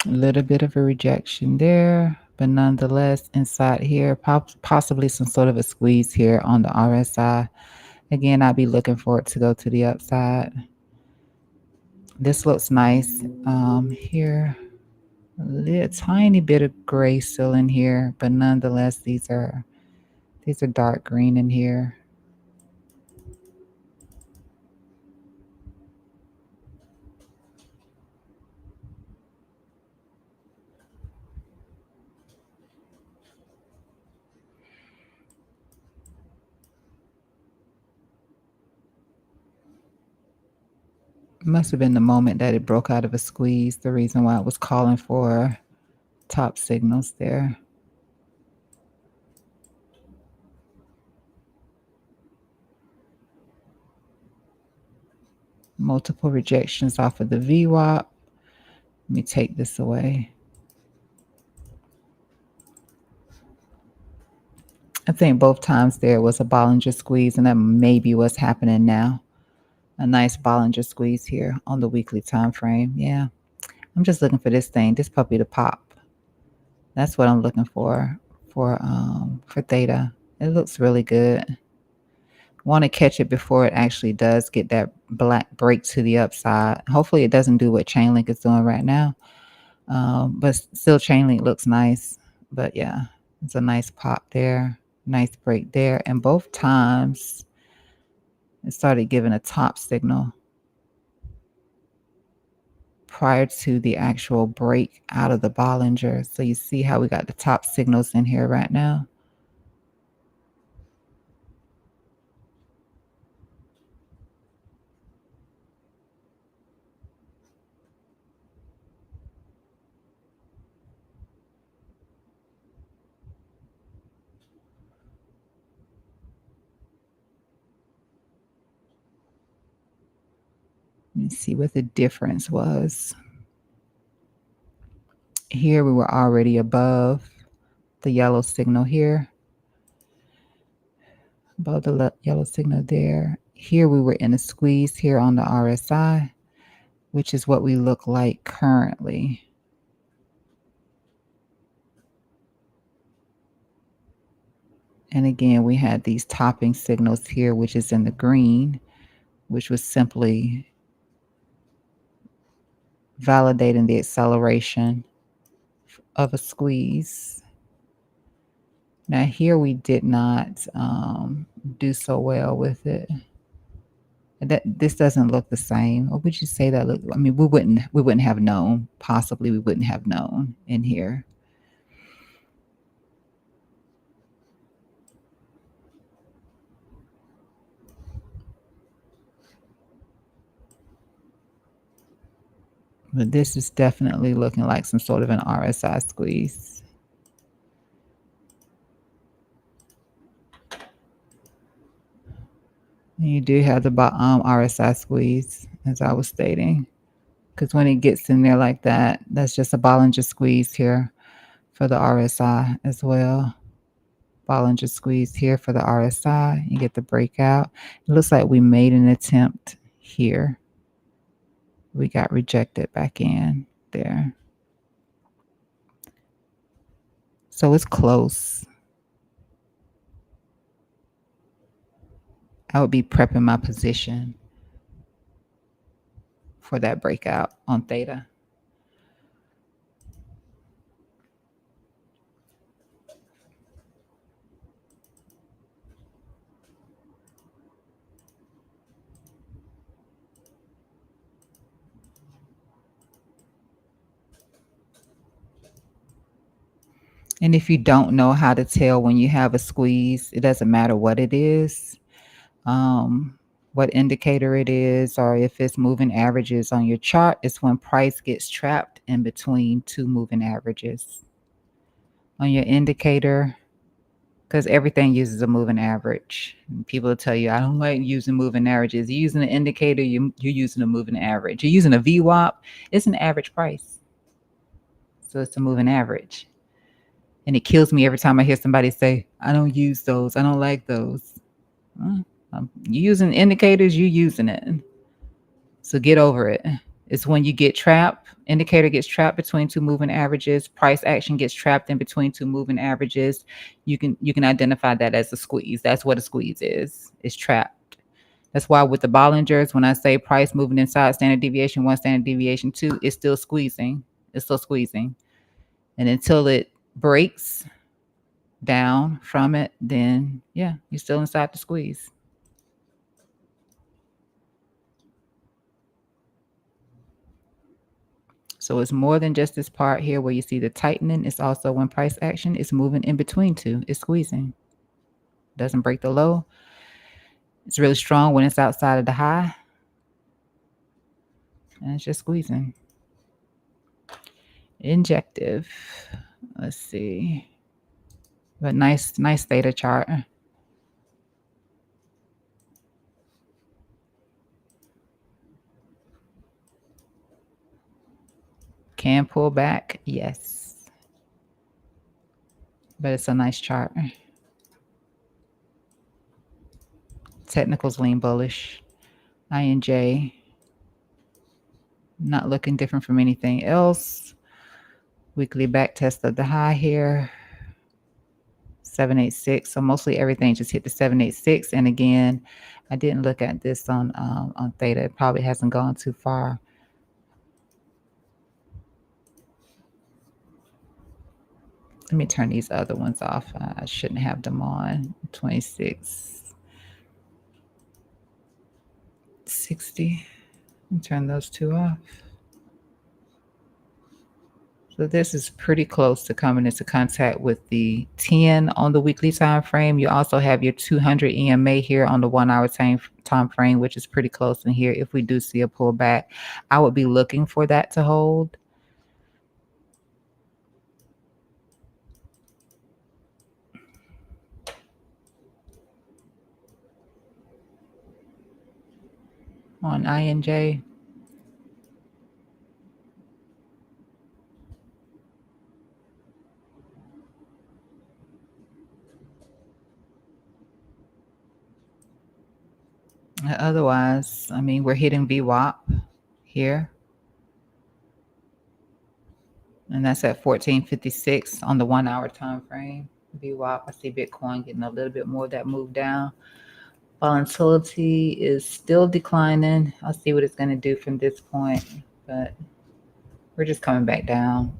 A little bit of a rejection there, but nonetheless, inside here, possibly some sort of a squeeze here on the RSI. Again, I'd be looking for it to go to the upside. This looks nice here. A tiny bit of gray still in here, but nonetheless, these are dark green in here. Must have been the moment that it broke out of a squeeze, the reason why it was calling for top signals there. Multiple rejections off of the VWAP. Let me take this away. I think both times there was a Bollinger Squeeze, and that may be what's happening now. A nice Bollinger Squeeze here on the weekly time frame. Yeah, I'm just looking for this puppy to pop. That's what I'm looking for Theta. It looks really good. Want to catch it before it actually does get that black break to the upside. Hopefully it doesn't do what Chainlink is doing right now. But still Chainlink looks nice. But yeah, it's a nice pop there. Nice break there. And both times it started giving a top signal prior to the actual break out of the Bollinger. So you see how we got the top signals in here right now. Let me see what the difference was. Here we were already above the yellow signal here, above the yellow signal there. Here we were in a squeeze here on the RSI, which is what we look like currently. And again, we had these topping signals here, which is in the green, which was simply validating the acceleration of a squeeze. Now here we did not do so well with it. This doesn't look the same. Or would you say that look? I mean, we wouldn't have known. Possibly we wouldn't have known in here. But this is definitely looking like some sort of an RSI squeeze. And you do have the RSI squeeze, as I was stating, because when it gets in there like that, that's just a Bollinger squeeze here for the RSI as well. Bollinger squeeze here for the RSI. You get the breakout. It looks like we made an attempt here. We got rejected back in there. So it's close. I would be prepping my position for that breakout on theta. And if you don't know how to tell when you have a squeeze, it doesn't matter what it is, what indicator it is, or if it's moving averages on your chart, it's when price gets trapped in between two moving averages. On your indicator, because everything uses a moving average. And people will tell you, I don't like using moving averages. You're using an indicator, you're using a moving average. You're using a VWAP, it's an average price. So it's a moving average. And it kills me every time I hear somebody say, I don't use those. I don't like those. You using indicators, you using it. So get over it. It's when you get trapped, indicator gets trapped between two moving averages, price action gets trapped in between two moving averages. You can identify that as a squeeze. That's what a squeeze is. It's trapped. That's why with the Bollingers, when I say price moving inside standard deviation 1, standard deviation 2, it's still squeezing. It's still squeezing. And until it breaks down from it, then yeah, you're still inside the squeeze. So it's more than just this part here where you see the tightening. It's also when price action is moving in between two. It's squeezing. Doesn't break the low. It's really strong when it's outside of the high. And it's just squeezing. Injective. Let's see. But nice theta chart. Can pull back, yes. But it's a nice chart. Technicals lean bullish. INJ. Not looking different from anything else. Weekly back test of the high here. 786. So mostly everything just hit the 786. And again, I didn't look at this on theta. It probably hasn't gone too far. Let me turn these other ones off. I shouldn't have them on. 26. 60. Turn those two off. So this is pretty close to coming into contact with the 10 on the weekly time frame. You also have your 200 EMA here on the 1 hour time frame, which is pretty close in here. If we do see a pullback, I would be looking for that to hold. On INJ. Otherwise, I mean, we're hitting VWAP here, and that's at 1456 on the 1 hour time frame. VWAP, I see Bitcoin getting a little bit more of that move down. Volatility is still declining. I'll see what it's going to do from this point, but we're just coming back down.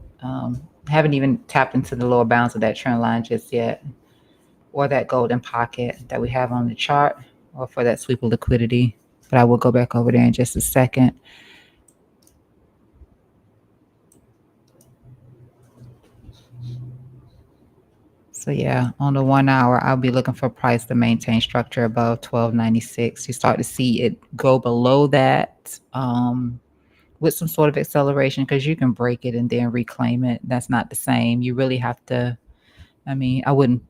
Haven't even tapped into the lower bounds of that trend line just yet, or that golden pocket that we have on the chart, or for that sweep of liquidity. But I will go back over there in just a second. So yeah, on the 1 hour, I'll be looking for price to maintain structure above 1296. You start to see it go below that with some sort of acceleration, because you can break it and then reclaim it. That's not the same. You really have to, I mean, I wouldn't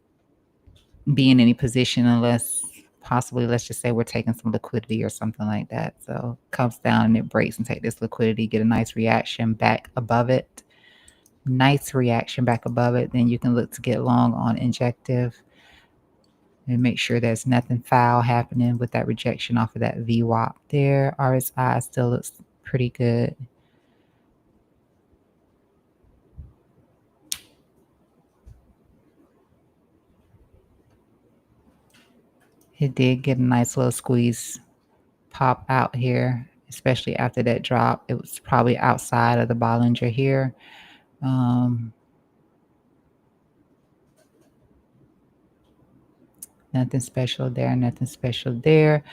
be in any position unless possibly, let's just say we're taking some liquidity or something like that. So it comes down and it breaks and take this liquidity, get a nice reaction back above it. Nice reaction back above it. Then you can look to get long on injective and make sure there's nothing foul happening with that rejection off of that VWAP there. RSI still looks pretty good. It did get a nice little squeeze pop out here, especially after that drop. It was probably outside of the Bollinger here. Nothing special there, nothing special there.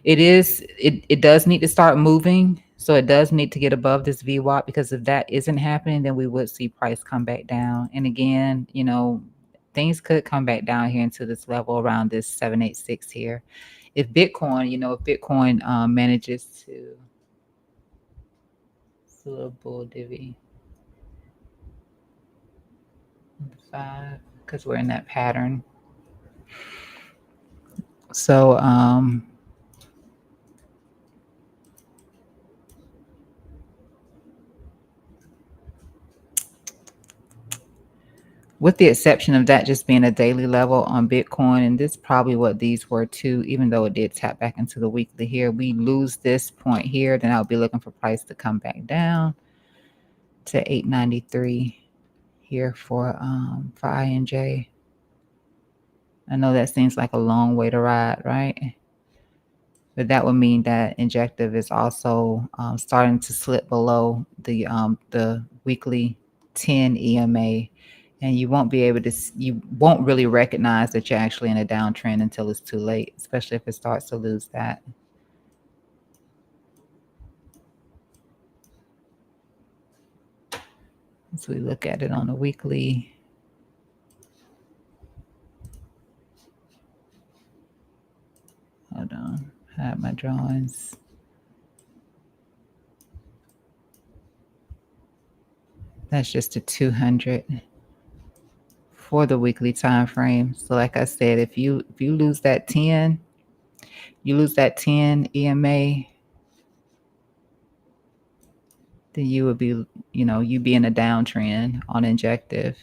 It does need to start moving. So it does need to get above this VWAP, because if that isn't happening, then we would see price come back down. And again, things could come back down here into this level around this 786 here. If Bitcoin manages to, it's a little bull divvy. 5, because we're in that pattern. So with the exception of that just being a daily level on Bitcoin, and this is probably what these were too, even though it did tap back into the weekly here, we lose this point here, then I'll be looking for price to come back down to 893 here for INJ. I know that seems like a long way to ride, right? But that would mean that injective is also starting to slip below the weekly 10 EMA, and you won't really recognize that you're actually in a downtrend until it's too late, especially if it starts to lose that. As we look at it on a weekly, hold on, I have my drawings. That's just a 200 for the weekly time frame. So like I said, if you lose that 10, you lose that 10 EMA, then you would be, you'd be in a downtrend on injective.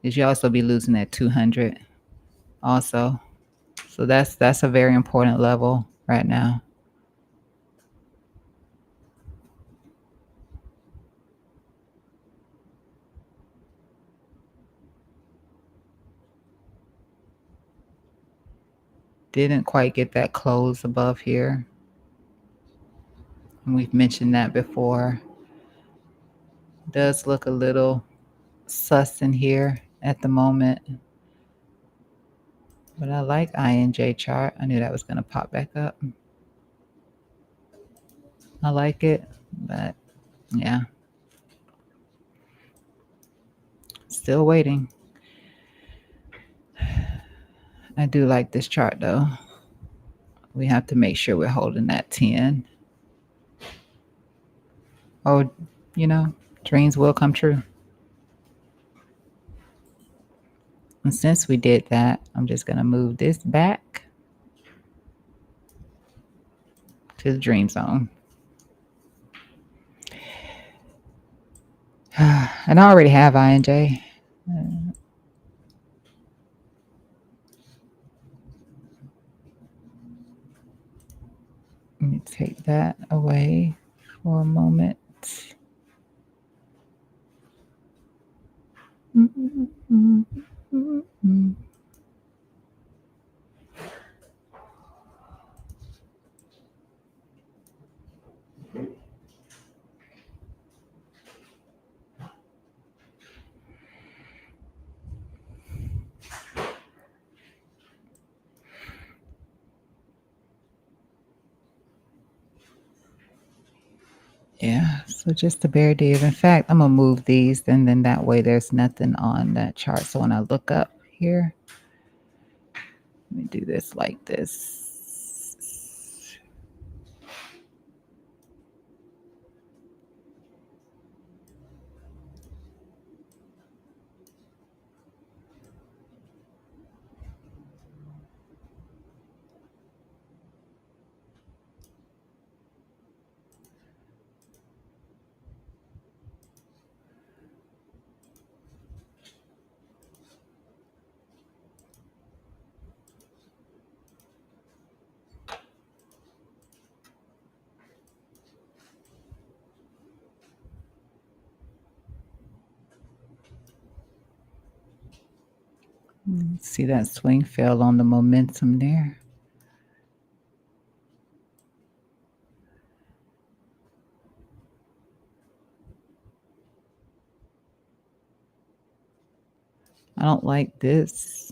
Is you also be losing that 200 also. So that's a very important level right now. Didn't quite get that close above here. And we've mentioned that before. Does look a little sus in here at the moment. But I like INJ chart. I knew that was going to pop back up. I like it, but yeah. Still waiting. I do like this chart though. We have to make sure we're holding that 10. Oh, you know, dreams will come true. And since we did that, I'm just going to move this back to the dream zone. And I already have INJ. Let me take that away for a moment. Yeah, so just the bare div. In fact, I'm gonna move these, and then that way there's nothing on that chart. So when I look up here, let me do this like this. See that swing fell on the momentum there. I don't like this,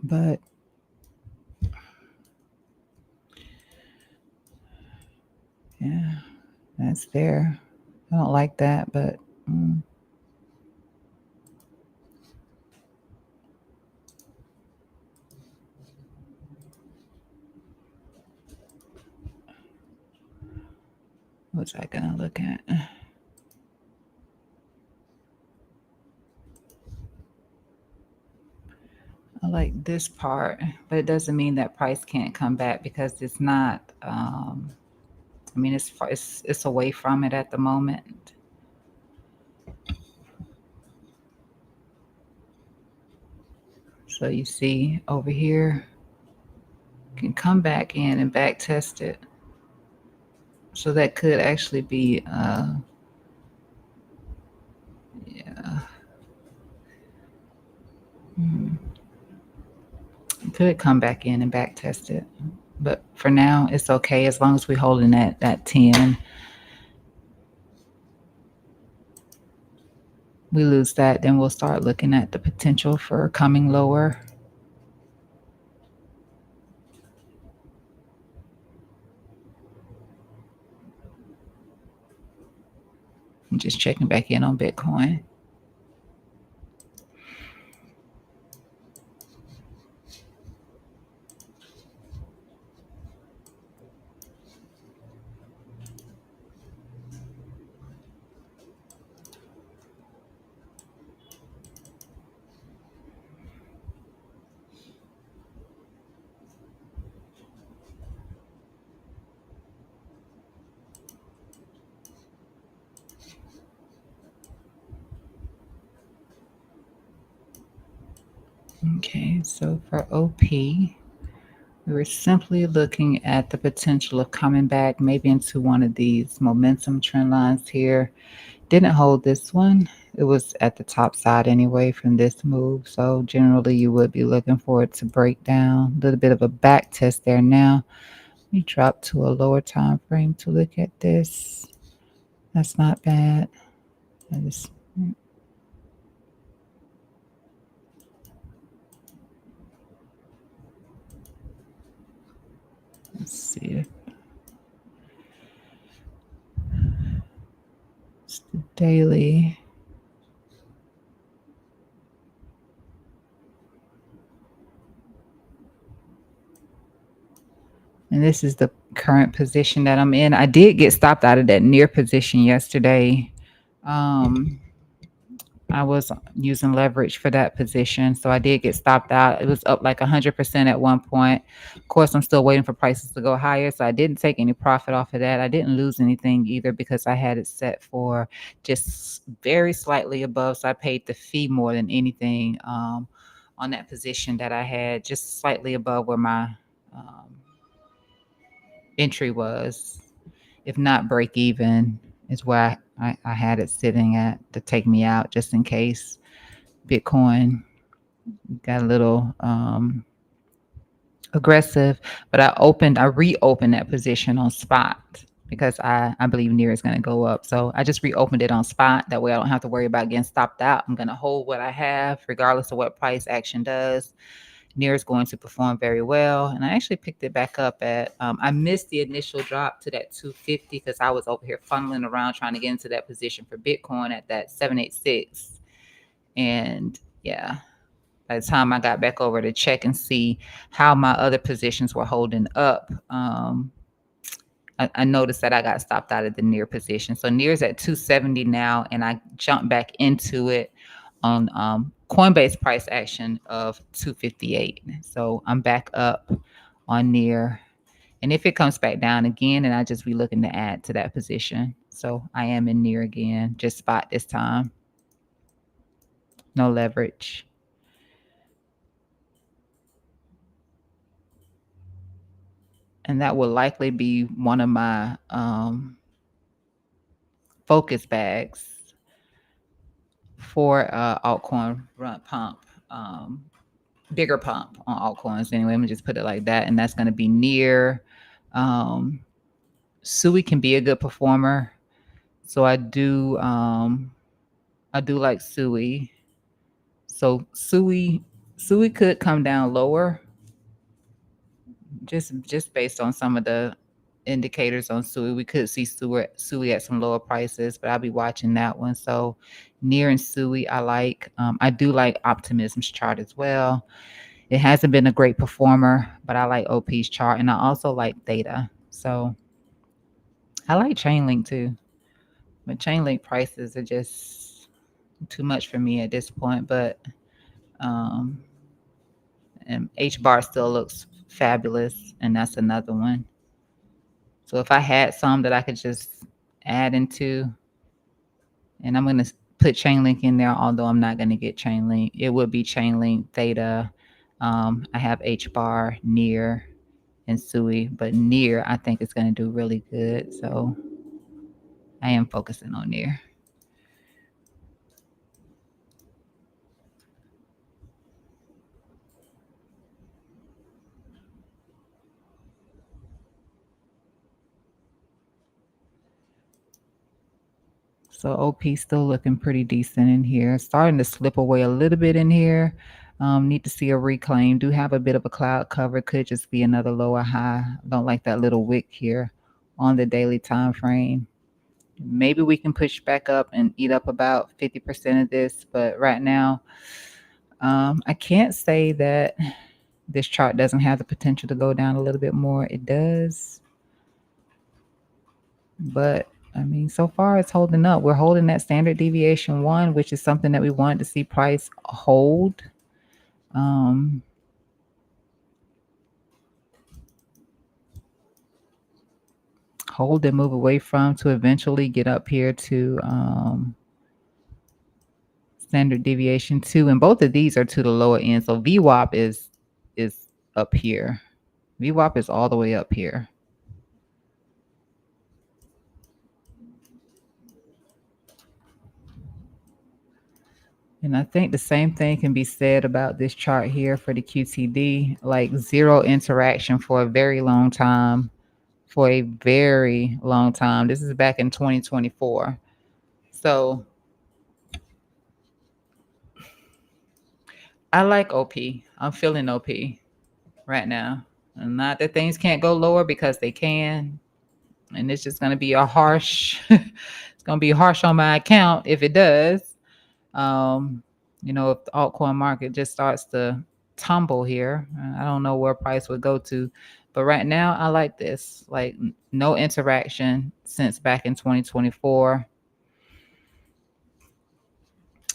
but yeah, that's there. I don't like that, but what's I gonna look at? I like this part, but it doesn't mean that price can't come back because it's not. I mean, it's away from it at the moment. So you see over here, can come back in and back test it. So that could actually be, yeah. Could come back in and back test it. But for now, it's okay as long as we're holding that 10. We lose that, then we'll start looking at the potential for coming lower. I'm just checking back in on Bitcoin. Okay, so for OP, we were simply looking at the potential of coming back maybe into one of these momentum trend lines here. Didn't hold this one. It was at the top side anyway from this move. So generally you would be looking for it to break down. A little bit of a back test there now. We drop to a lower time frame to look at this. That's not bad. Let's see. It's the daily. And this is the current position that I'm in. I did get stopped out of that near position yesterday. Um, I was using leverage for that position, so I did get stopped out. It was up like 100% at one point. Of course, I'm still waiting for prices to go higher, so I didn't take any profit off of that. I didn't lose anything either because I had it set for just very slightly above, so I paid the fee more than anything on that position that I had, just slightly above where my um, entry was. If not break even, is where I had it sitting at to take me out just in case Bitcoin got a little aggressive. But I reopened that position on spot because I believe near is going to go up. So I just reopened it on spot. That way I don't have to worry about getting stopped out. I'm going to hold what I have regardless of what price action does. Near is going to perform very well. And I actually picked it back up at, I missed the initial drop to that 250 because I was over here funneling around trying to get into that position for Bitcoin at that 786. And yeah, by the time I got back over to check and see how my other positions were holding up, I noticed that I got stopped out of the near position. So near's at 270 now, and I jumped back into it on Coinbase price action of 258. So I'm back up on near. And if it comes back down again, then I just be looking to add to that position. So I am in near again, just spot this time. No leverage. And that will likely be one of my focus bags for altcoin run pump, bigger pump on altcoins. Anyway, let me just put it like that. And that's going to be near. Sui can be a good performer, so I do like Sui. So Sui could come down lower, just based on some of the indicators on Sui. We could see Sui at some lower prices, but I'll be watching that one. So near and Sui, I like. I do like Optimism's chart as well. It hasn't been a great performer, but I like OP's chart, and I also like Theta. So I like Chainlink too, but Chainlink prices are just too much for me at this point. But um, and H bar still looks fabulous, and that's another one. So if I had some that I could just add into, and I'm going to put Chainlink in there, although I'm not going to get Chainlink, it would be Chainlink, Theta. I have H bar, Near, and Sui, but Near I think is going to do really good. So I am focusing on Near. So OP still looking pretty decent in here. Starting to slip away a little bit in here. Need to see a reclaim. Do have a bit of a cloud cover. Could just be another lower high. Don't like that little wick here on the daily time frame. Maybe we can push back up and eat up about 50% of this. But right now, I can't say that this chart doesn't have the potential to go down a little bit more. It does. But I mean, so far it's holding up. We're holding that standard deviation one, which is something that we wanted to see price hold. Hold and move away from to eventually get up here to standard deviation two. And both of these are to the lower end. So VWAP is up here. VWAP is all the way up here. And I think the same thing can be said about this chart here for the QTD, like zero interaction for a very long time. For a very long time. This is back in 2024. So I like OP. I'm feeling OP right now. And not that things can't go lower because they can. And it's just going to be a harsh, it's going to be harsh on my account if it does. Um, if the altcoin market just starts to tumble here, I don't know where price would go to, But right now, I like this. Like no interaction since back in 2024.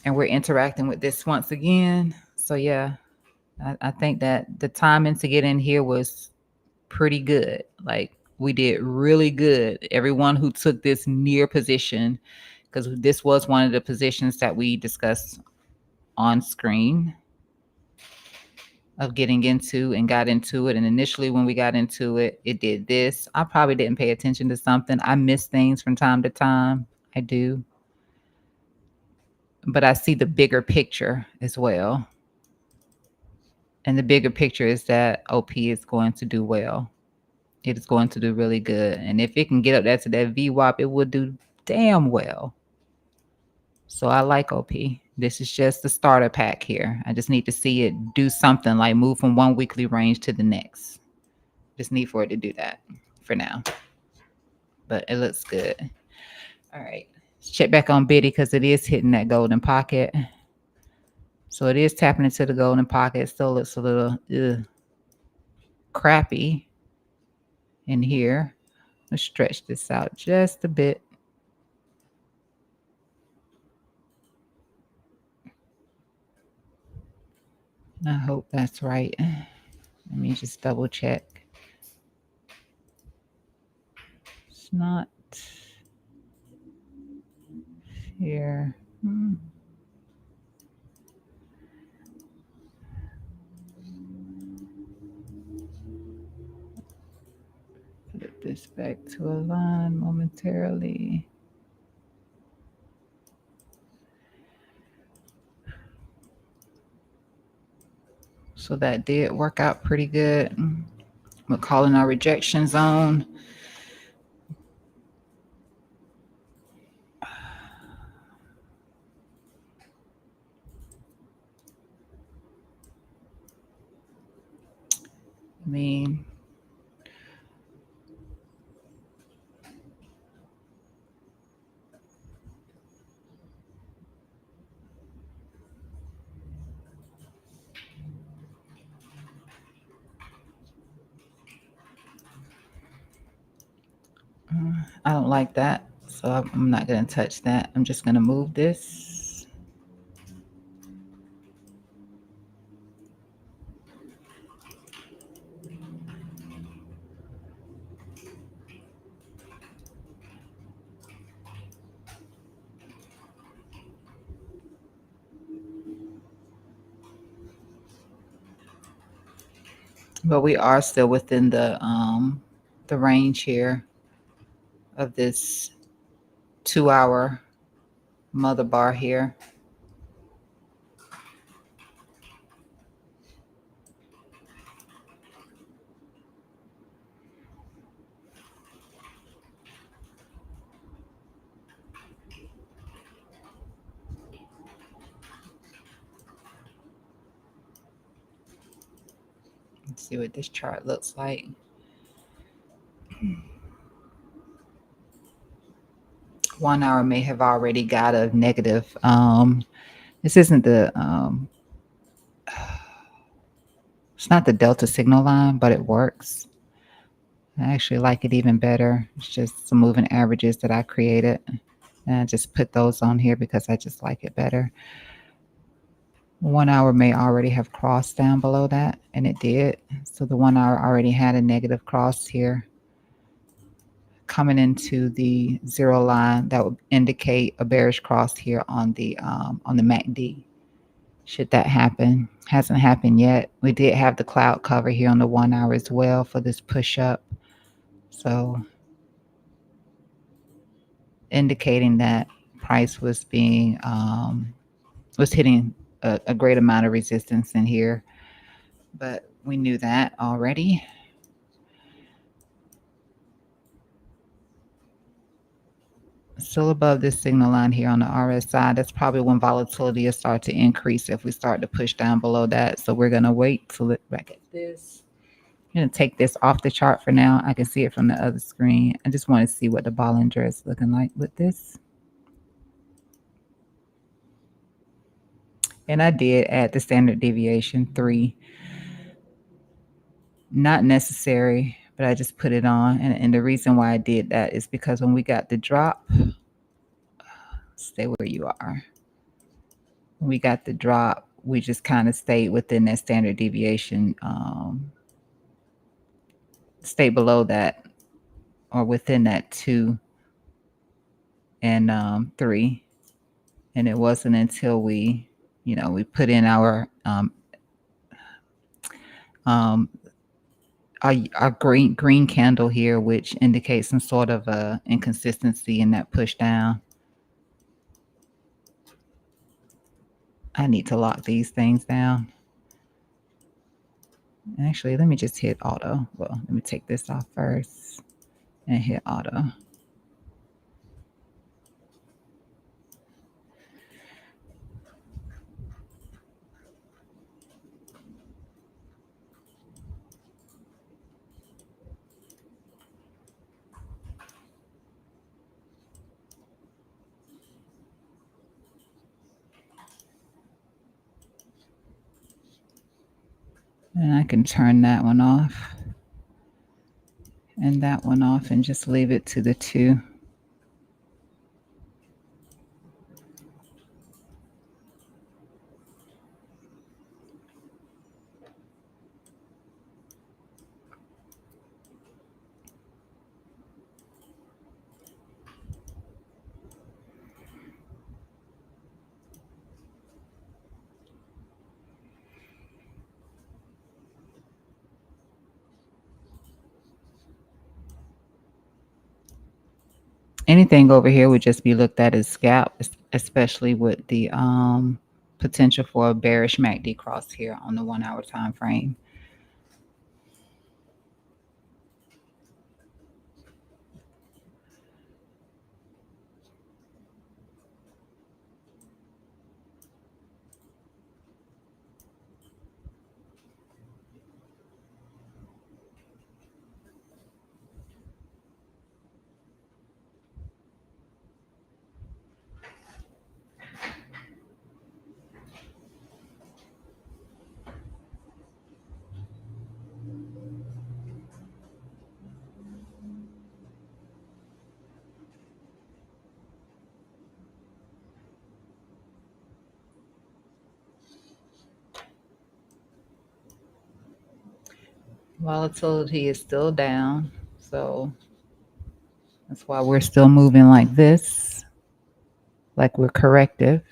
And we're interacting with this once again. So yeah, I think that the timing to get in here was pretty good. Like we did really good. Everyone who took this near position, because this was one of the positions that we discussed on screen of getting into and got into it. And initially, when we got into it, it did this. I probably didn't pay attention to something. I miss things from time to time. I do. But I see the bigger picture as well. And the bigger picture is that OP is going to do well. It is going to do really good. And if it can get up there to that VWAP, it will do damn well. So I like OP. This is just the starter pack here. I just need to see it do something like move from one weekly range to the next. Just need for it to do that for now. But it looks good. All right. Let's check back on Biddy because it is hitting that golden pocket. So it is tapping into the golden pocket. It still looks a little crappy in here. Let's stretch this out just a bit. I hope that's right. Let me just double check. It's not here. Put this back to align momentarily. So that did work out pretty good. We're calling our rejection zone. I mean, I don't like that. So I'm not going to touch that. I'm just going to move this. But we are still within the range here of this 2-hour mother bar here. Let's see what this chart looks like. 1 hour may have already got a negative. This isn't the it's not the delta signal line, but it works. I actually like it even better. It's just some moving averages that I created. And I just put those on here because I just like it better. 1 hour may already have crossed down below that, and it did. So the 1 hour already had a negative cross here. Coming into the zero line, that would indicate a bearish cross here on the MACD. Should that happen? Hasn't happened yet. We did have the cloud cover here on the 1 hour as well for this push up. So indicating that price was being was hitting a great amount of resistance in here, but we knew that already. Still above this signal line here on the RSI. That's probably when volatility will start to increase if we start to push down below that. So we're going to wait to look back at this. I'm going to take this off the chart for now. I can see it from the other screen. I just want to see what the Bollinger is looking like with this. And I did add the standard deviation 3. not necessary, but I just put it on. And the reason why I did that is because when we got the drop, stay where you are. When we got the drop, we just kind of stayed within that standard deviation, stayed below that or within that 2 and 3. And it wasn't until we put in um, our green candle here, which indicates some sort of inconsistency in that push down. I need to lock these things down. Actually, let me just hit auto. Well, let me take this off first and hit auto. And I can turn that one off and that one off and just leave it to the 2. Anything over here would just be looked at as scalp, especially with the potential for a bearish MACD cross here on the 1 hour time frame. Volatility is still down, so that's why we're still moving like this, like we're corrective.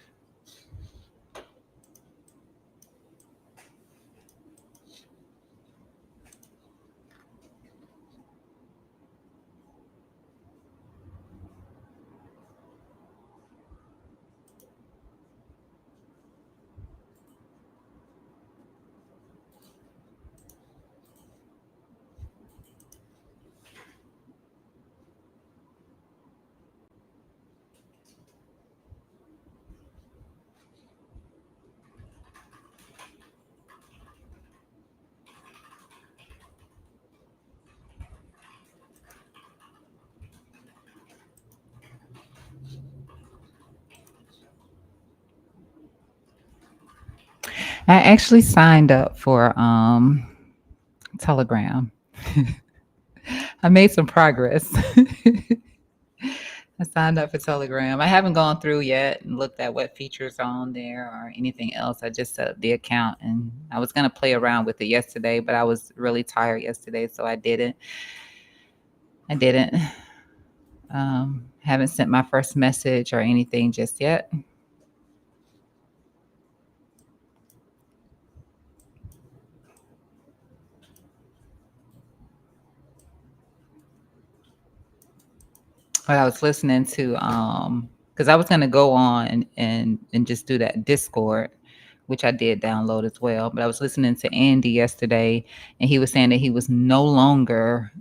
I actually signed up for Telegram. I made some progress. I signed up for Telegram. I haven't gone through yet and looked at what features are on there or anything else. I just set up the account and I was going to play around with it yesterday, but I was really tired yesterday, so I didn't. Haven't sent my first message or anything just yet. But I was listening to because I was gonna go on and just do that Discord, which I did download as well. But I was listening to Andy yesterday, and he was saying that he was no longer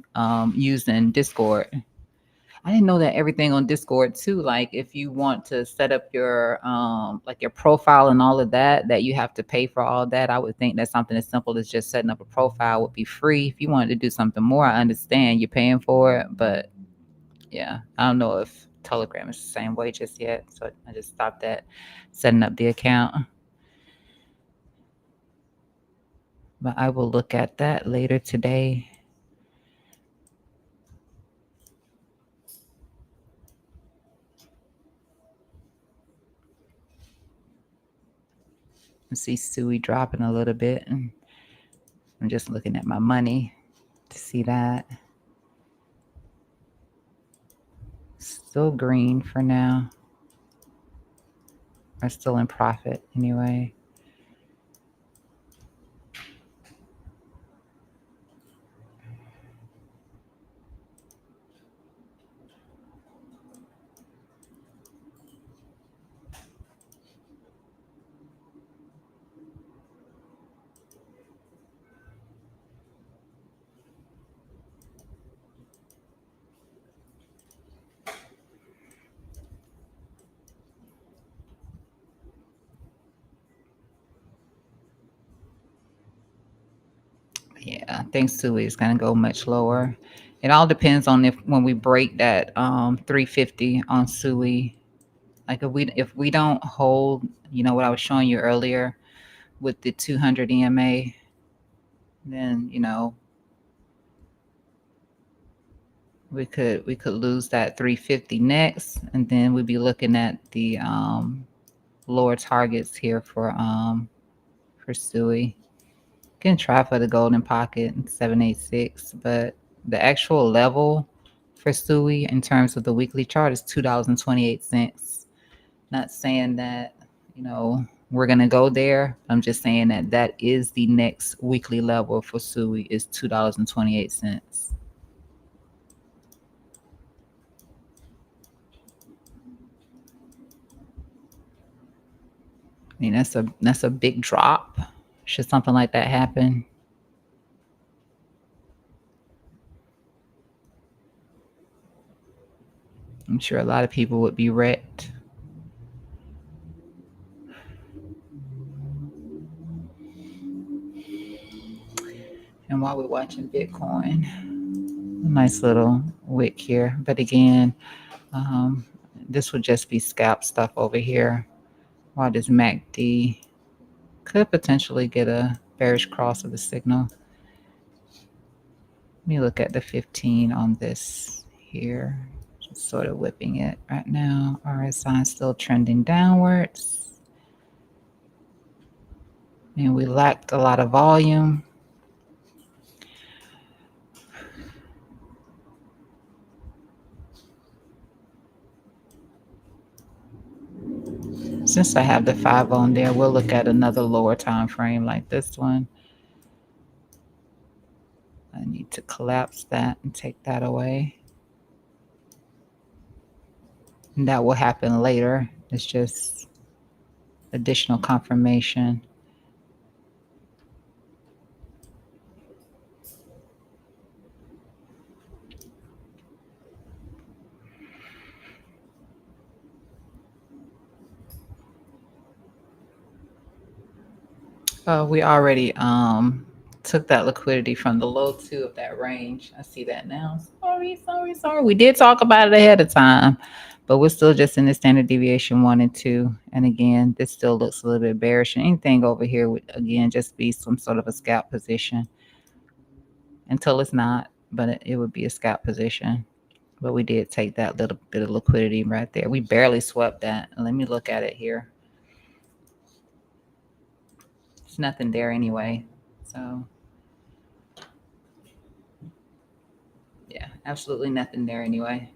using Discord. I didn't know that everything on Discord too. Like if you want to set up your like your profile and all of that, that you have to pay for all that. I would think that something as simple as just setting up a profile would be free. If you wanted to do something more, I understand you're paying for it, but yeah, I don't know if Telegram is the same way just yet. So I just stopped at setting up the account. but I will look at that later today. I see Suey dropping a little bit. And I'm just looking at my money to see that. Still green for now. Are still in profit anyway. Yeah, I think Suey is going to go much lower. It all depends on if when we break that 350 on Suey. Like if we don't hold, what I was showing you earlier with the 200 EMA, then we could lose that 350 next, and then we'd be looking at the lower targets here for Suey. Can try for the golden pocket 786, but the actual level for Suey in terms of the weekly chart is $2.28. Not saying that we're gonna go there. I'm just saying that that is the next weekly level for Suey is $2.28. I mean that's a big drop. Should something like that happen? I'm sure a lot of people would be wrecked. And while we're watching Bitcoin, a nice little wick here. But again, um, this would just be scalp stuff over here. While this MACD could potentially get a bearish cross of the signal. Let me look at the 15 on this here. Just sort of whipping it right now. RSI is still trending downwards. And we lacked a lot of volume. Since I have the 5 on there, we'll look at another lower time frame like this one. I need to collapse that and take that away. And that will happen later. It's just additional confirmation. We already took that liquidity from the low two of that range. I see that now. Sorry. We did talk about it ahead of time, but we're still just in the standard deviation 1 and 2. And again, this still looks a little bit bearish. And anything over here would again just be some sort of a scalp position until it's not, but it would be a scalp position. But we did take that little bit of liquidity right there. We barely swept that. Let me look at it here. There's nothing there anyway. So yeah, absolutely nothing there anyway.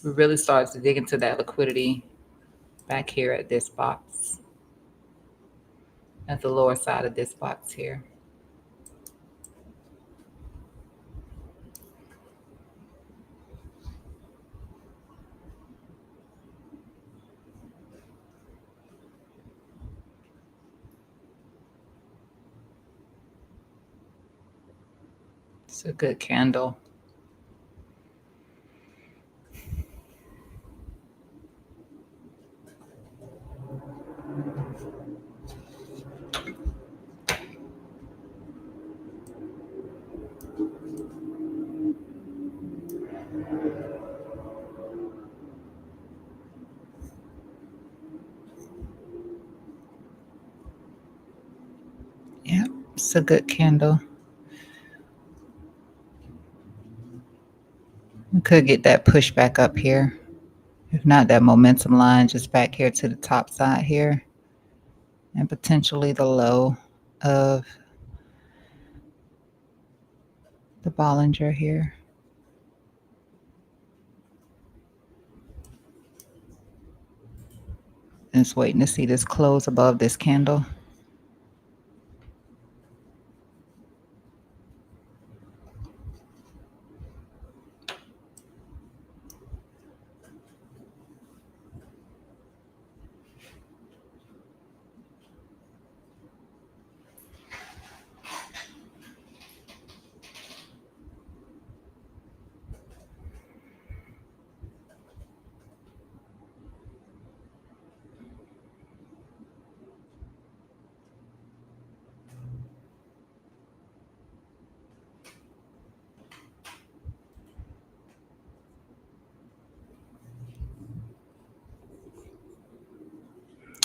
We really started to dig into that liquidity back here at this box, at the lower side of this box here. It's a good candle. Yep, it's a good candle. We could get that push back up here. If not, that momentum line just back here to the top side here. And potentially the low of the Bollinger here. And just waiting to see this close above this candle.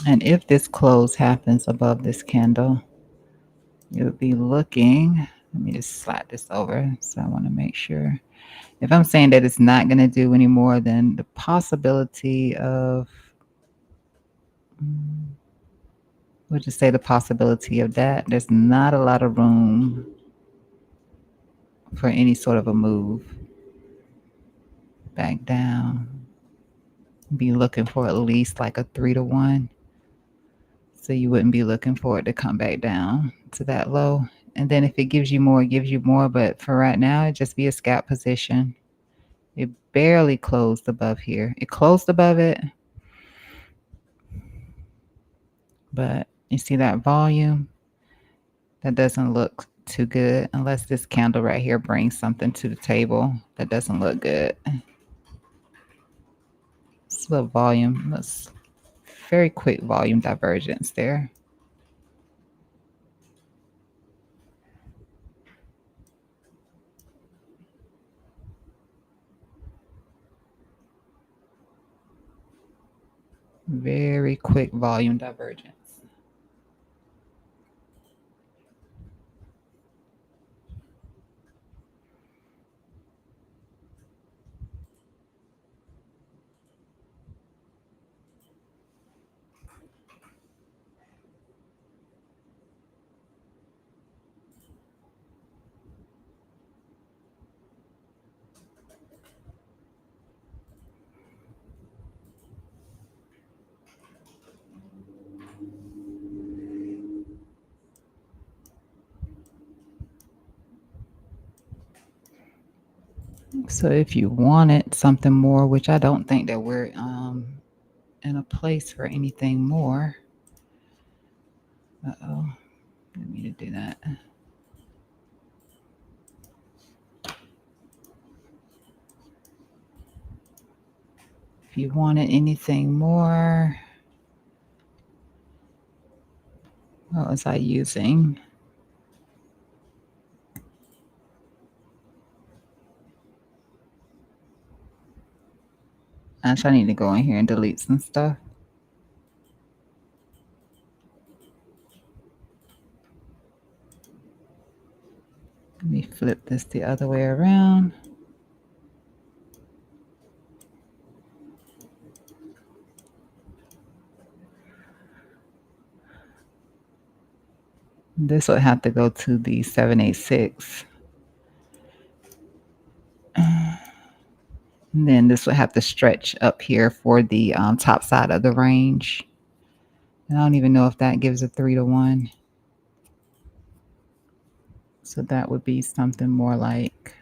And if this close happens above this candle, you would be looking, let me just slide this over. So I want to make sure. If I'm saying that it's not going to do any more than the possibility of, we'll just say the possibility of that, there's not a lot of room for any sort of a move back down. Be looking for at least like a 3-to-1. So you wouldn't be looking for it to come back down to that low. And then if it gives you more, it gives you more. But for right now, it just be a scalp position. It barely closed above here. It closed above it. But you see that volume? That doesn't look too good unless this candle right here brings something to the table that doesn't look good. It's a little volume. It's very quick volume divergence there. Very quick volume divergence. So if you wanted something more, which I don't think that we're in a place for anything more. Uh-oh, didn't mean to do that. If you wanted anything more, what was I using? Actually, I need to go in here and delete some stuff. Let me flip this the other way around. This would have to go to the 786. And then this would have to stretch up here for the top side of the range. And I don't even know if that gives a 3-to-1. So that would be something more like,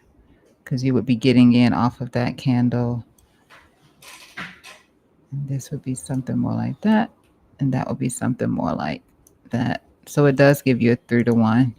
because you would be getting in off of that candle. And this would be something more like that. And that would be something more like that. So it does give you a 3-to-1.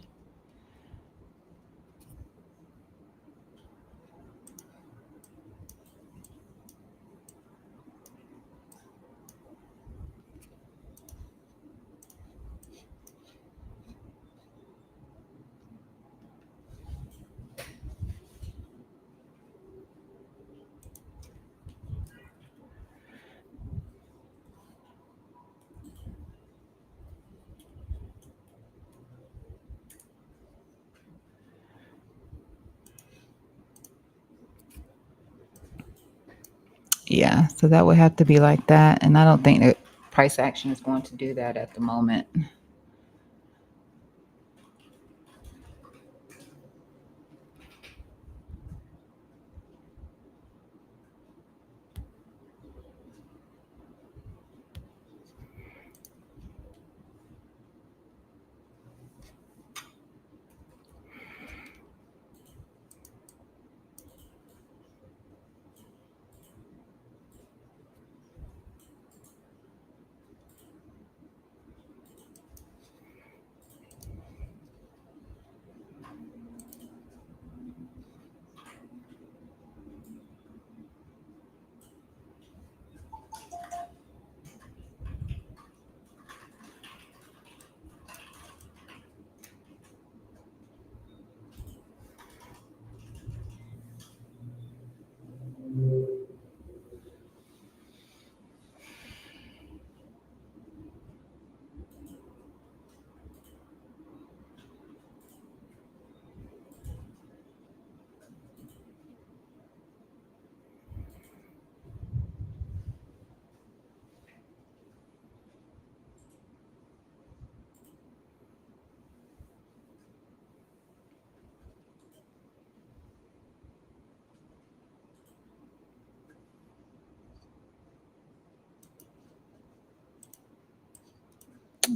Yeah, so that would have to be like that. And I don't think that price action is going to do that at the moment.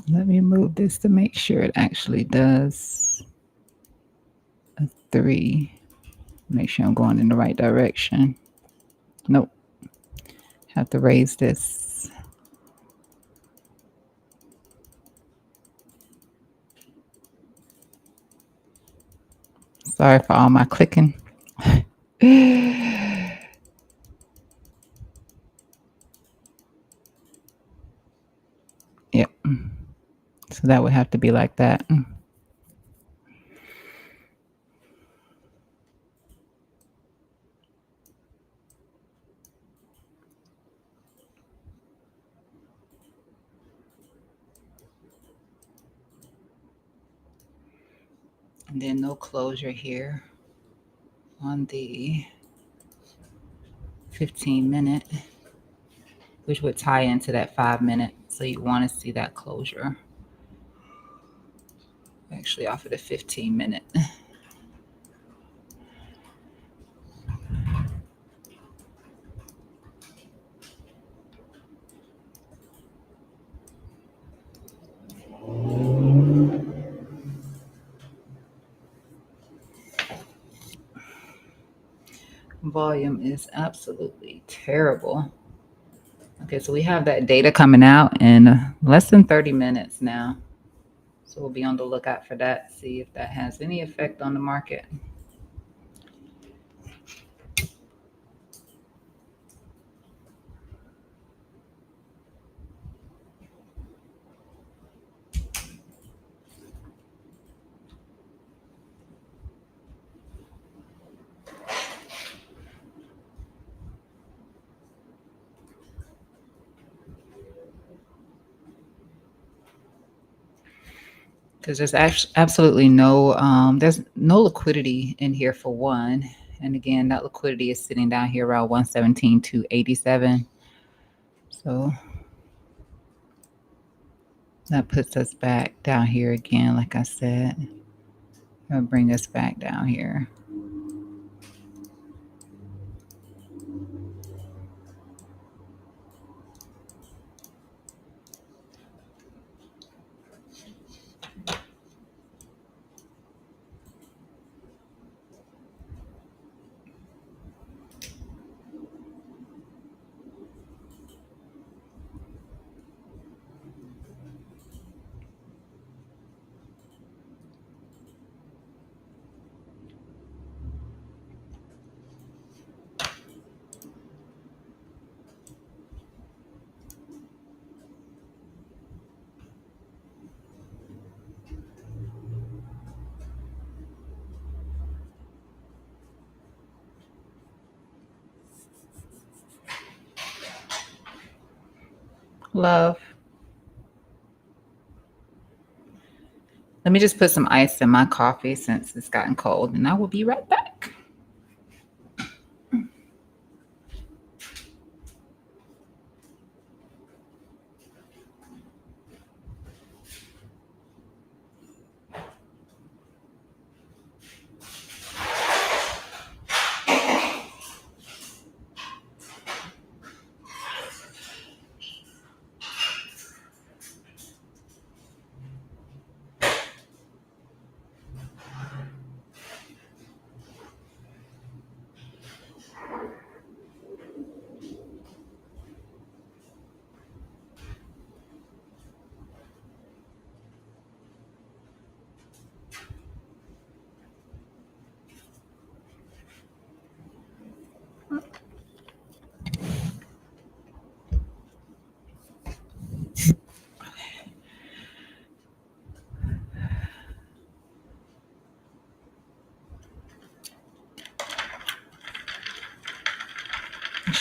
Let me move this to make sure it actually does a 3. Make sure I'm going in the right direction. Nope. Have to raise this. Sorry for all my clicking. Yep. So that would have to be like that. And then no closure here on the 15-minute, which would tie into that 5-minute. So you want to see that closure. Actually, off of the 15-minute. Volume is absolutely terrible. Okay, so we have that data coming out in less than 30 minutes now. So we'll be on the lookout for that, see if that has any effect on the market. Because there's absolutely no there's no liquidity in here for one. And again, that liquidity is sitting down here around 117 to 87. So that puts us back down here again, like I said. It'll bring us back down here. Love. Let me just put some ice in my coffee since it's gotten cold, and I will be right back.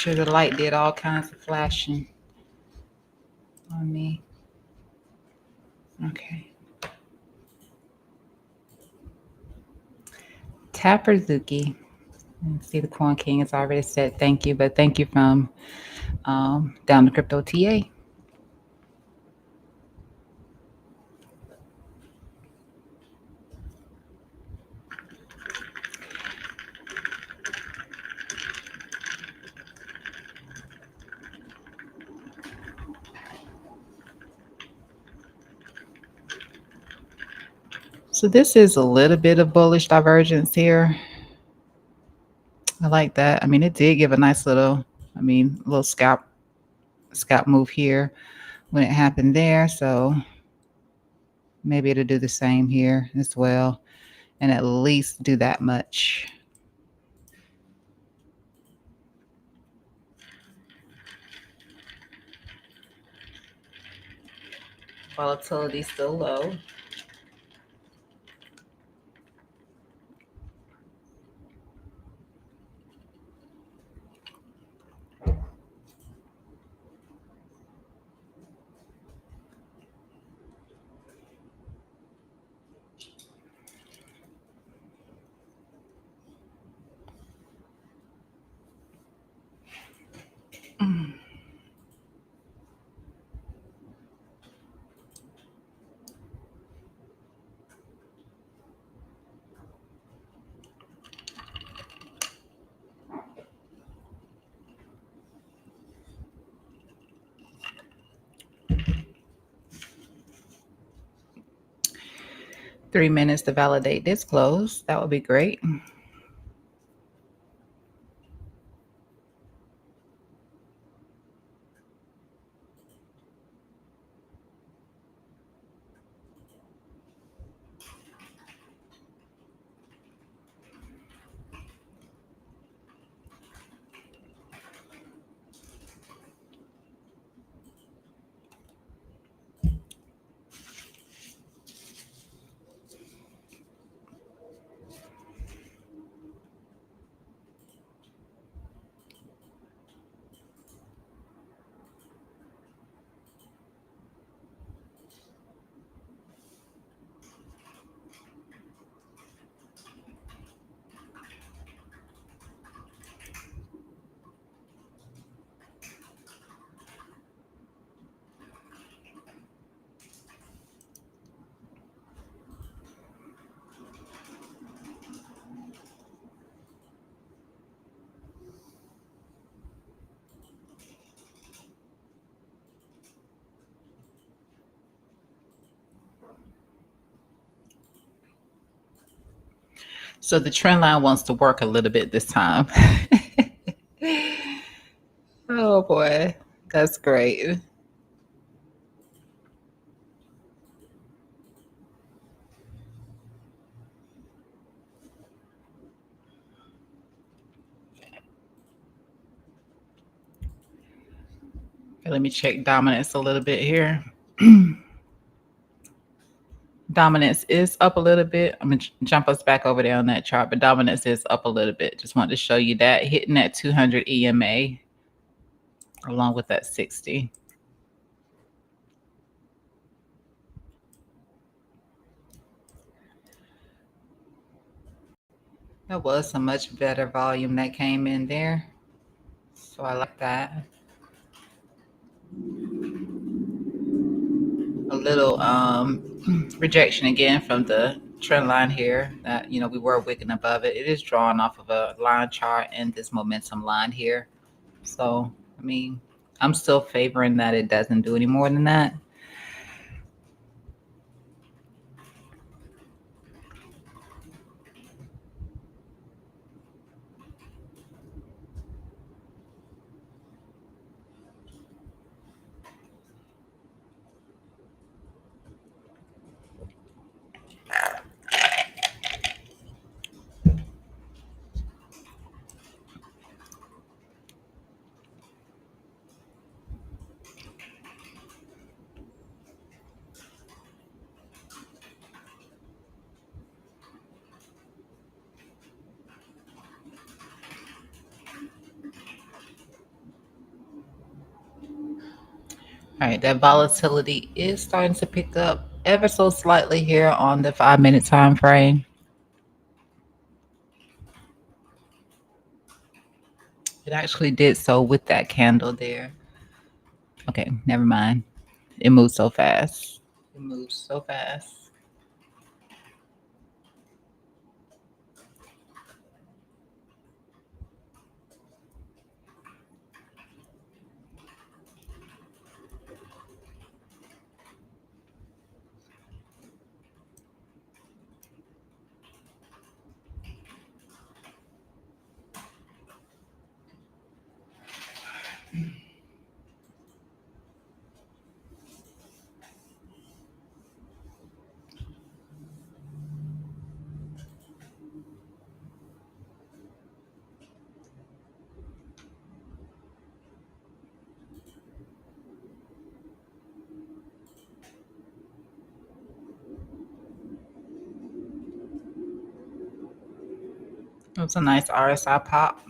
sure the light did all kinds of flashing on me. Okay. Tapper Zuki. See, the Coin King has already said thank you, but thank you from down to Crypto TA. So this is a little bit of bullish divergence here. I like that. I mean, it did give a nice little, little scalp move here when it happened there. So maybe it'll do the same here as well, and at least do that much. Volatility still low. Mm. Three minutes to validate this close. That would be great. So the trend line wants to work a little bit this time. Oh boy, that's great. Okay, let me check dominance a little bit here. Dominance is up a little bit. I'm gonna jump us back over there on that chart, but dominance is up a little bit. Just wanted to show you that hitting that 200 EMA along with that 60. That was a much better volume that came in there. So I like that. A little rejection again from the trend line here that we were wicking above it. It is drawn off of a line chart and this momentum line here. So I'm still favoring that it doesn't do any more than that. All right, that volatility is starting to pick up ever so slightly here on the 5 minute time frame. It actually did so with that candle there. Okay, never mind. It moves so fast. It moves so fast. It was a nice RSI pop.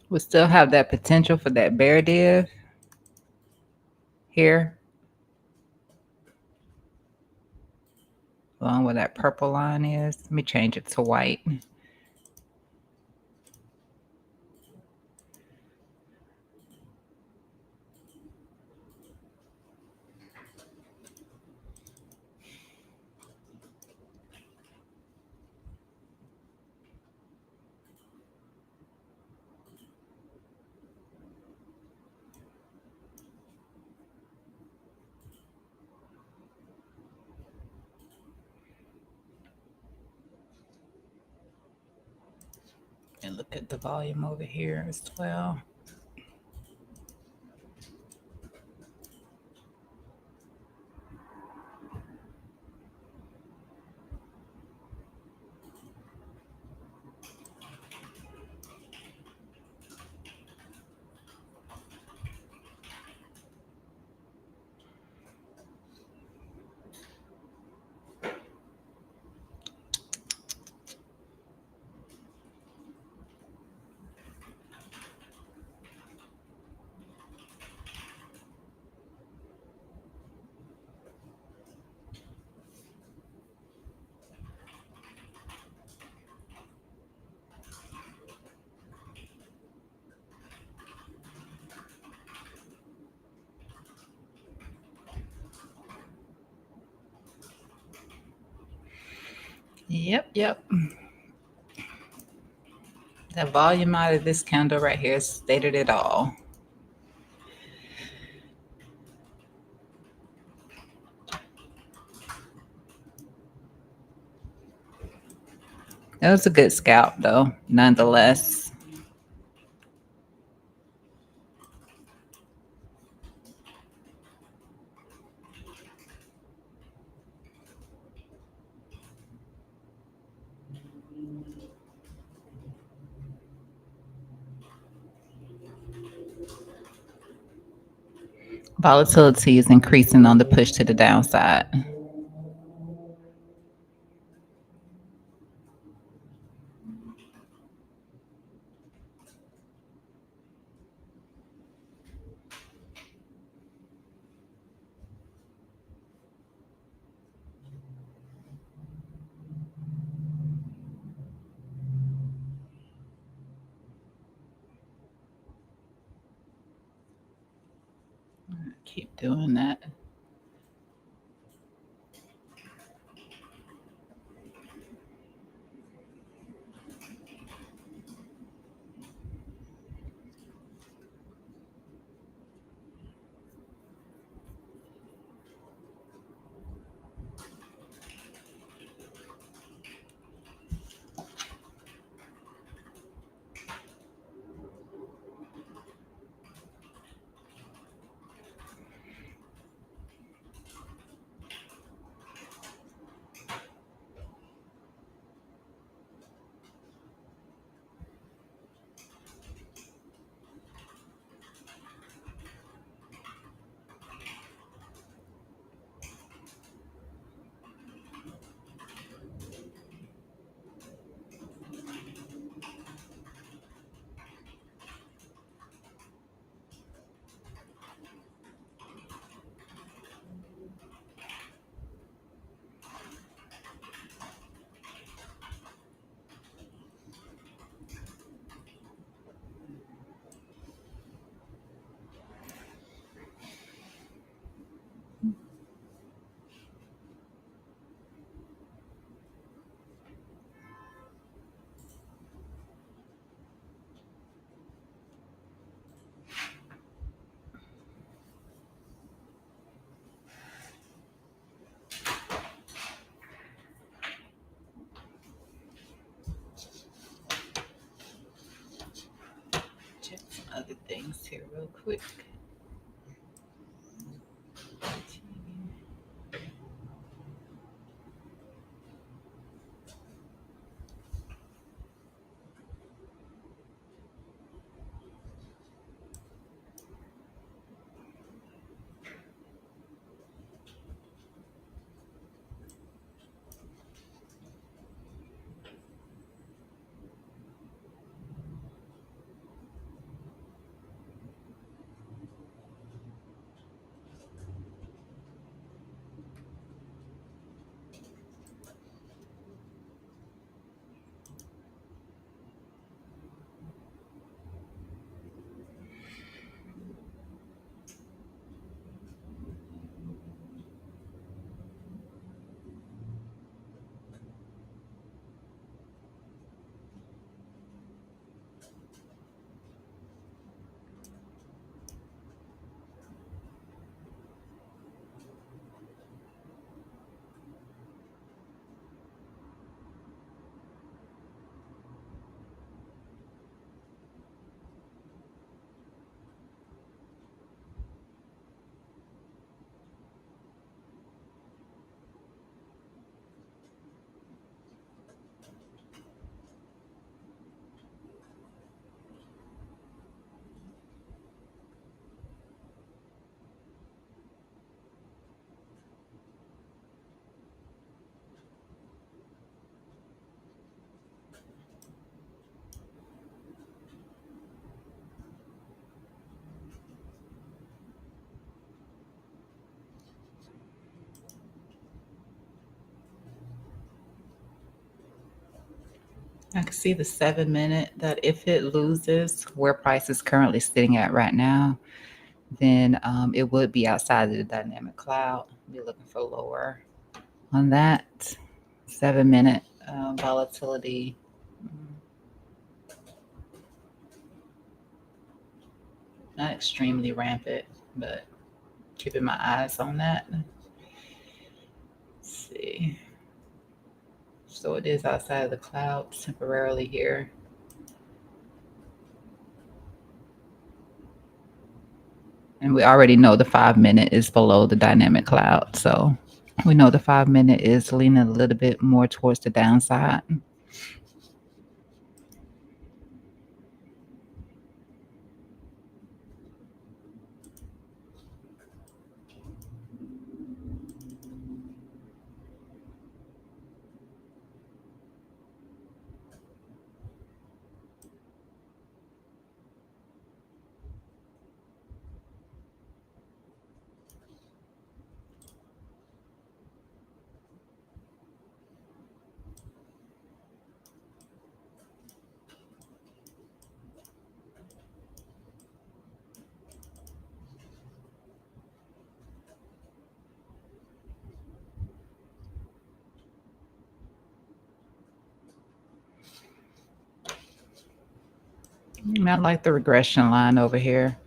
We still have that potential for that bear div here, along where that purple line is. Let me change it to white. And look at the volume over here as well. Yep. That volume out of this candle right here stated it all. That was a good scalp, though, nonetheless. Volatility is increasing on the push to the downside. Keep doing that. things here real quick. I can see the 7 minute that if it loses where price is currently sitting at right now, then it would be outside of the dynamic cloud. Be looking for lower on that 7 minute volatility. mm, Not extremely rampant, but keeping my eyes on that. Let's see. So it is outside of the cloud temporarily here. And we already know the 5 minute is below the dynamic cloud. So we know the 5 minute is leaning a little bit more towards the downside. I like the regression line over here.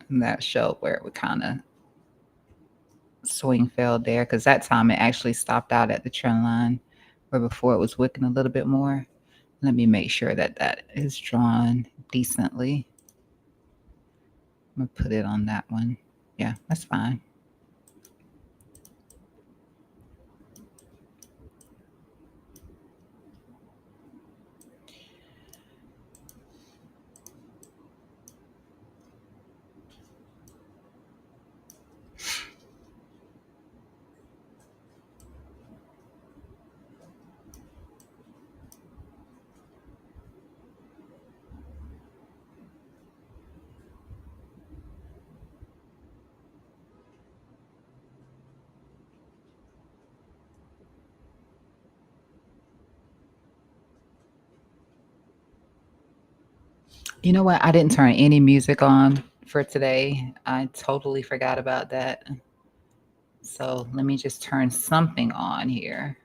And that showed where it would kind of swing failed there because that time it actually stopped out at the trend line where before it was wicking a little bit more. Let me make sure that that is drawn decently. I'm gonna put it on that one. Yeah, that's fine. You know what? I didn't turn any music on for today. I totally forgot about that. So let me just turn something on here.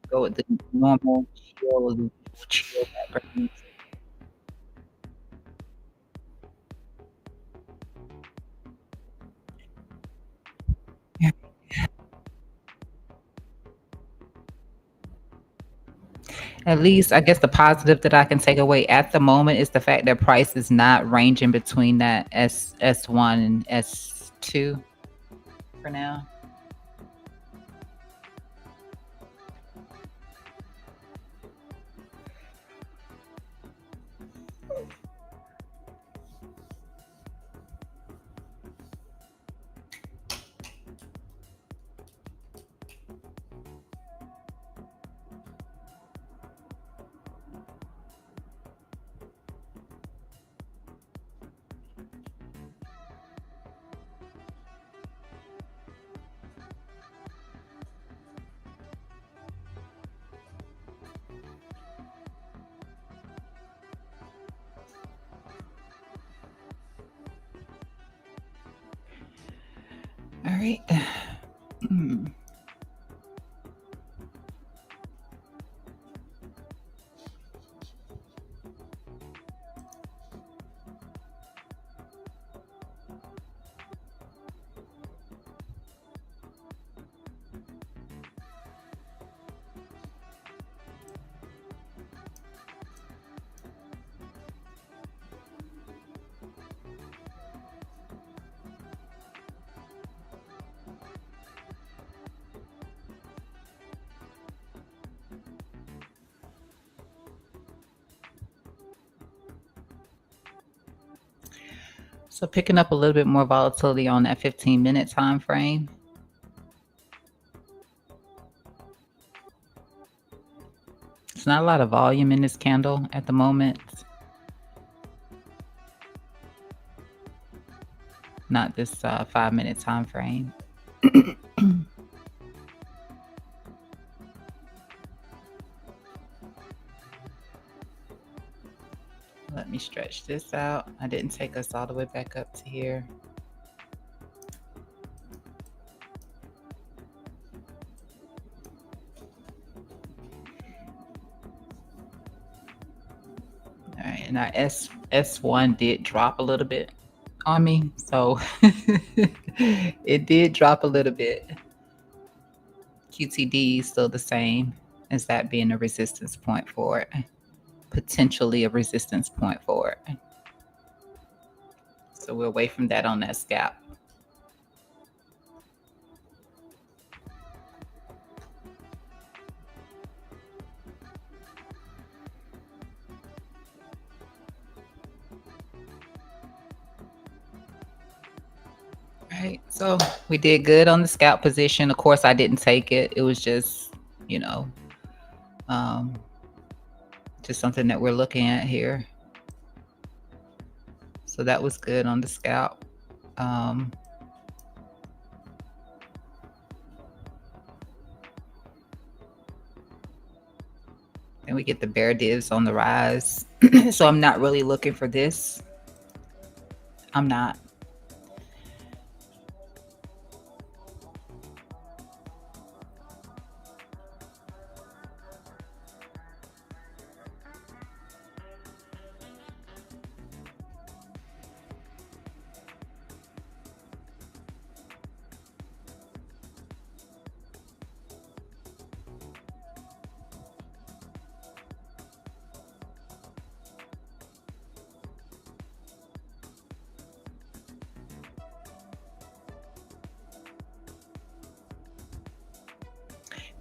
Go with the normal chill background music. At least, I guess the positive that I can take away at the moment is the fact that price is not ranging between that S1 and S2 for now. All right. So picking up a little bit more volatility on that 15-minute time frame. It's not a lot of volume in this candle at the moment. Not this 5-minute time frame. Let me stretch this out. I didn't take us all the way back up to here. All right, and our S1 did drop a little bit on me, so it did drop a little bit. QTD is still the same as that being a resistance point for it, potentially a resistance point for it. So we're away from that on that scalp. Right. So we did good on the scalp position. Of course, I didn't take it. It was just, um, just something that we're looking at here. So that was good on the scalp. And we get the bear divs on the rise. So I'm not really looking for this. I'm not.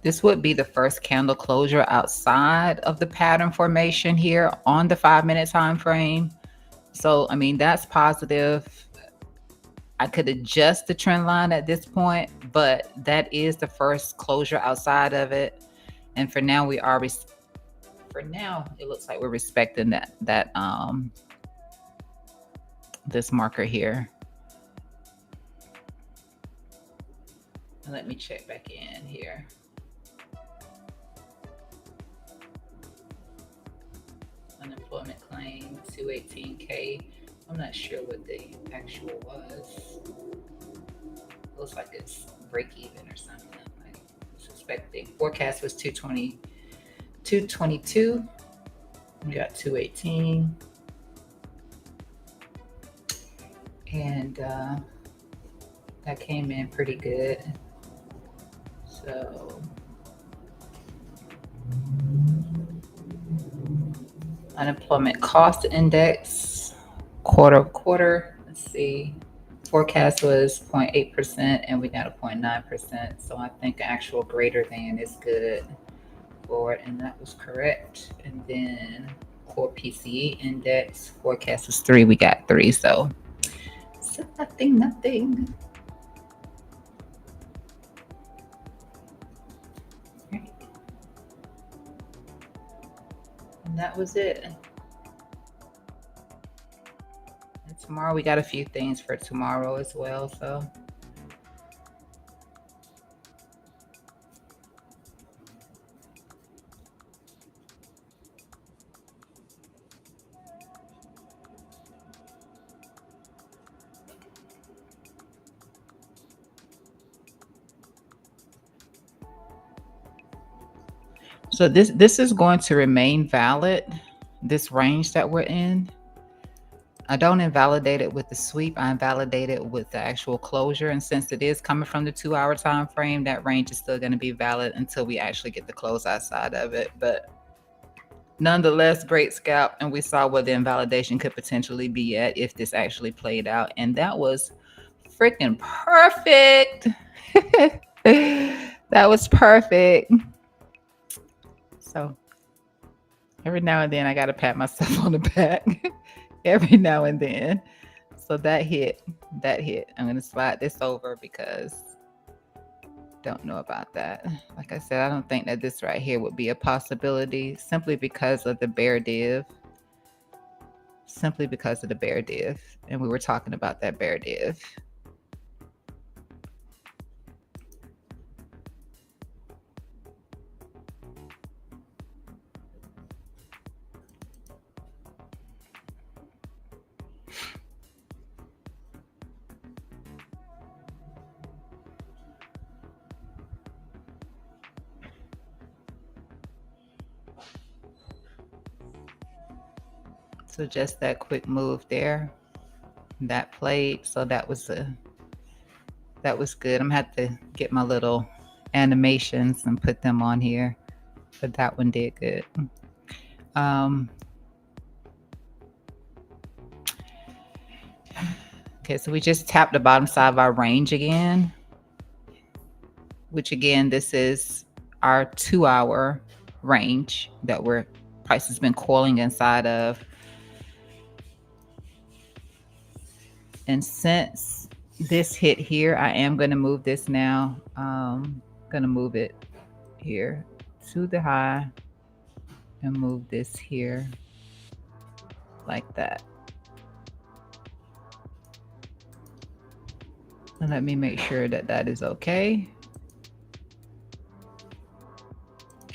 This would be the first candle closure outside of the pattern formation here on the 5-minute time frame. So, I mean, that's positive. I could adjust the trend line at this point, but that is the first closure outside of it. And for now, we are for now, it looks like we're respecting that this marker here. And let me check back in here. Unemployment claim 218K. I'm not sure what the actual was. Looks like it's break even or something. Like suspecting. Forecast was 222. We got 218. And that came in pretty good. So Unemployment cost index, quarter. Let's see. Forecast was 0.8% and we got a 0.9%. So I think actual greater than is good for it, and that was correct. And then core PCE index forecast was 3. We got 3. So nothing. Right. And that was it. And tomorrow we got a few things for tomorrow as well. So this is going to remain valid, this range that we're in. I don't invalidate it with the sweep. I invalidate it with the actual closure. And since it is coming from the 2-hour time frame, that range is still going to be valid until we actually get the close outside of it. But nonetheless, great scalp. And we saw where the invalidation could potentially be at if this actually played out. And that was freaking perfect. That was perfect. So every now and then I got to pat myself on the back. Every now and then. So that hit. I'm going to slide this over because don't know about that. Like I said, I don't think that this right here would be a possibility simply because of the bear div. And we were talking about that bear div. So just that quick move there, that played. So that was good. I'm gonna have to get my little animations and put them on here, but that one did good. Okay, so we just tapped the bottom side of our range again, which again, this is our 2-hour range that price has been coiling inside of. And since this hit here, I am going to move this now. Going to move it here to the high and move this here like that. And let me make sure that that is okay.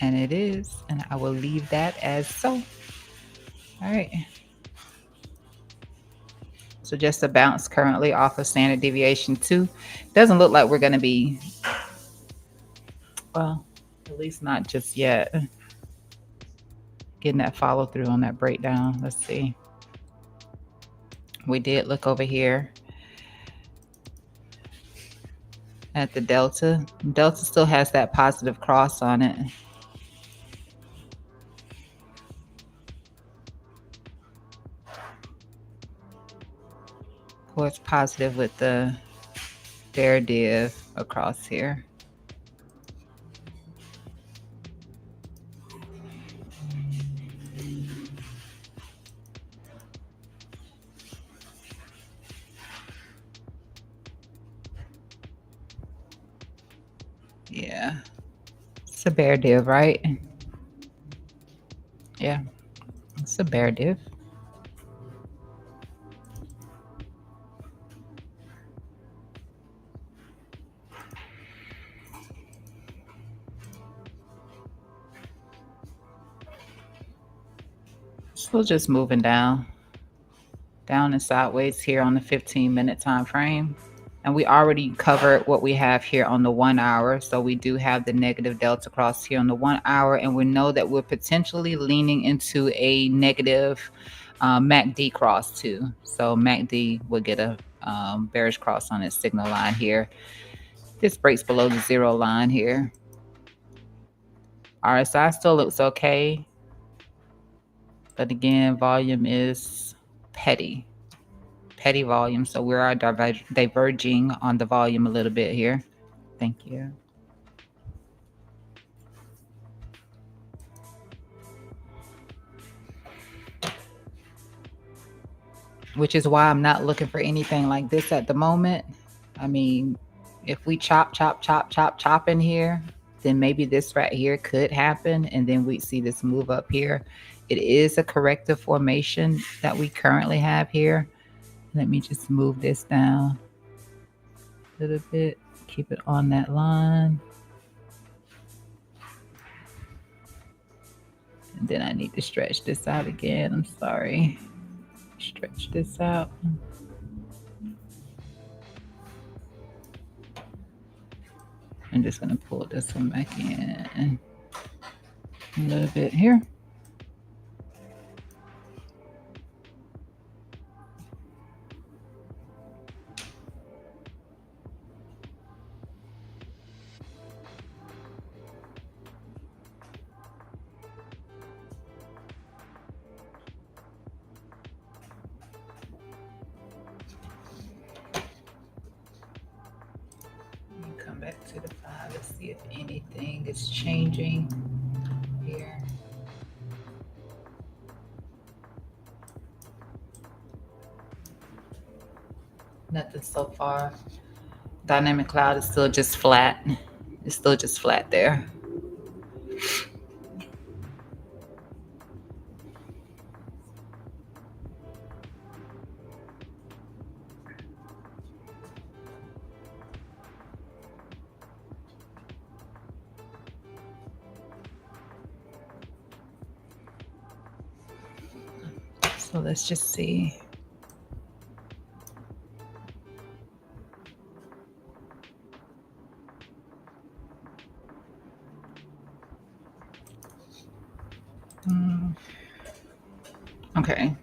And it is, and I will leave that as so. All right. So just a bounce currently off of standard deviation 2. Doesn't look like we're going to be, well, at least not just yet, getting that follow through on that breakdown. Let's see. We did look over here at the delta. Delta still has that positive cross on it. Of course, positive with the bear div across here. Yeah, it's a bear div, right? Yeah, it's a bear div. Still just moving down and sideways here on the 15-minute time frame. And we already covered what we have here on the 1 hour. So we do have the negative delta cross here on the 1 hour. And we know that we're potentially leaning into a negative MACD cross too. So MACD would get a bearish cross on its signal line here. This breaks below the 0 line here. RSI still looks okay. But again, volume is petty. Petty volume. So we are diverging on the volume a little bit here. Thank you. Which is why I'm not looking for anything like this at the moment. I mean, if we chop in here, then maybe this right here could happen, and then we'd see this move up here. It is a corrective formation that we currently have here. Let me just move this down a little bit, keep it on that line. And then I need to stretch this out again. I'm sorry. Stretch this out. I'm just going to pull this one back in a little bit here. Come back to the 5. Let's see if anything is changing here. Nothing so far. Dynamic cloud is still just flat. It's still just flat there. So let's just see. Okay.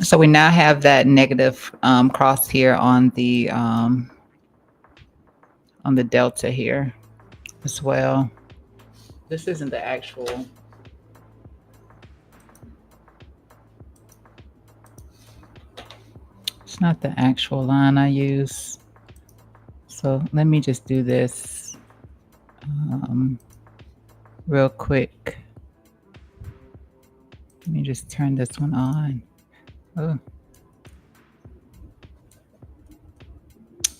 So we now have that negative cross here on the delta here as well. This isn't the actual. It's not the actual line I use. So let me just do this real quick. Let me just turn this one on. Oh,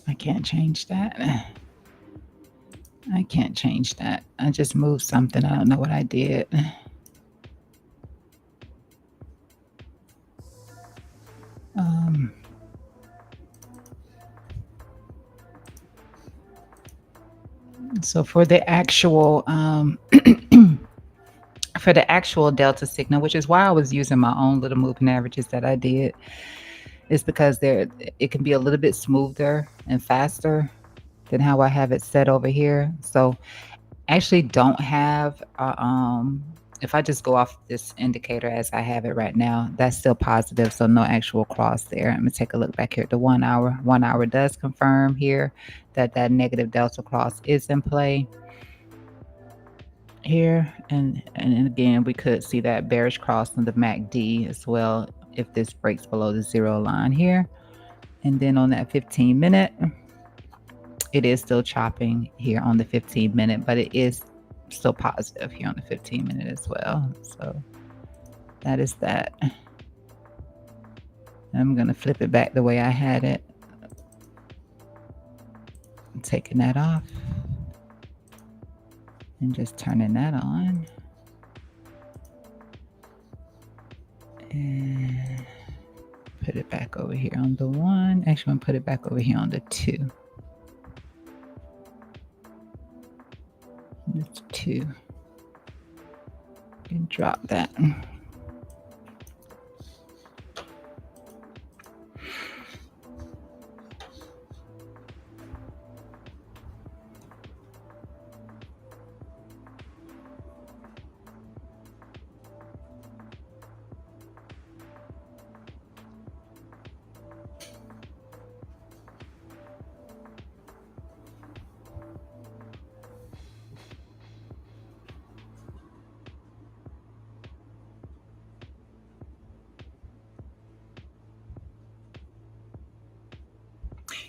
I can't change that. I can't change that. I just moved something. I don't know what I did. So for the actual for the actual delta signal, which is why I was using my own little moving averages that I did, is because it can be a little bit smoother and faster than how I have it set over here. So I actually don't have if I just go off this indicator as I have it right now, that's still positive, so no actual cross there. I'm gonna take a look back here at the 1 hour. 1 hour does confirm here that that negative delta cross is in play here, and again we could see that bearish cross on the MACD as well if this breaks below the 0 line here. And then on that 15-minute, it is still chopping here on the 15-minute, but it is still positive here on the 15-minute as well. So that is that. I'm going to flip it back the way I had it. I'm taking that off and just turning that on. And put it back over here on the 1. Actually, I'm going to put it back over here on the 2. That's 2. And drop that.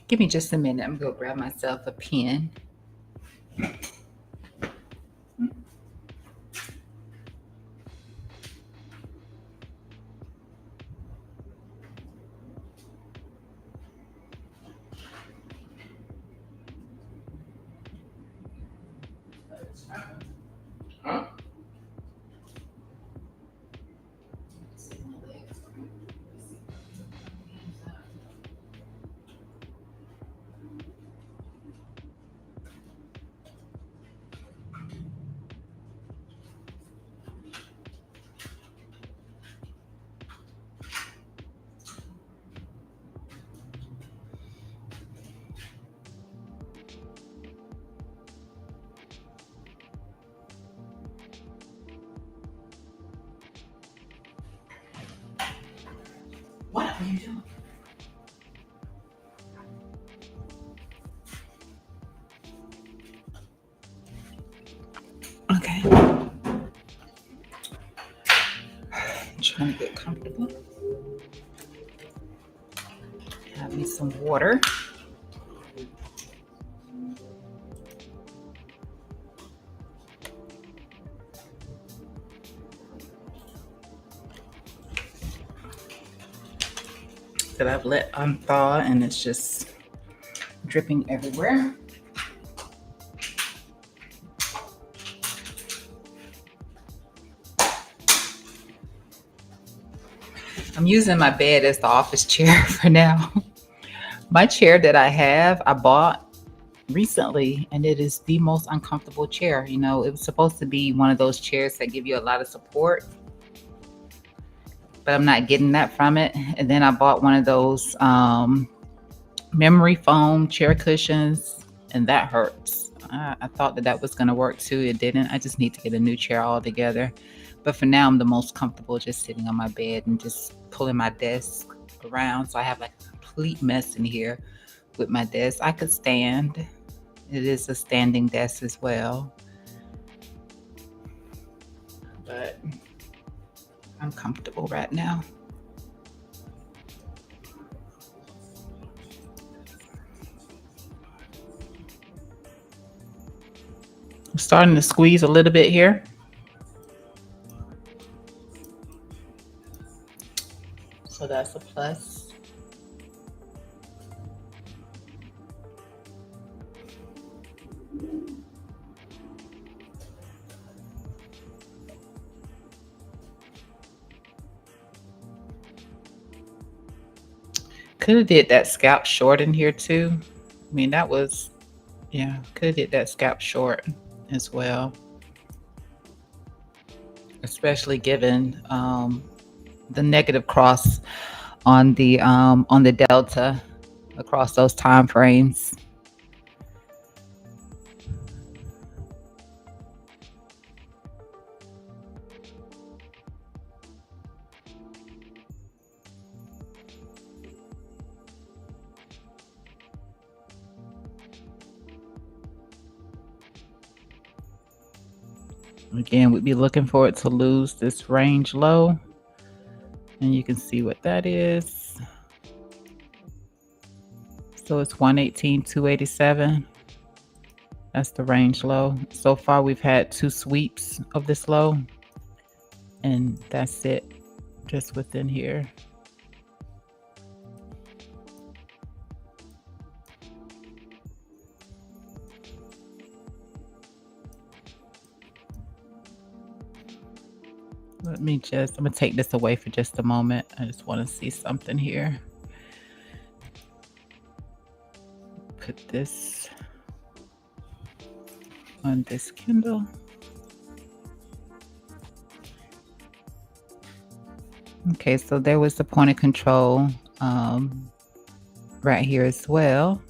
Give me just a minute. I'm going to grab myself a pen. What are you doing? Okay. I'm trying to get comfortable. Have me some water. That I've let unthaw, and it's just dripping everywhere. I'm using my bed as the office chair for now. My chair that I have, I bought recently, and it is the most uncomfortable chair. You know, it was supposed to be one of those chairs that give you a lot of support, but I'm not getting that from it. And then I bought one of those memory foam chair cushions, and that hurts. I thought that was going to work too. It didn't. I just need to get a new chair altogether. But for now, I'm the most comfortable just sitting on my bed and just pulling my desk around. So I have like a complete mess in here with my desk. I could stand. It is a standing desk as well. But I'm comfortable right now. I'm starting to squeeze a little bit here. So that's a plus. Could have did that scalp short in here too. I mean, that was, yeah, could have did that scalp short as well. Especially given the negative cross on the delta across those time frames. Again, we'd be looking for it to lose this range low, and you can see what that is. So it's 118,287. That's the range low. So far, we've had 2 sweeps of this low, and that's it, just within here. I'm gonna take this away for just a moment. I just want to see something here. Put this on this Kindle. Okay, so there was the point of control right here as well.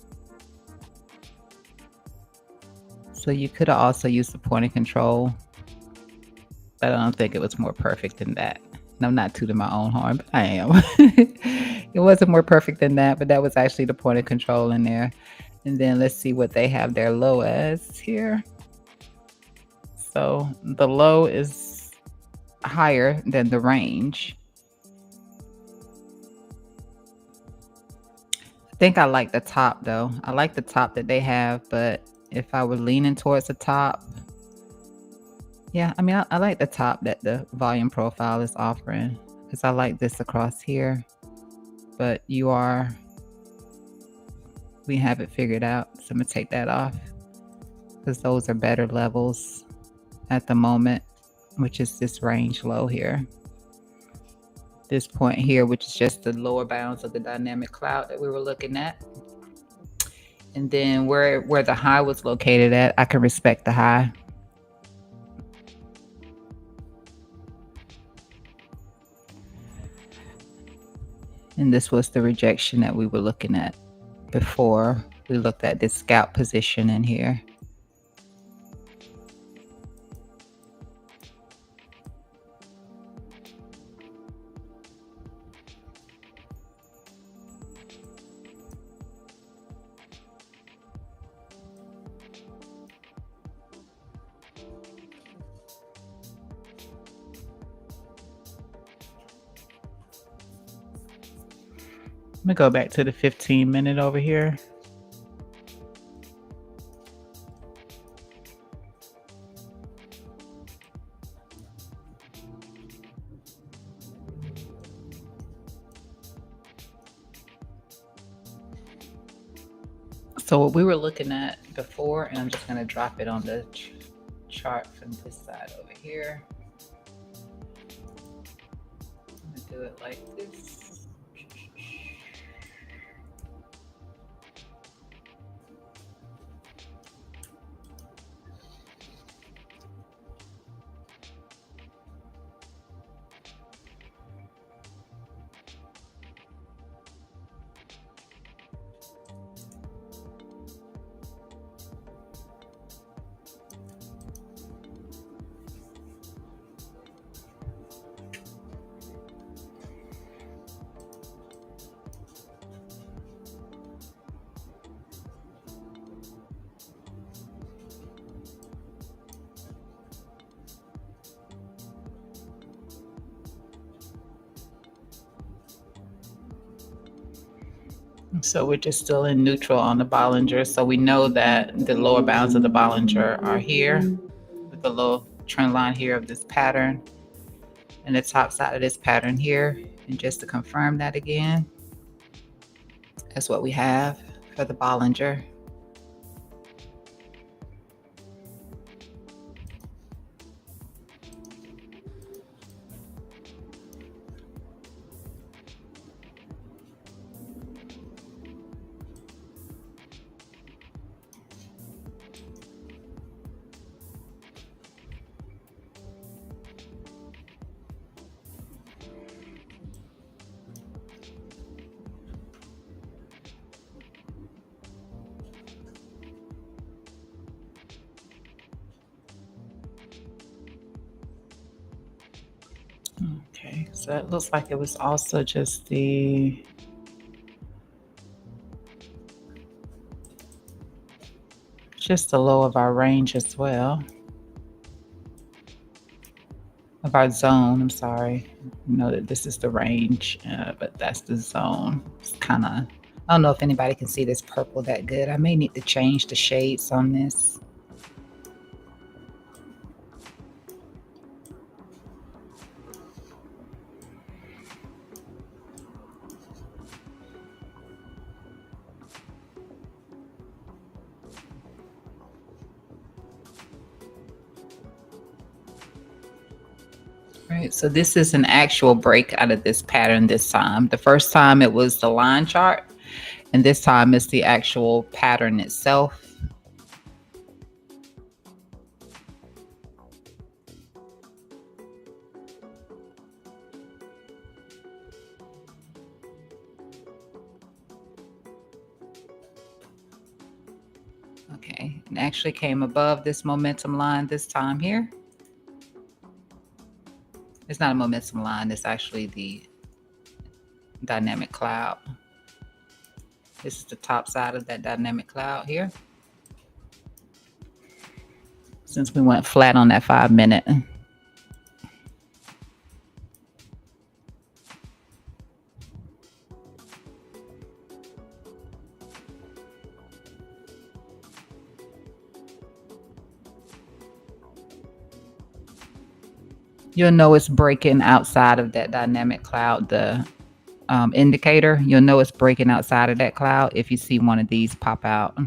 So you could have also used the point of control, but I don't think it was more perfect than that. And I'm not tooting my own horn, but I am. It wasn't more perfect than that, but that was actually the point of control in there. And then let's see what they have their low as here. So the low is higher than the range. think I like the top though. I like the top that they have, but if I were leaning towards the top, yeah, I mean, I like the top that the volume profile is offering because I like this across here, but we have it figured out. So I'm gonna take that off because those are better levels at the moment, which is this range low here. This point here, which is just the lower bounds of the dynamic cloud that we were looking at. And then where the high was located at, I can respect the high. And this was the rejection that we were looking at before we looked at this scalp position in here. Let me go back to the 15-minute over here. So what we were looking at before, and I'm just going to drop it on the chart from this side over here. I'm going to do it like this. So we're just still in neutral on the Bollinger. So we know that the lower bounds of the Bollinger are here with the low trend line here of this pattern and the top side of this pattern here. And just to confirm that again, that's what we have for the Bollinger. Okay, so it looks like it was also just the low of our range as well. Of our zone, I'm sorry. You know that this is the range, but that's the zone. It's kind of, I don't know if anybody can see this purple that good. I may need to change the shades on this. Right, so this is an actual break out of this pattern this time. The first time it was the line chart, and this time it's the actual pattern itself. Okay, and actually came above this momentum line this time here. It's not a momentum line, it's actually the dynamic cloud. This is the top side of that dynamic cloud here. Since we went flat on that 5-minute. You'll know it's breaking outside of that dynamic cloud, the indicator. You'll know it's breaking outside of that cloud if you see one of these pop out.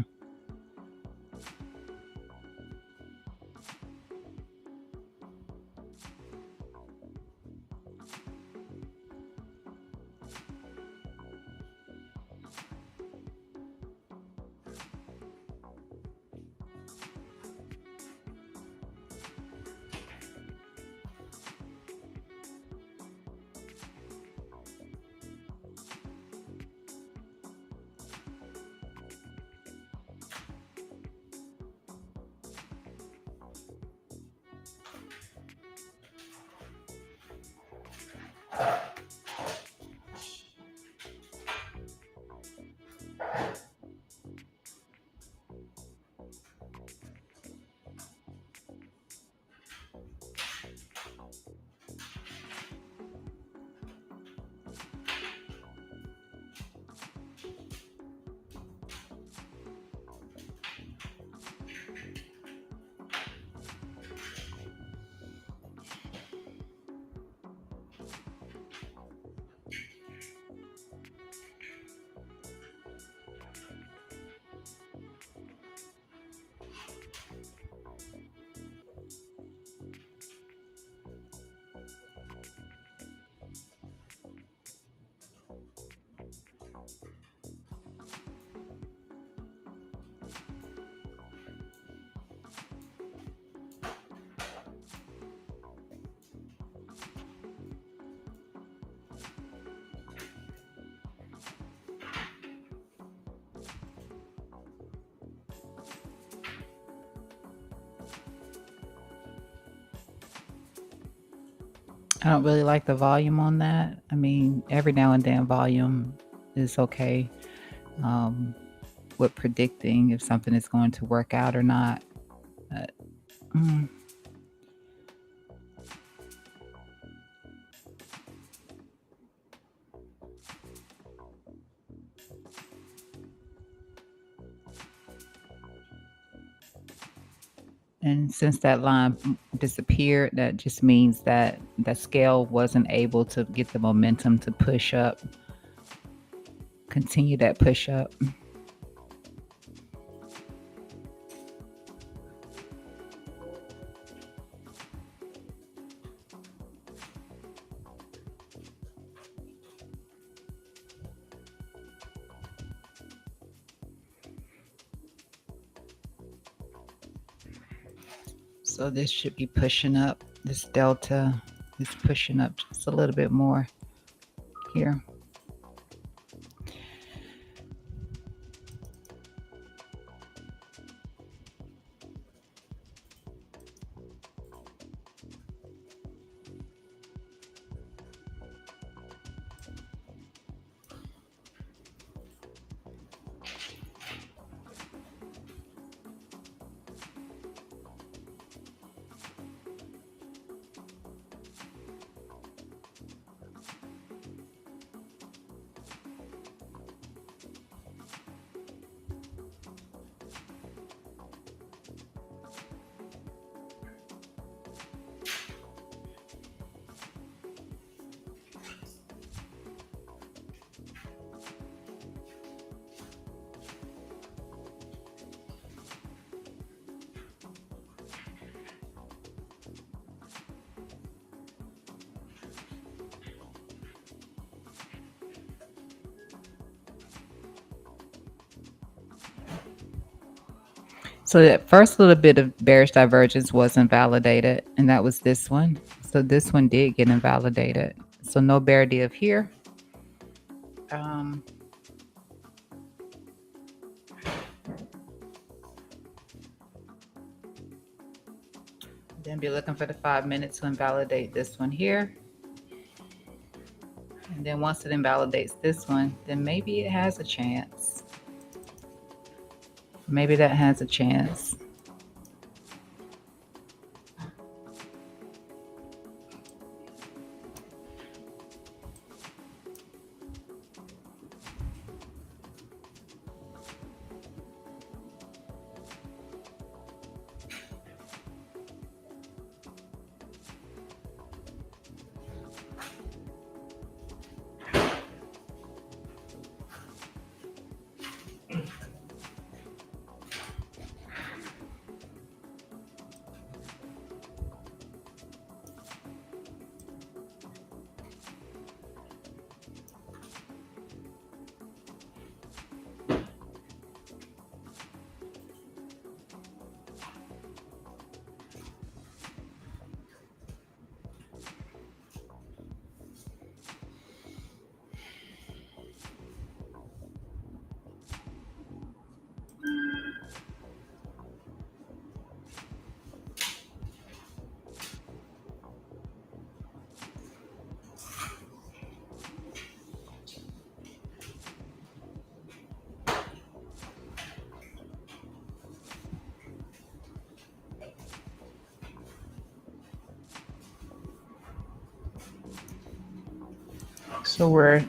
I don't really like the volume on that. I mean, every now and then volume is okay um, with predicting if something is going to work out or not. Uh, mm. And since that line disappeared, that just means that the scale wasn't able to get the momentum to push up, continue that push up. So this should be pushing up. This delta is pushing up just a little bit more here. So that first little bit of bearish divergence was invalidated, and that was this one. So this one did get invalidated. So no bear div here. Then be looking for the 5 minutes to invalidate this one here. And then once it invalidates this one, then maybe it has a chance. Maybe that has a chance. So we're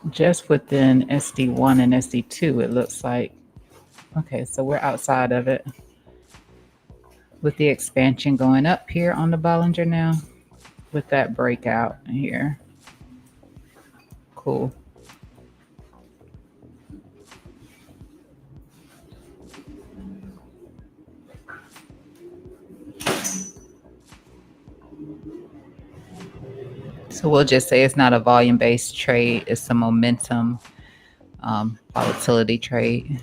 just within SD1 and SD2, it looks like. Okay, so we're outside of it with the expansion going up here on the Bollinger now with that breakout here. Cool. So we'll just say it's not a volume-based trade, it's a momentum volatility trade.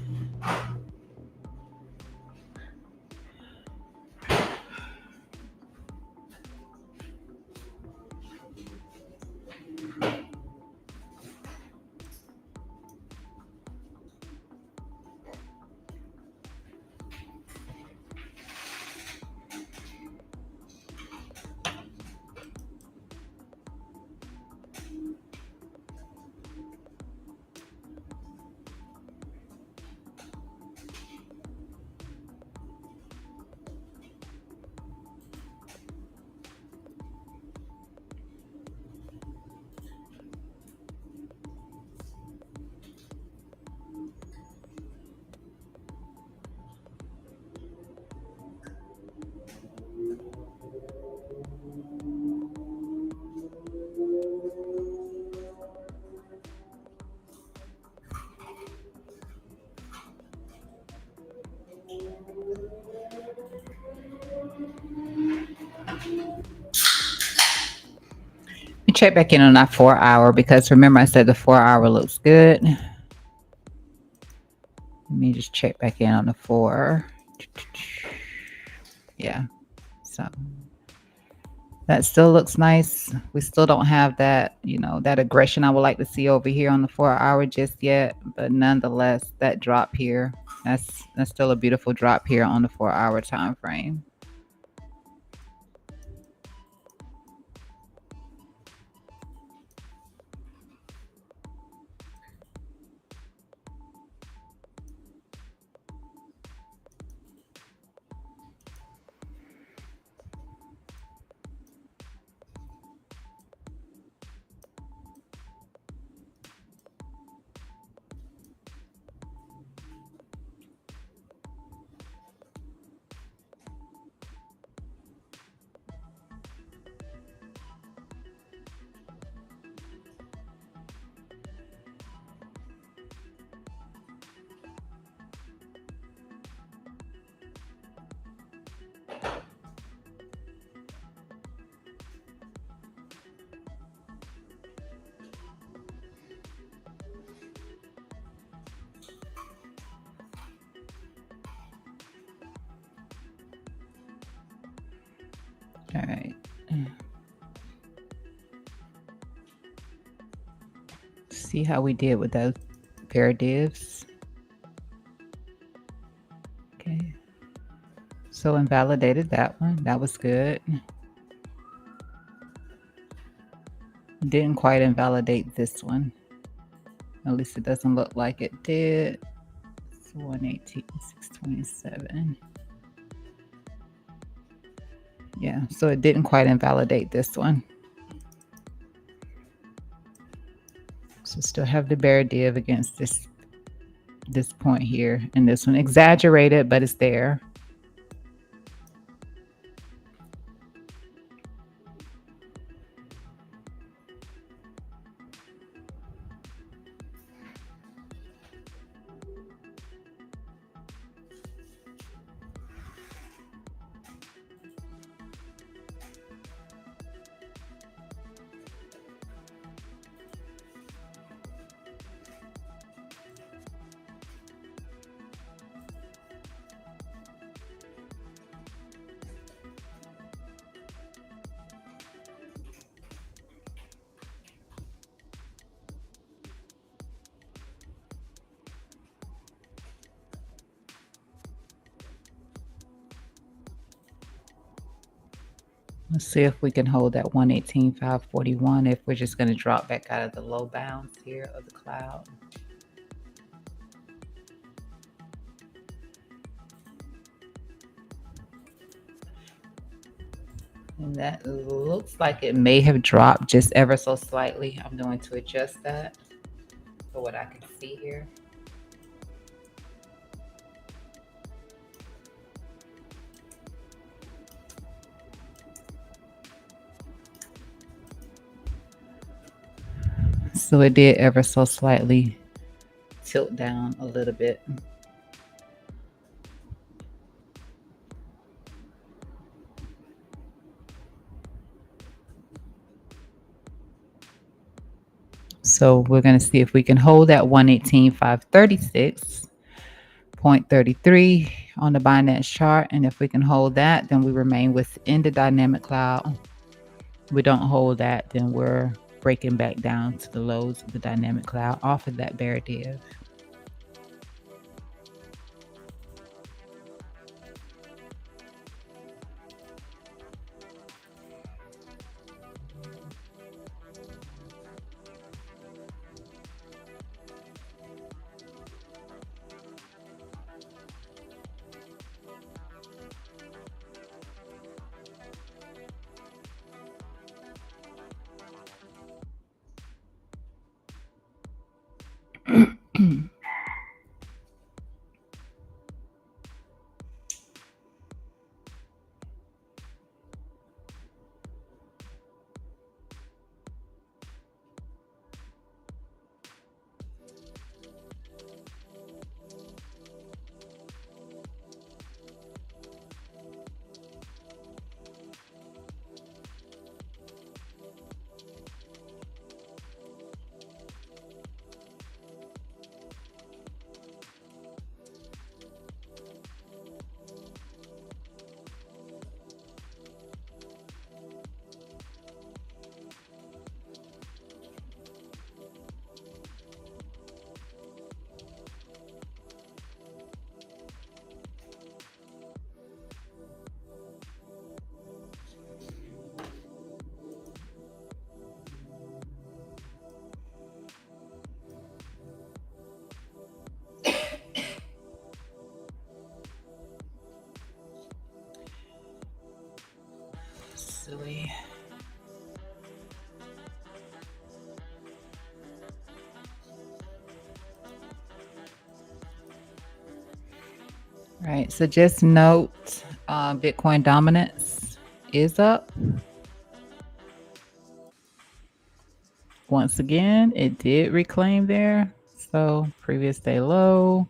Let me check back in on that 4 hour because remember I said the 4 hour looks good. Let me just check back in on the 4. Yeah, so that still looks nice. We still don't have that, that aggression I would like to see over here on the 4 hour just yet, but nonetheless, that drop here, that's still a beautiful drop here on the 4 hour time frame. All right. See how we did with those pair of divs. Okay. So invalidated that one. That was good. Didn't quite invalidate this one. At least it doesn't look like it did. It's 118, 627. Yeah, so it didn't quite invalidate this one. So still have the bear div against this point here, and this one exaggerated, but it's there. Let's see if we can hold that 118,541 if we're just going to drop back out of the low bounds here of the cloud. And that looks like it may have dropped just ever so slightly. I'm going to adjust that for what I can see here. So it did ever so slightly tilt down a little bit. So we're going to see if we can hold that 118,536.33 on the Binance chart. And if we can hold that, then we remain within the dynamic cloud. If we don't hold that, then we're breaking back down to the lows of the dynamic cloud off of that bear div. Silly. Right. So just note Bitcoin dominance is up. Once again, it did reclaim there. So previous day low,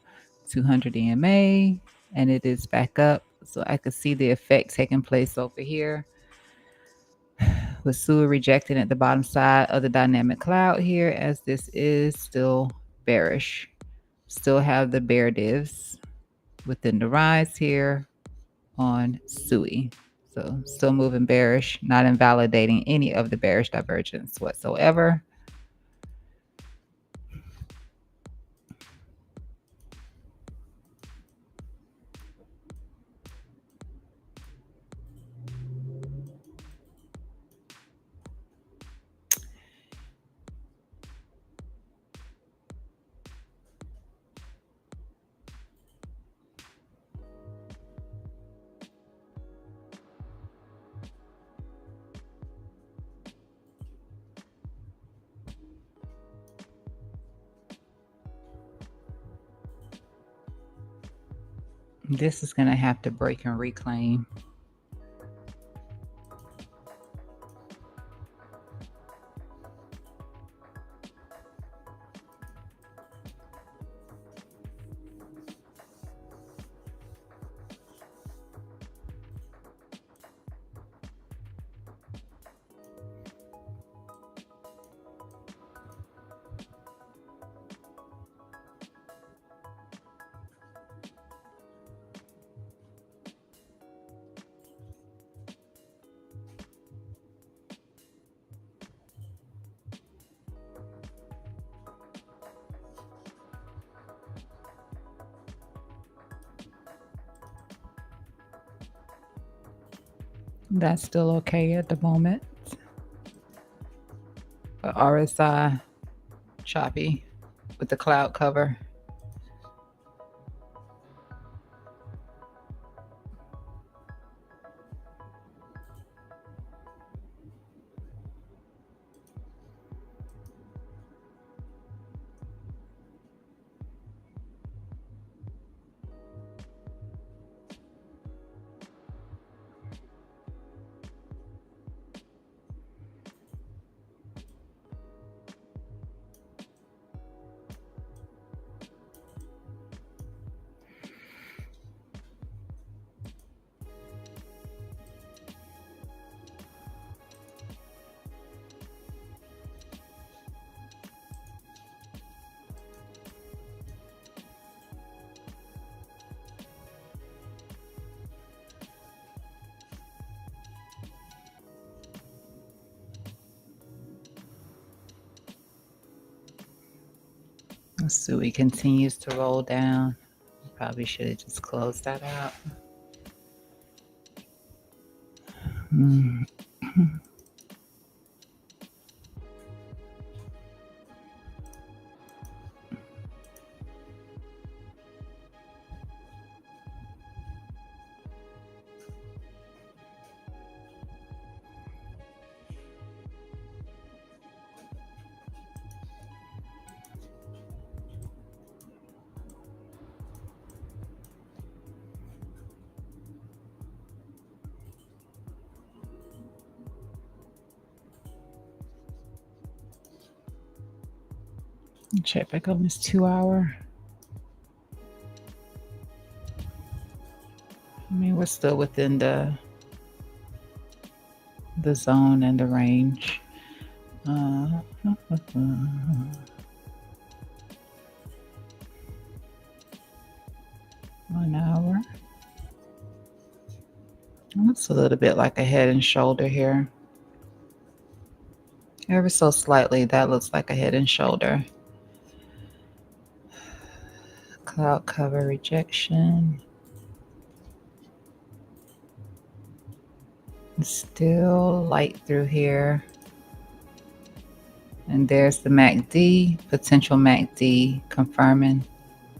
200 EMA, and it is back up. So I could see the effect taking place over here with SUA rejecting at the bottom side of the dynamic cloud here, as this is still bearish. Still have the bear divs within the rise here on SUI. So still moving bearish, not invalidating any of the bearish divergence whatsoever. This is going to have to break and reclaim. That's still okay at the moment. But RSI choppy with the cloud cover. Sui continues to roll down. Probably should have just closed that out. Check back on this 2 hour. I mean, we're still within the zone and the range. 1 hour. Looks a little bit like a head and shoulder here. Ever so slightly, that looks like a head and shoulder. Cloud cover rejection. Still light through here. And there's the MACD, potential MACD confirming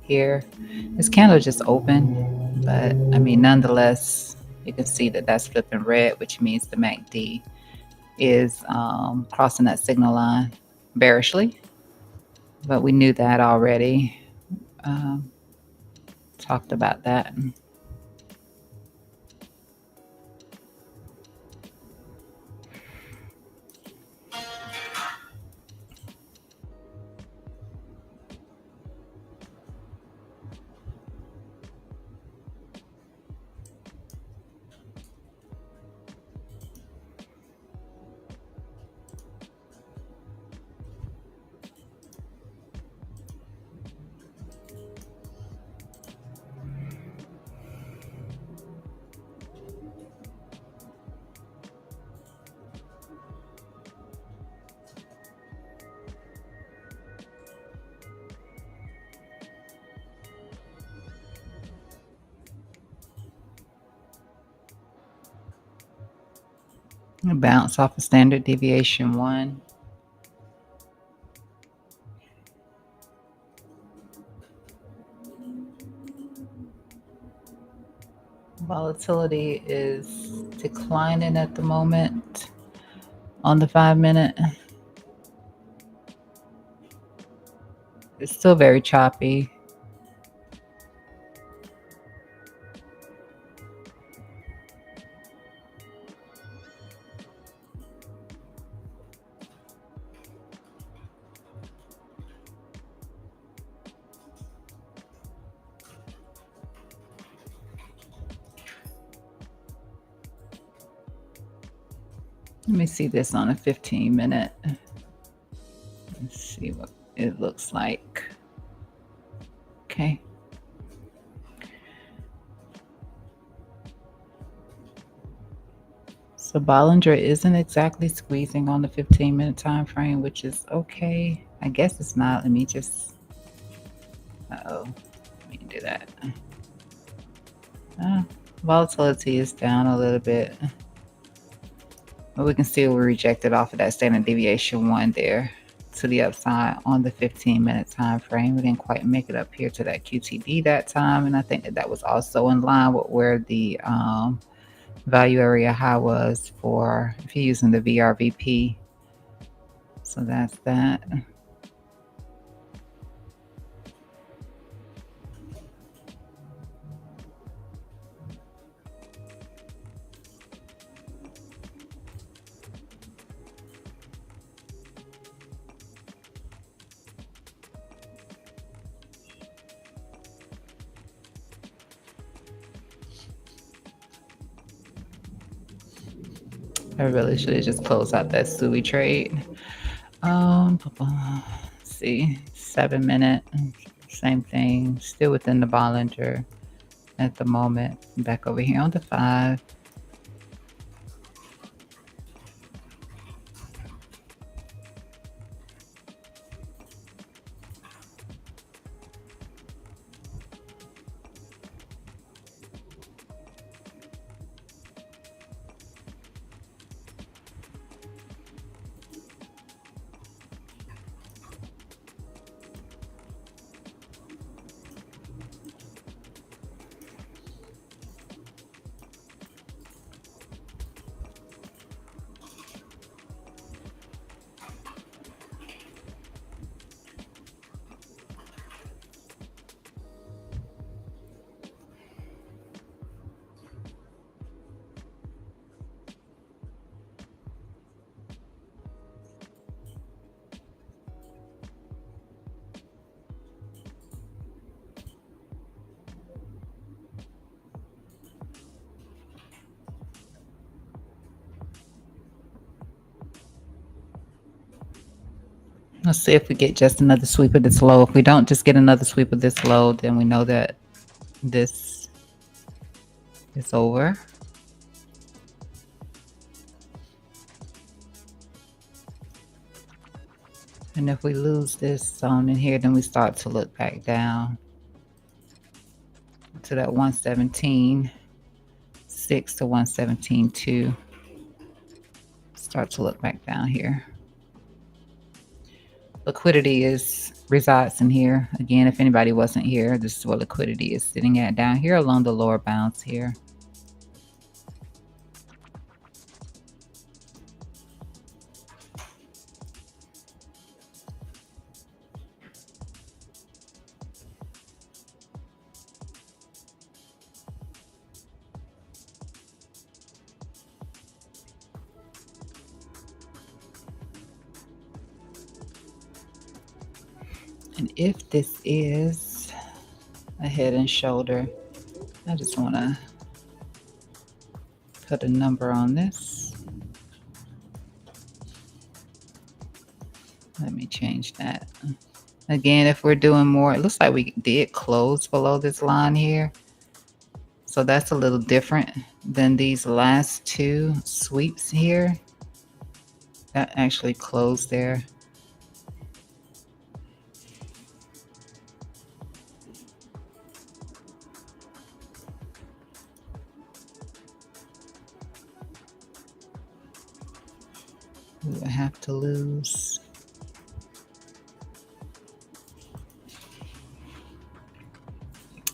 here. This candle just opened, but I mean, nonetheless, you can see that that's flipping red, which means the MACD is crossing that signal line bearishly. But we knew that already. Talked about that. Bounce off of standard deviation 1. Volatility is declining at the moment on the 5-minute. It's still very choppy. Let me see this on a 15-minute. Let's see what it looks like. Okay. So Bollinger isn't exactly squeezing on the 15-minute time frame, which is okay. I guess it's not. Let me just. Let me do that. Volatility is down a little bit. But we can still reject it off of that standard deviation 1 there to the upside on the 15-minute time frame. We didn't quite make it up here to that QTD that time, and I think that was also in line with where the value area high was for if you're using the VRVP. So that's that. I really should have just closed out that Sui trade. Let's see, 7-minute, same thing, still within the Bollinger at the moment. Back over here on the 5. Let's see if we get just another sweep of this low. If we don't just get another sweep of this low, then we know that this is over. And if we lose this zone in here, then we start to look back down to that 117.6 to 117.2. Start to look back down here. Liquidity resides in here. Again, if anybody wasn't here, this is where liquidity is sitting at, down here along the lower bounds here. And if this is a head and shoulder, I just want to put a number on this. Let me change that. Again, if we're doing more, it looks like we did close below this line here. So that's a little different than these last two sweeps here. That actually closed there. We would have to lose.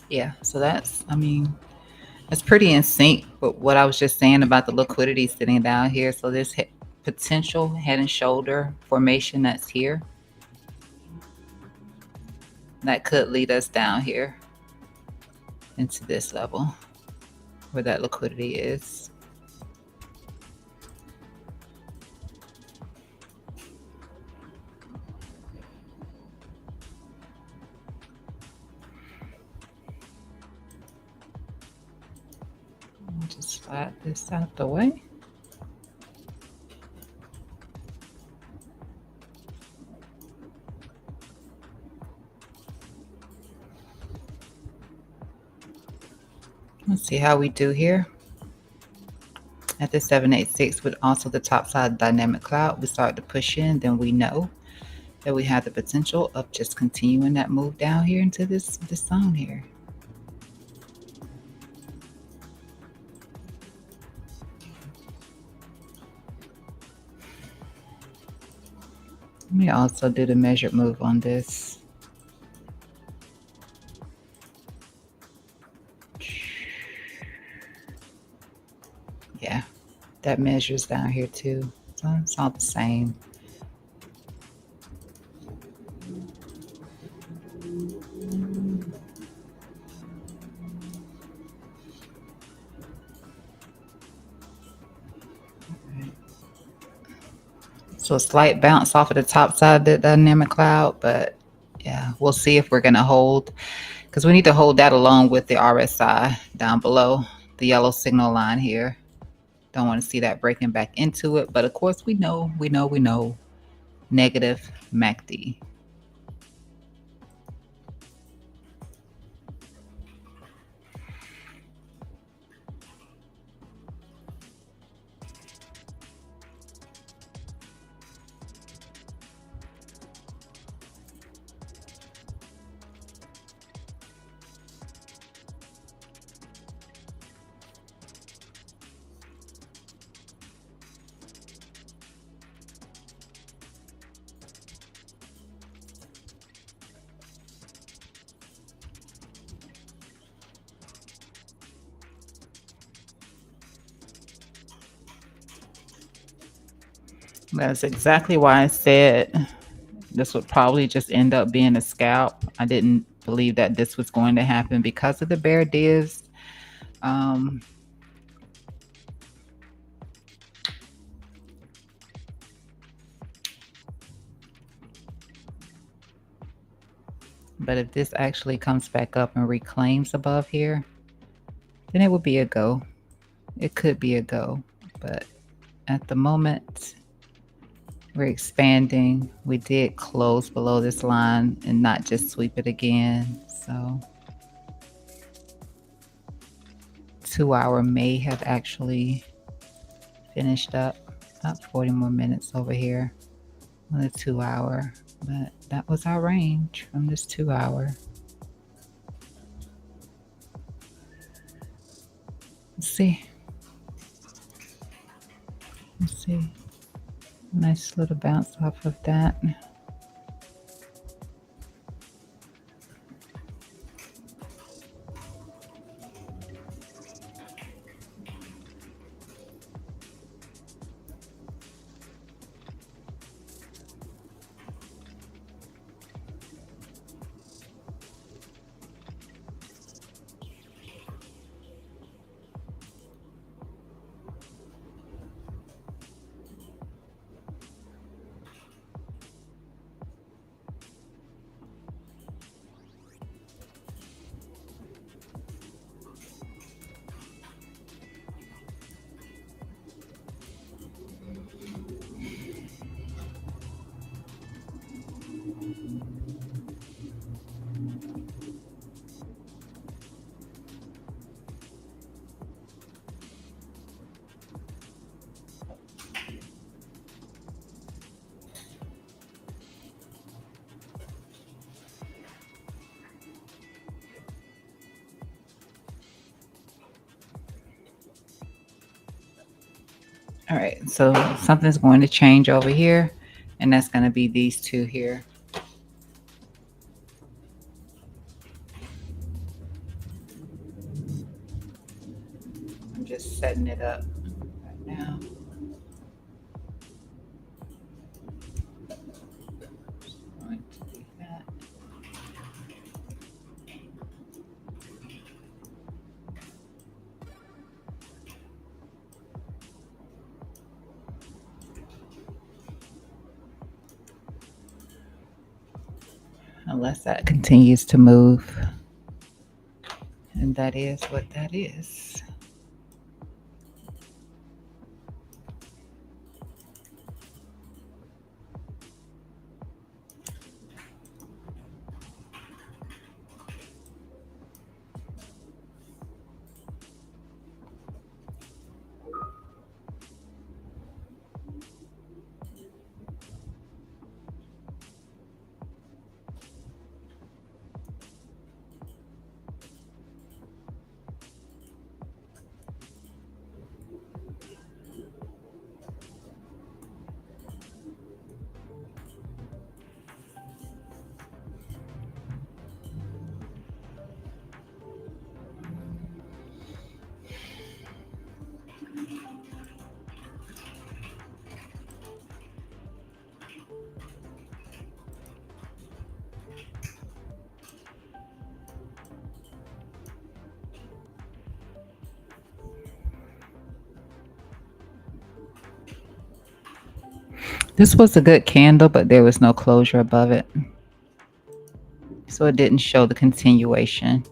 Yeah, so that's, I mean, it's pretty in sync with what I was just saying about the liquidity sitting down here. So this potential head and shoulder formation that's here, that could lead us down here into this level where that liquidity is. I'll just slide this out the way. Let's see how we do here. At the 786 with also the top side dynamic cloud, we start to push in, then we know that we have the potential of just continuing that move down here into this zone here. Let me also do the measured move on this. Yeah, that measures down here too. So it's all the same. So a slight bounce off of the top side of the dynamic cloud, but yeah, we'll see if we're going to hold, because we need to hold that along with the RSI down below the yellow signal line here. Don't want to see that breaking back into it, but of course we know negative MACD. That's exactly why I said this would probably just end up being a scalp. I didn't believe that this was going to happen because of the bear divs. But if this actually comes back up and reclaims above here, then it would be a go. It could be a go, but at the moment, We're expanding. We did close below this line and not just sweep it again. So 2 hour may have actually finished up. About 40 more minutes over here on the 2 hour. But that was our range from this 2 hour. Let's see. Let's see. Nice little bounce off of that. All right, so something's going to change over here, and that's going to be these two here. I'm just setting it up right now. Going to do that. Unless that continues to move. And that is what that is. This was a good candle, but there was no closure above it. So it didn't show the continuation.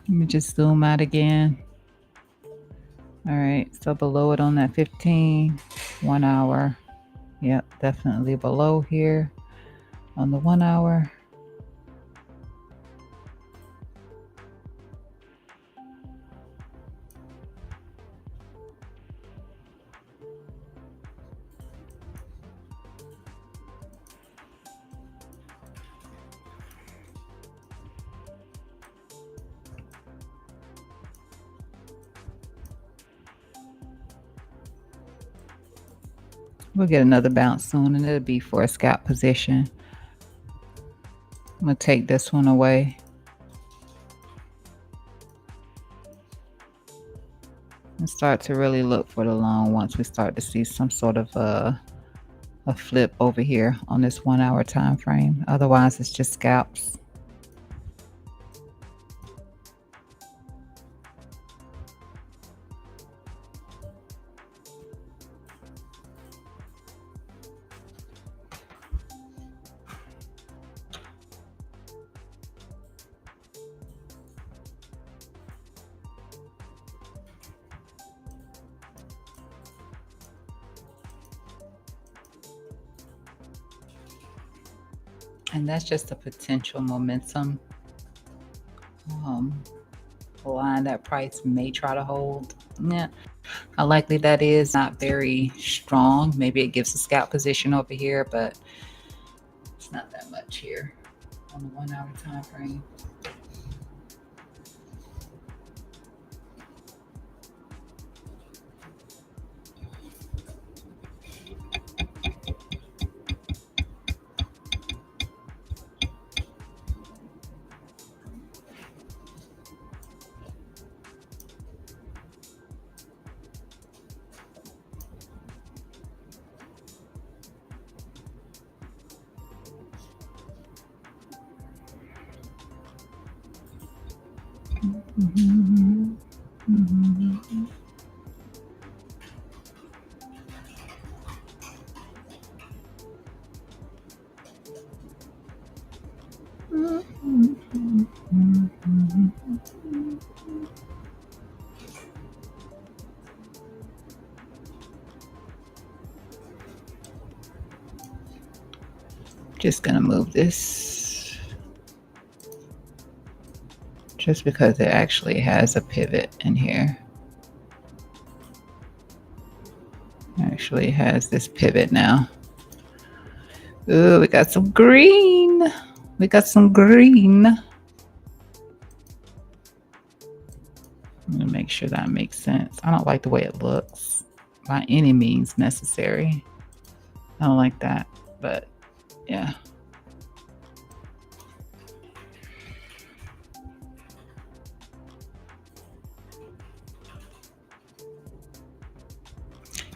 Let me just zoom out again. All right, so below it on that 15, 1 hour. Yep, definitely below here on the 1 hour. We'll get another bounce soon, and it'll be for a scalp position. I'm gonna take this one away. And start to really look for the long once we start to see some sort of a flip over here on this 1 hour time frame. Otherwise, it's just scalps. And that's just a potential momentum line that price may try to hold. Yeah, how likely that is, not very strong. Maybe it gives a scalp position over here, but it's not that much here on the 1 hour time frame. Just gonna move this just because it actually has a pivot in here. Actually has this pivot now. Ooh, we got some green. We got some green. Let me make sure that makes sense. I don't like the way it looks by any means necessary. I don't like that, but yeah.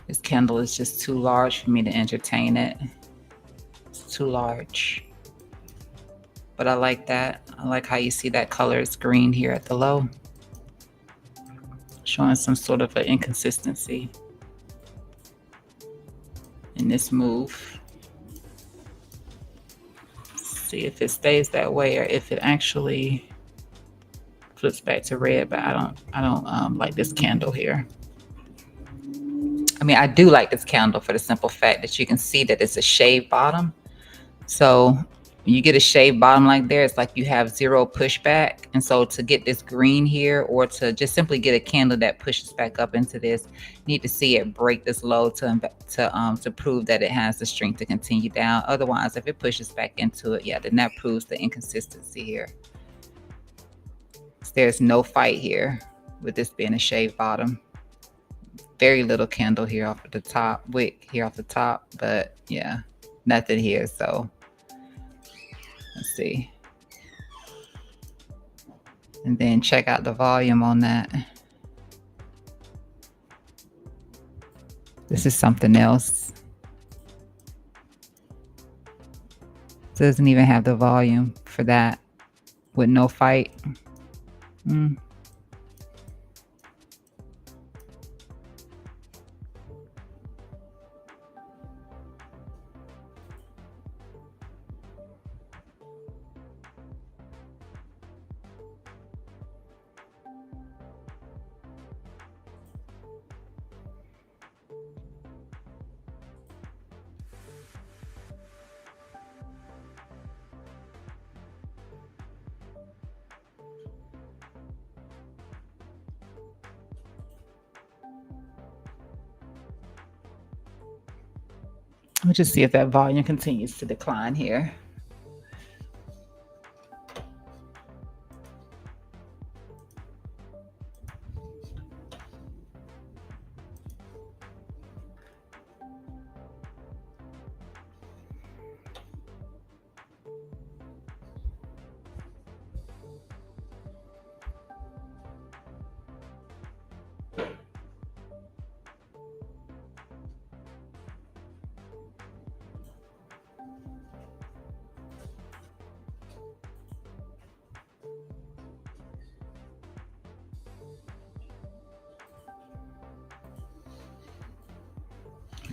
This candle is just too large for me to entertain it. It's too large. But I like that. I like how you see that color is green here at the low. Showing some sort of an inconsistency in this move. See if it stays that way or if it actually flips back to red, but I don't like this candle here. I mean, I do like this candle for the simple fact that you can see that it's a shaved bottom. So when you get a shaved bottom like there, it's like you have zero pushback. And so to get this green here, or to just simply get a candle that pushes back up into this, you need to see it break this low to prove that it has the strength to continue down. Otherwise, if it pushes back into it, yeah, then that proves the inconsistency here. There's no fight here with this being a shaved bottom. Very little candle here off of the top, wick here off the top, but yeah, nothing here. So let's see. And then check out the volume on that. This is something else. It doesn't even have the volume for that with no fight. Let me just see if that volume continues to decline here.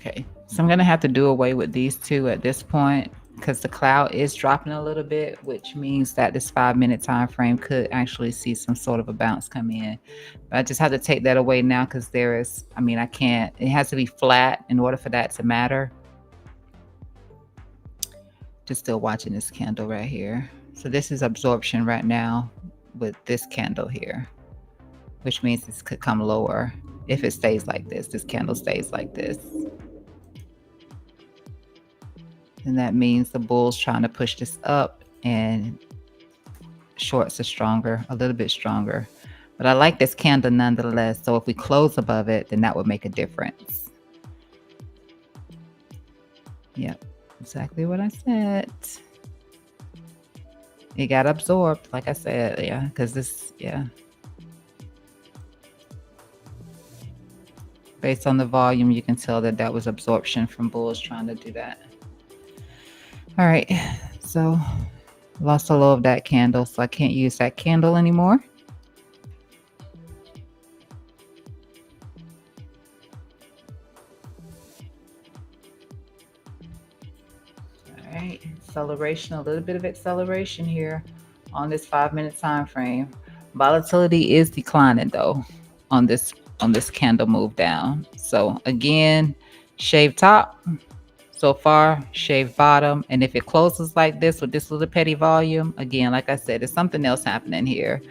Okay, so I'm gonna have to do away with these two at this point because the cloud is dropping a little bit, which means that this 5 minute time frame could actually see some sort of a bounce come in. But I just have to take that away now because there is, I mean, I can't, it has to be flat in order for that to matter. Just still watching this candle right here. So this is absorption right now with this candle here, which means this could come lower if it stays like this candle stays like this. And that means the bull's trying to push this up and shorts are stronger, a little bit stronger. But I like this candle nonetheless. So if we close above it, then that would make a difference. Yep, exactly what I said. It got absorbed, like I said, yeah, because this, yeah. Based on the volume, you can tell that that was absorption from bulls trying to do that. All right, so lost a low of that candle, so I can't use that candle anymore. All right, acceleration, a little bit of acceleration here on this 5 minute time frame. Volatility is declining though on this candle move down. So again, shave top. So far, shave bottom. And if it closes like this with this little petty volume, again, like I said, there's something else happening here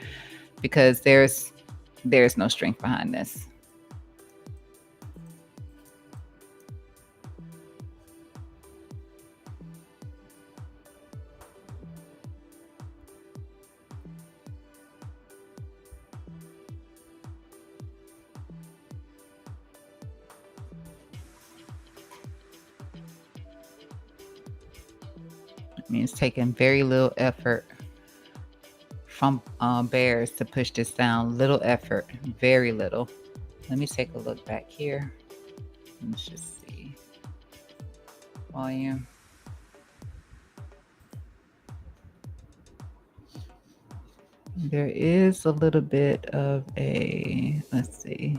because there's no strength behind this. It means taking very little effort from bears to push this down. Little effort, very little. Let me take a look back here. Let's just see. Volume. There is a little bit of a, let's see.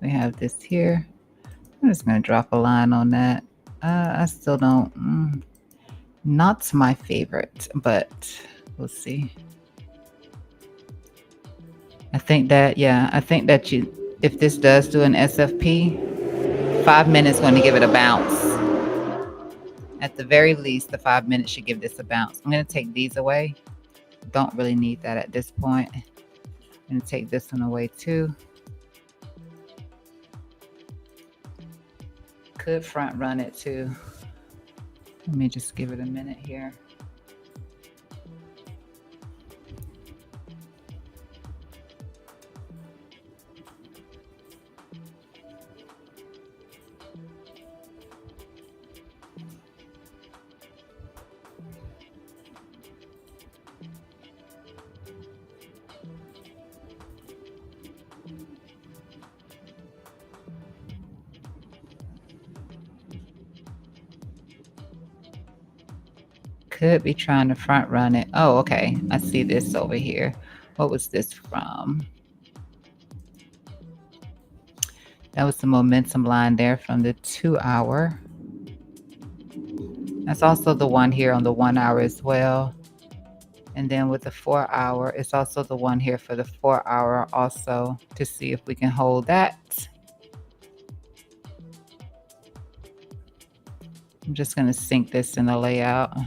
We have this here. I'm just going to drop a line on that. I still don't, not my favorite, but we'll see. I think that, yeah, I think that if this does do an SFP, 5 minutes going to give it a bounce. At the very least, the 5 minutes should give this a bounce. I'm going to take these away. Don't really need that at this point. I'm going to take this one away too. Could front run it too. Let me just give it a minute here. Could be trying to front run it. Oh, okay. I see this over here. What was this from? That was the momentum line there from the 2 hour. That's also the one here on the 1 hour as well. And then with the 4 hour, it's also the one here for the 4 hour also to see if we can hold that. I'm just going to sync this in the layout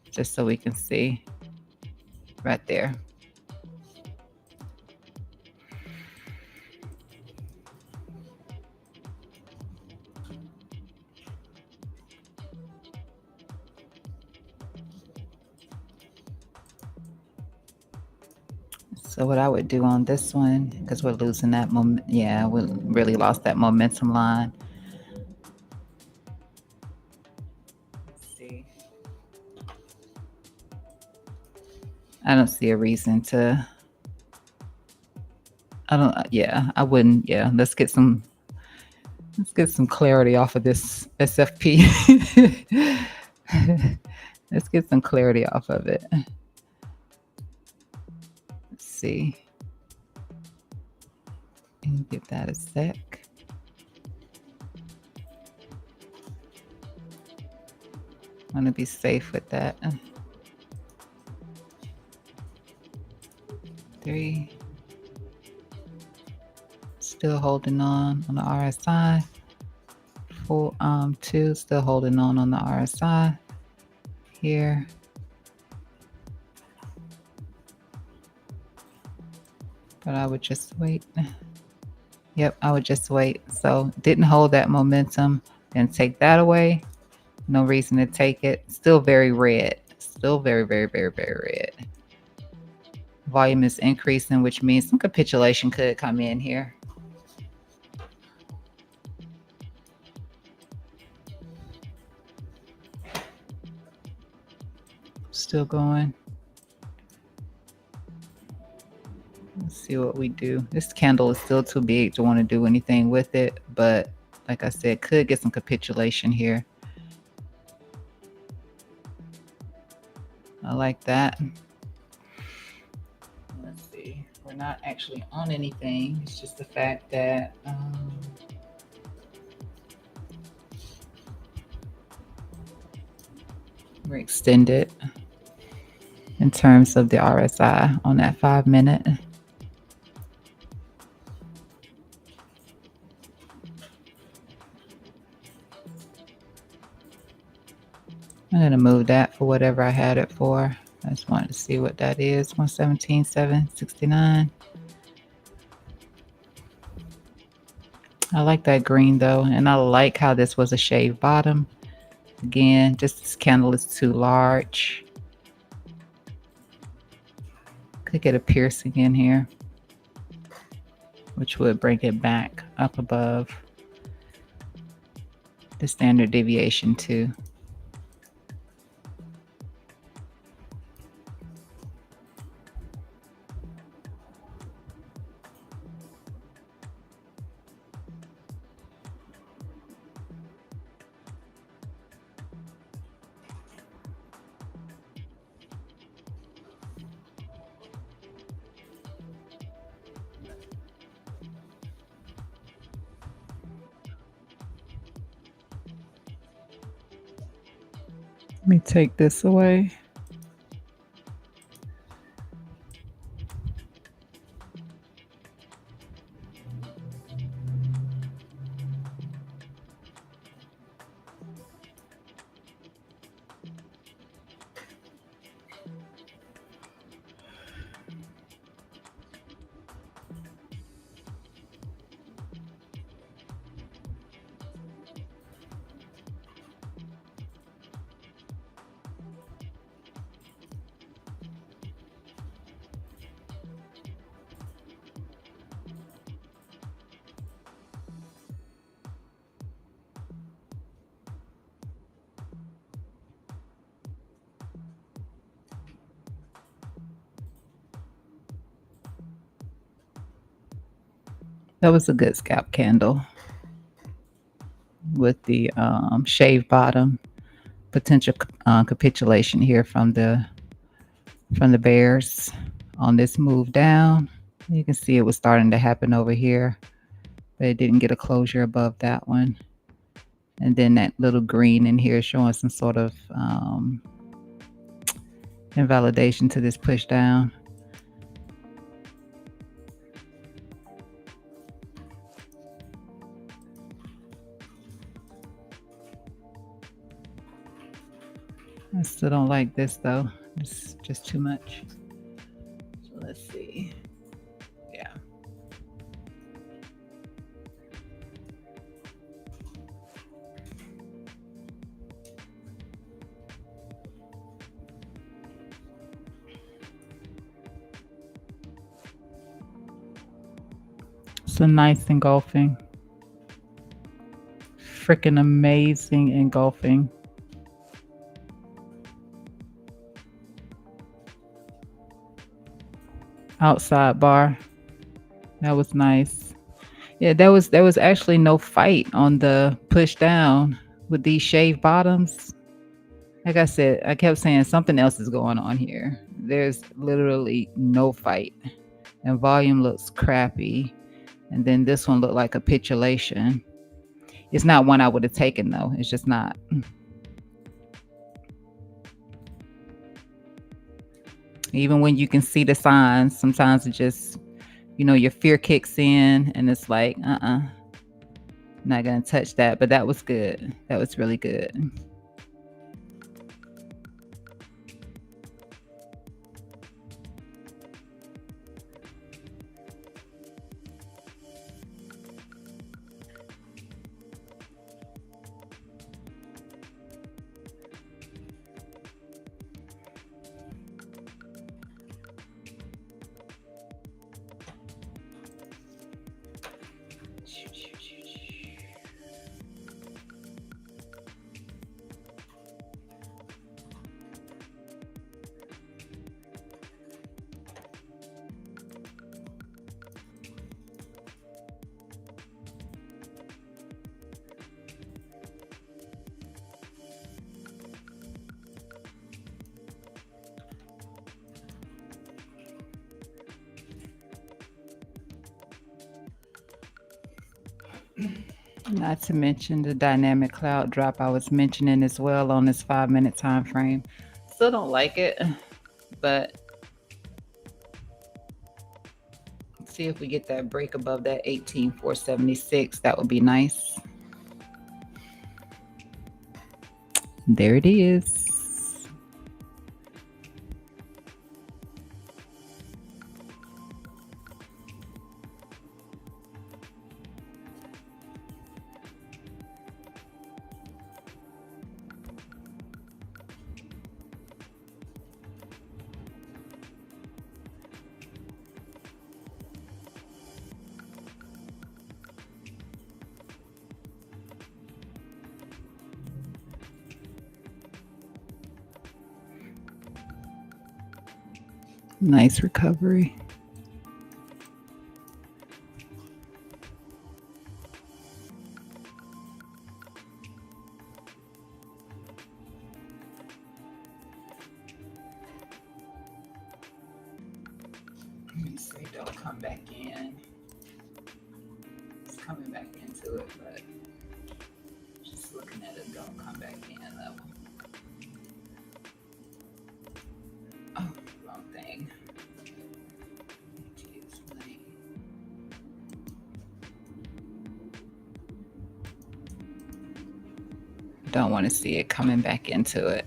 just so we can see right there. So what I would do on this one, because we're losing that moment, yeah, we really lost that momentum line. Let's see. I don't see a reason to. I wouldn't. Yeah, let's get some clarity off of this SFP. Let's get some clarity off of it. Let's see. And give that a sec. want to be safe with that. 3. Still holding on the RSI. 2, still holding on the RSI here. But I would just wait. Yep, I would just wait. So didn't hold that momentum and take that away. No reason to take it. Still very red. Still very, very, very, very red. Volume is increasing, which means some capitulation could come in here. Still going. Let's see what we do. This candle is still too big to want to do anything with it, but like I said, could get some capitulation here. I like that. Let's see. We're not actually on anything. It's just the fact that we're extended in terms of the RSI on that 5-minute. I'm going to move that for whatever I had it for. I just wanted to see what that is. 117,769. I like that green though, and I like how this was a shaved bottom. Again, just this candle is too large. Could get a piercing in here, which would bring it back up above the standard deviation too. Let me take this away. That was a good scalp candle with the shaved bottom. Potential capitulation here from the bears on this move down. You can see it was starting to happen over here, but it didn't get a closure above that one. And then that little green in here showing some sort of invalidation to this push down. I still don't like this though. It's just too much. So let's see. Yeah. It's a nice engulfing. Freaking amazing engulfing. Outside bar. That was nice. Yeah, there was actually no fight on the push down with these shaved bottoms. Like I said, I kept saying something else is going on here. There's literally no fight. And volume looks crappy. And then this one looked like a capitulation. It's not one I would have taken though. It's just not. Even when you can see the signs, sometimes it just, your fear kicks in and it's like, not going to touch that. But that was good. That was really good. Not to mention the dynamic cloud drop I was mentioning as well on this 5 minute time frame. Still don't like it, but see if we get that break above that 18,476. That would be nice. There it is. Nice recovery. Let me see, don't come back in. It's coming back into it, but just looking at it, don't come back in level. Oh, wrong thing. Don't want to see it coming back into it.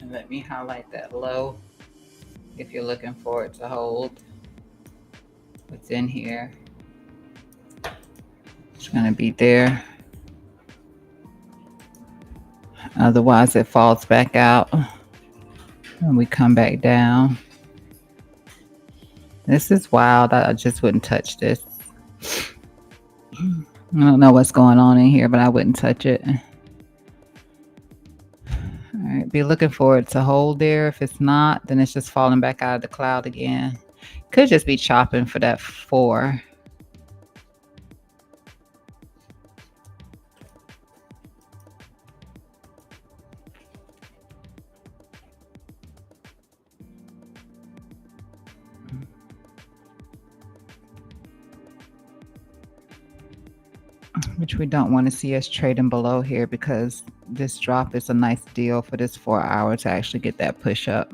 And let me highlight that low if you're looking for it to hold. What's in here? It's going to be there. Otherwise, it falls back out and we come back down. This is wild. I just wouldn't touch this. I don't know what's going on in here, but I wouldn't touch it. All right, be looking for it to hold there. If it's not, then it's just falling back out of the cloud again. Could just be chopping for that 4. which we don't want to see us trading below here because this drop is a nice deal for this 4 hour to actually get that push up.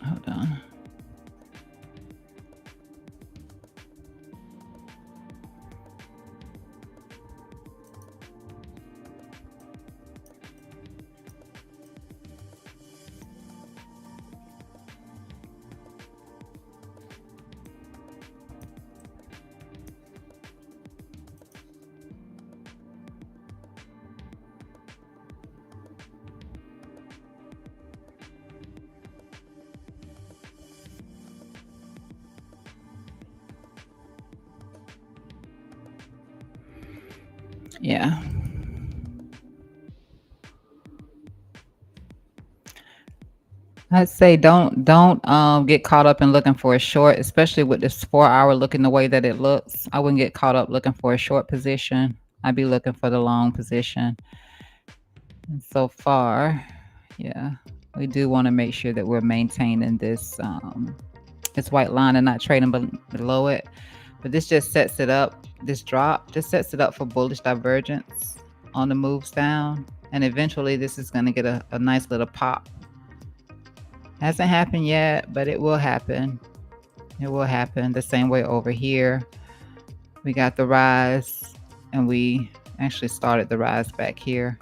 Hold on. Yeah. I'd say don't get caught up in looking for a short, especially with this 4 hour looking the way that it looks. I wouldn't get caught up looking for a short position. I'd be looking for the long position. And so far, yeah, we do want to make sure that we're maintaining this white line and not trading below it. But this just sets it up. This drop just sets it up for bullish divergence on the moves down, and eventually this is going to get a nice little pop. Hasn't happened yet, but it will happen. It will happen the same way over here. We got the rise, and we actually started the rise back here,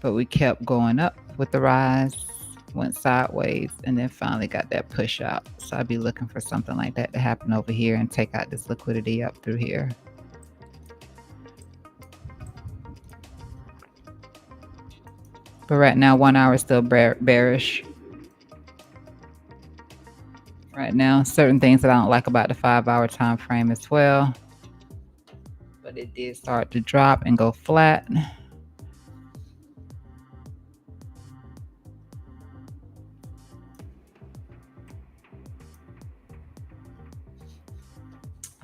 but we kept going up with the rise, went sideways, and then finally got that push out. So I'd be looking for something like that to happen over here and take out this liquidity up through here. But right now, 1 hour is still bearish. Right now, certain things that I don't like about the 5 hour time frame as well. But it did start to drop and go flat.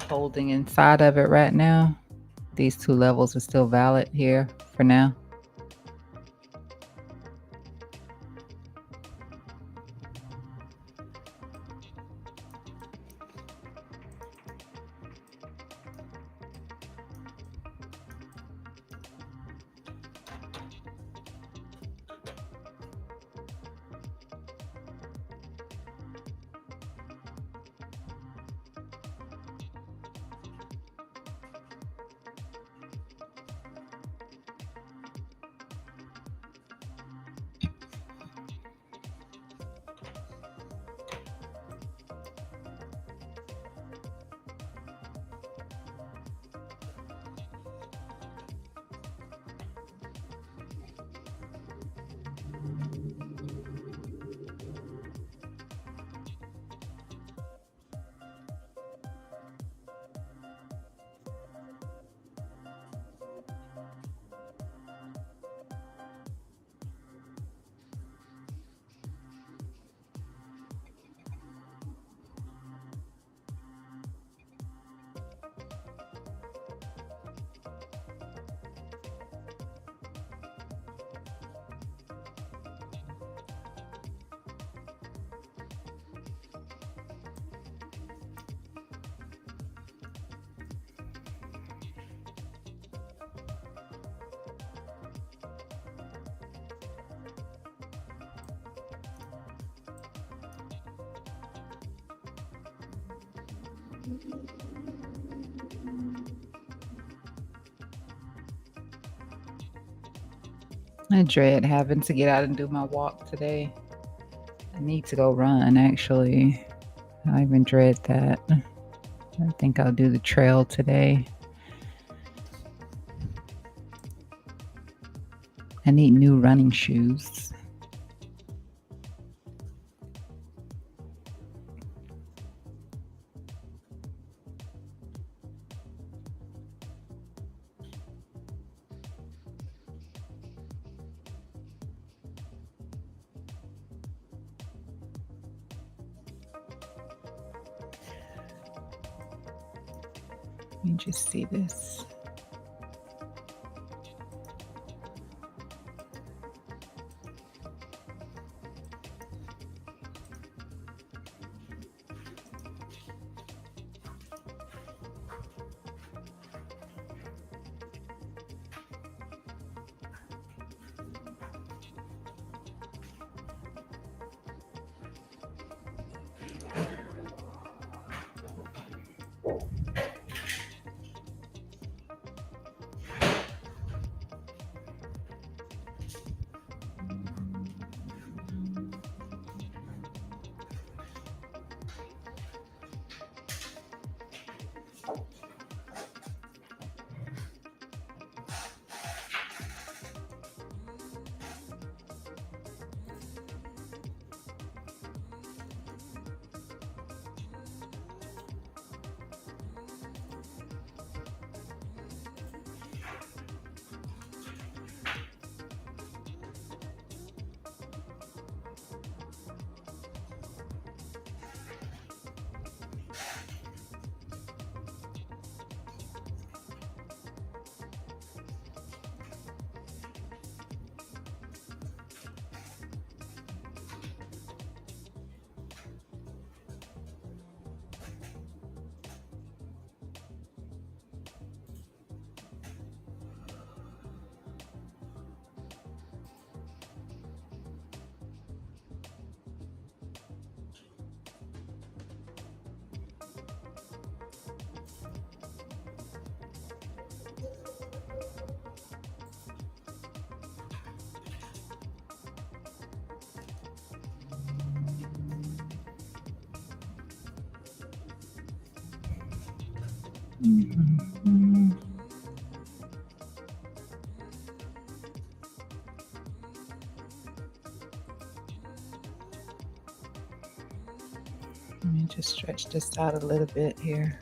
Holding inside of it right now. These two levels are still valid here for now. I dread having to get out and do my walk today. I need to go run, actually. I even dread that. I think I'll do the trail today. I need new running shoes. Let me just see this. Mm-hmm. Let me just stretch this out a little bit here.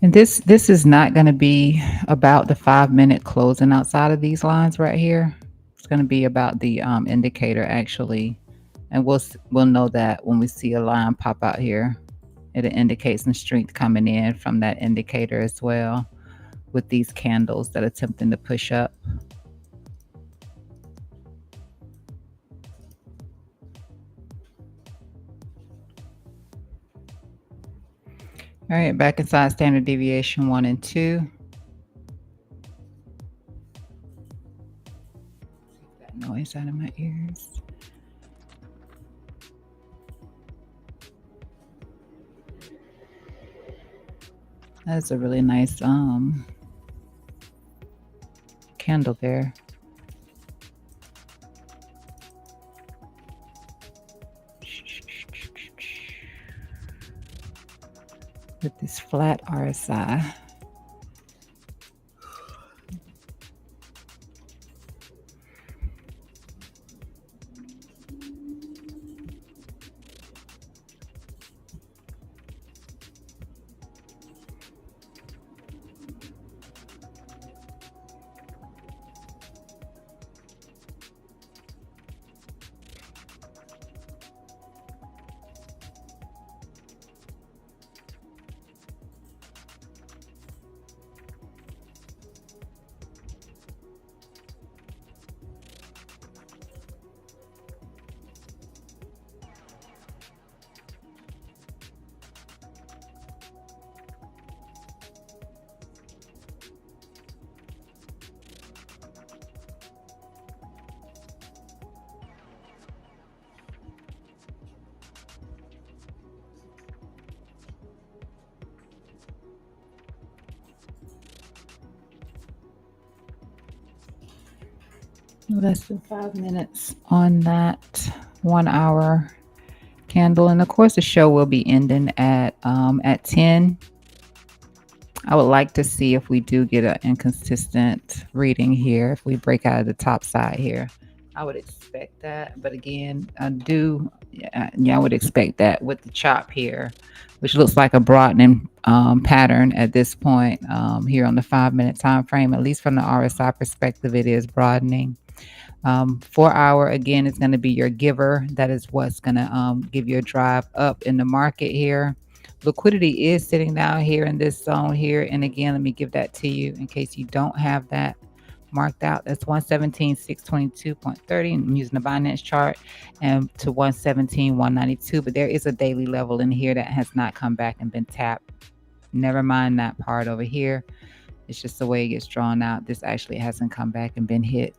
And this is not going to be about the 5-minute closing outside of these lines right here. It's going to be about the indicator actually, and we'll know that when we see a line pop out here. It'll indicate some strength coming in from that indicator as well, with these candles that are attempting to push up. All right, back inside standard deviation 1 and 2. That noise out of my ears. That's a really nice candle there. With this flat RSI. Less than 5 minutes on that 1 hour candle. And of course the show will be ending at 10. I would like to see if we do get an inconsistent reading here, if we break out of the top side here. I would expect that. But again, I would expect that with the chop here, which looks like a broadening pattern at this point here on the 5 minute time frame. At least from the RSI perspective, it is broadening. 4 hour again is going to be your giver. That is what's going to give you a drive up in the market here. Liquidity is sitting down here in this zone here. And again, let me give that to you in case you don't have that marked out. That's 117,622.30. I'm using the Binance chart and to 117,192. But there is a daily level in here that has not come back and been tapped. Never mind that part over here. It's just the way it gets drawn out. This actually hasn't come back and been hit.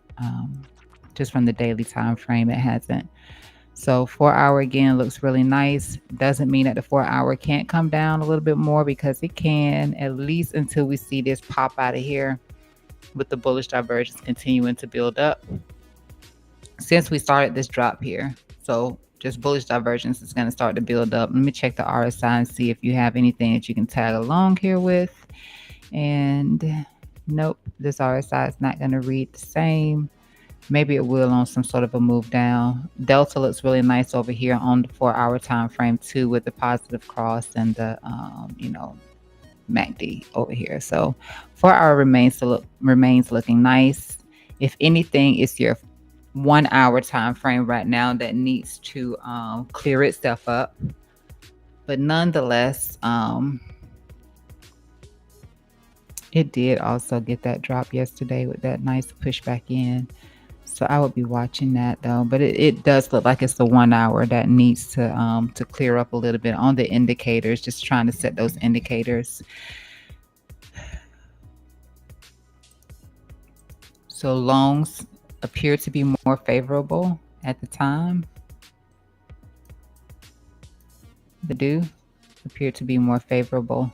Just from the daily time frame, it hasn't. So 4 hour again looks really nice. Doesn't mean that the 4 hour can't come down a little bit more, because it can, at least until we see this pop out of here with the bullish divergence continuing to build up since we started this drop here. So just bullish divergence is going to start to build up. Let me check the RSI and see if you have anything that you can tag along here with. And nope, this RSI is not going to read the same. Maybe it will on some sort of a move down. Delta looks really nice over here on the 4 hour time frame too, with the positive cross and the MACD over here. So 4 hour remains looking nice. If anything, it's your 1 hour time frame right now that needs to clear itself up. But nonetheless, it did also get that drop yesterday with that nice push back in. So I would be watching that though. But it does look like it's the 1 hour that needs to clear up a little bit on the indicators. Just trying to set those indicators. So longs appear to be more favorable at the time. They do appear to be more favorable.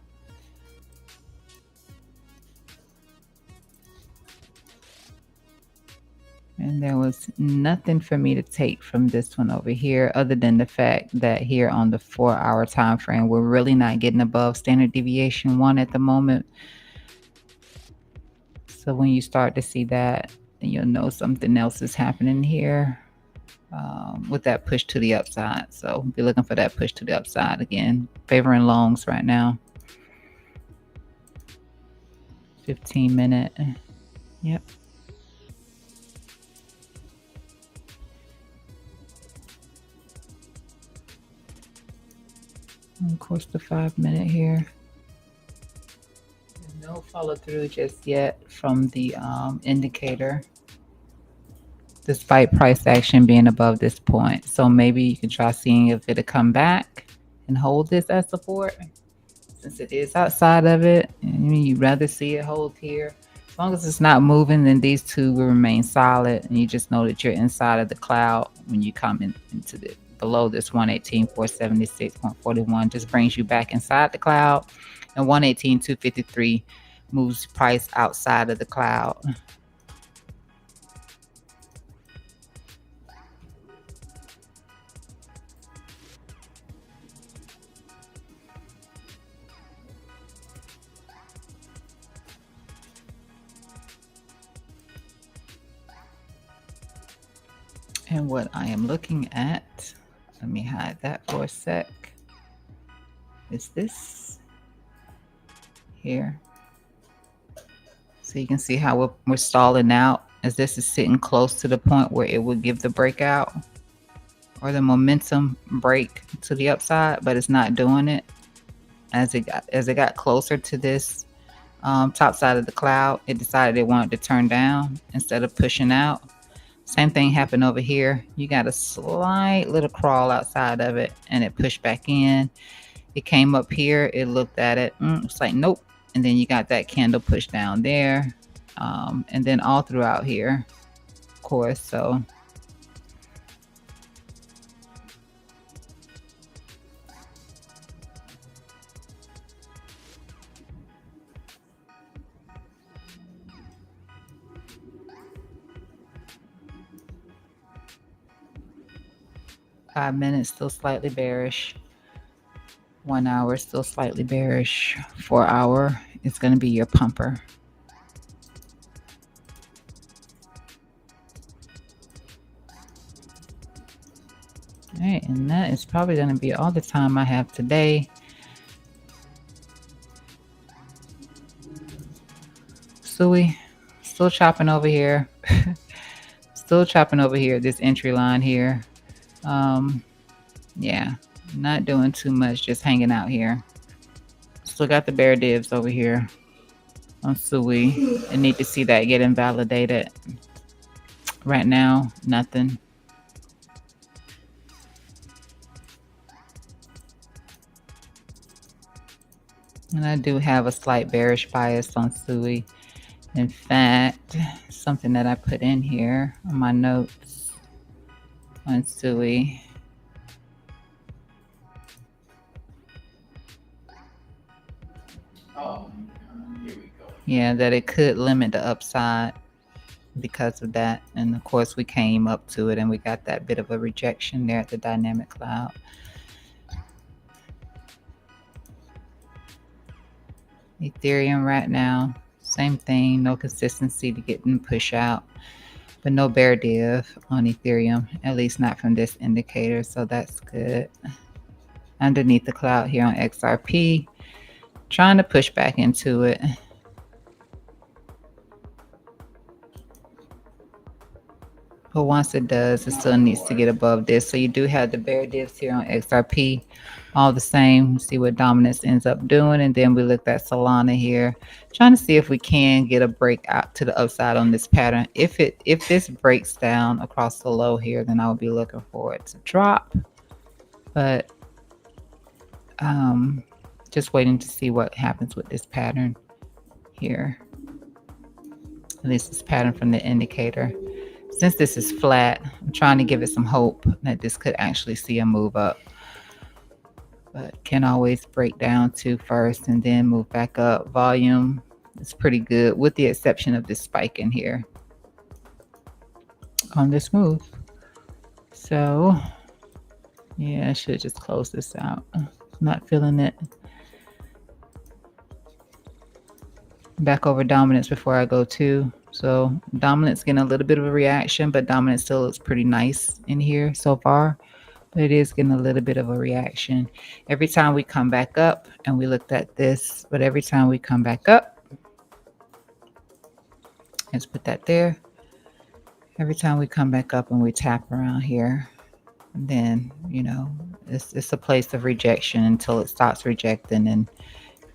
And there was nothing for me to take from this one over here, other than the fact that here on the 4 hour time frame, we're really not getting above standard deviation 1 at the moment. So when you start to see that, then you'll know something else is happening here with that push to the upside. So be looking for that push to the upside again, favoring longs right now. 15-minute. Yep. And of course, the 5-minute here. There's no follow through just yet from the indicator, despite price action being above this point. So maybe you can try seeing if it'll come back and hold this as support. Since it is outside of it, and you'd rather see it hold here. As long as it's not moving, then these two will remain solid. And you just know that you're inside of the cloud when you come into the below this 118,476.41. Just brings you back inside the cloud. And 118,253 moves price outside of the cloud. And what I am looking at, let me hide that for a sec, is this here. So you can see how we're stalling out, as this is sitting close to the point where it would give the breakout or the momentum break to the upside, but it's not doing it. As it got closer to this top side of the cloud, it decided it wanted to turn down instead of pushing out. Same thing happened over here. You got a slight little crawl outside of it, and it pushed back in. It came up here. It looked at it. It's like, nope. And then you got that candle push down there. And then all throughout here, of course. So 5 minutes still slightly bearish. 1 hour still slightly bearish. 4 hour is going to be your pumper. All right, and that is probably going to be all the time I have today. Suey, still chopping over here. Still chopping over here, this entry line here. Yeah, not doing too much, just hanging out here. Still got the bear divs over here on Suey. I need to see that get invalidated. Right now, nothing. And I do have a slight bearish bias on Suey. In fact, something that I put in here on my notes on Suey. Oh, here we go. Yeah, that it could limit the upside because of that. And of course, we came up to it and we got that bit of a rejection there at the dynamic cloud. Ethereum right now, same thing, no consistency to get them push out, but no bear div on Ethereum, at least not from this indicator, so that's good. Underneath the cloud here on XRP, trying to push back into it. But once it does, it still needs to get above this. So you do have the bear divs here on XRP. All the same, see what dominance ends up doing. And then we looked at Solana here, trying to see if we can get a break out to the upside on this pattern. If this breaks down across the low here, then I would be looking for it to drop. But just waiting to see what happens with this pattern here. At least this pattern from the indicator. Since this is flat, I'm trying to give it some hope that this could actually see a move up. But can always break down to first and then move back up. Volume is pretty good with the exception of this spike in here on this move. So yeah, I should just close this out. Not feeling it. Back over dominance before I go to. So dominance getting a little bit of a reaction, but dominance still looks pretty nice in here so far. But it is getting a little bit of a reaction. Every time we come back up, and we looked at this, but every time we come back up, let's put that there. Every time we come back up and we tap around here, then, you know, it's a place of rejection until it stops rejecting, and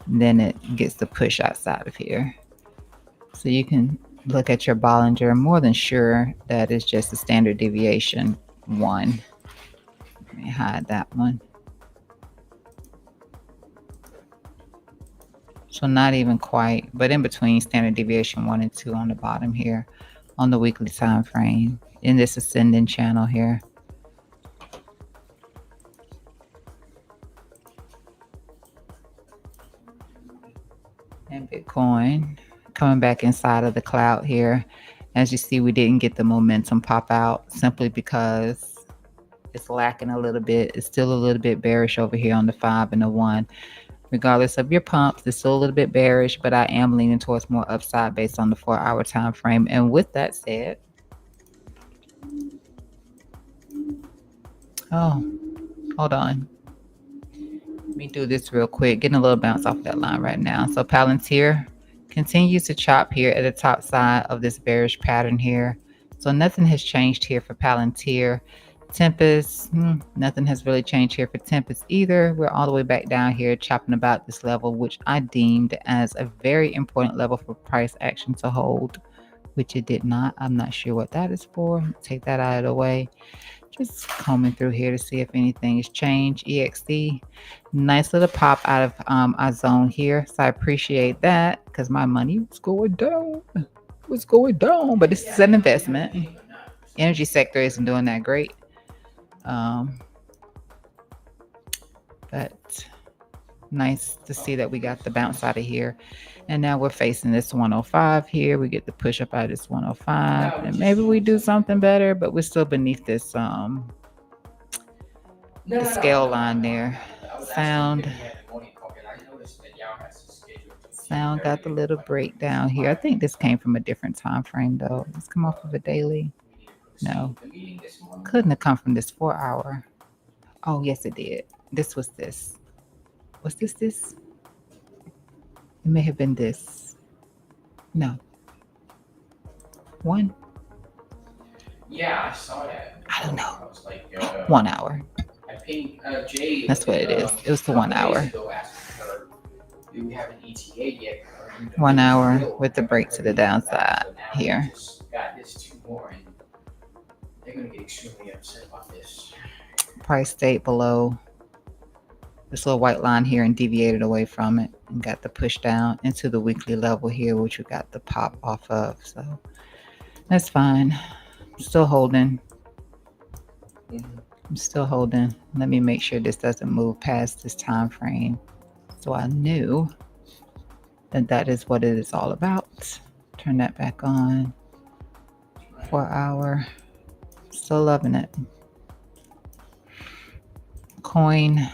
then it gets the push outside of here. So you can look at your Bollinger. I'm more than sure that it's just a standard deviation 1. Let me hide that one. So not even quite, but in between standard deviation 1 and 2 on the bottom here on the weekly time frame in this ascending channel here. And Bitcoin coming back inside of the cloud here. As you see, we didn't get the momentum pop out simply because it's lacking a little bit. It's still a little bit bearish over here on the 5 and the 1. Regardless of your pumps, it's still a little bit bearish, but I am leaning towards more upside based on the 4-hour time frame. And with that said, oh, hold on. Let me do this real quick. Getting a little bounce off that line right now. So Palantir continues to chop here at the top side of this bearish pattern here. So nothing has changed here for Palantir. Tempest, nothing has really changed here for Tempest either. We're all the way back down here chopping about this level, which I deemed as a very important level for price action to hold, which it did not. I'm not sure what that is for. Take that out of the way. Just combing through here to see if anything has changed. EXD, nice little pop out of our zone here. So I appreciate that because my money was going down. It was going down, but this is an investment. Energy sector isn't doing that great. But nice to see that we got the bounce out of here. And now we're facing this 105 here. We get the push up out of this 105. And maybe we do something better, but we're still beneath this No, the no, no, scale no, line no. there. I was asking Sound if you had the morning call, and I noticed that y'all has a schedule to sound got 10:30 the to little like breakdown here. I 5 think p.m. this So came from a different time frame though. Let's come off of a daily. we need to proceed No, with the meeting this morning. couldn't have come from this 4 hour. Oh yes, it did. This was this. Was this? It may have been this. No, one. Yeah, I saw that in the I don't morning. know. I was like, 1 hour. I pinged Jay That's what it is. It was a the couple one days hour. ago asking her, do we have an ETA yet? Are you done One with this hour deal? with the Haven't break heard to the anything back. downside So now we here. just got this two more, and they're gonna get extremely upset about this. Price stayed below this little white line here and deviated away from it and got the push down into the weekly level here, which we got the pop off of. So that's fine. Still holding. Mm-hmm. I'm still holding. Let me make sure this doesn't move past this time frame. So I knew that that is what it is all about. Turn that back on. 4 hour. Still loving it. Coin.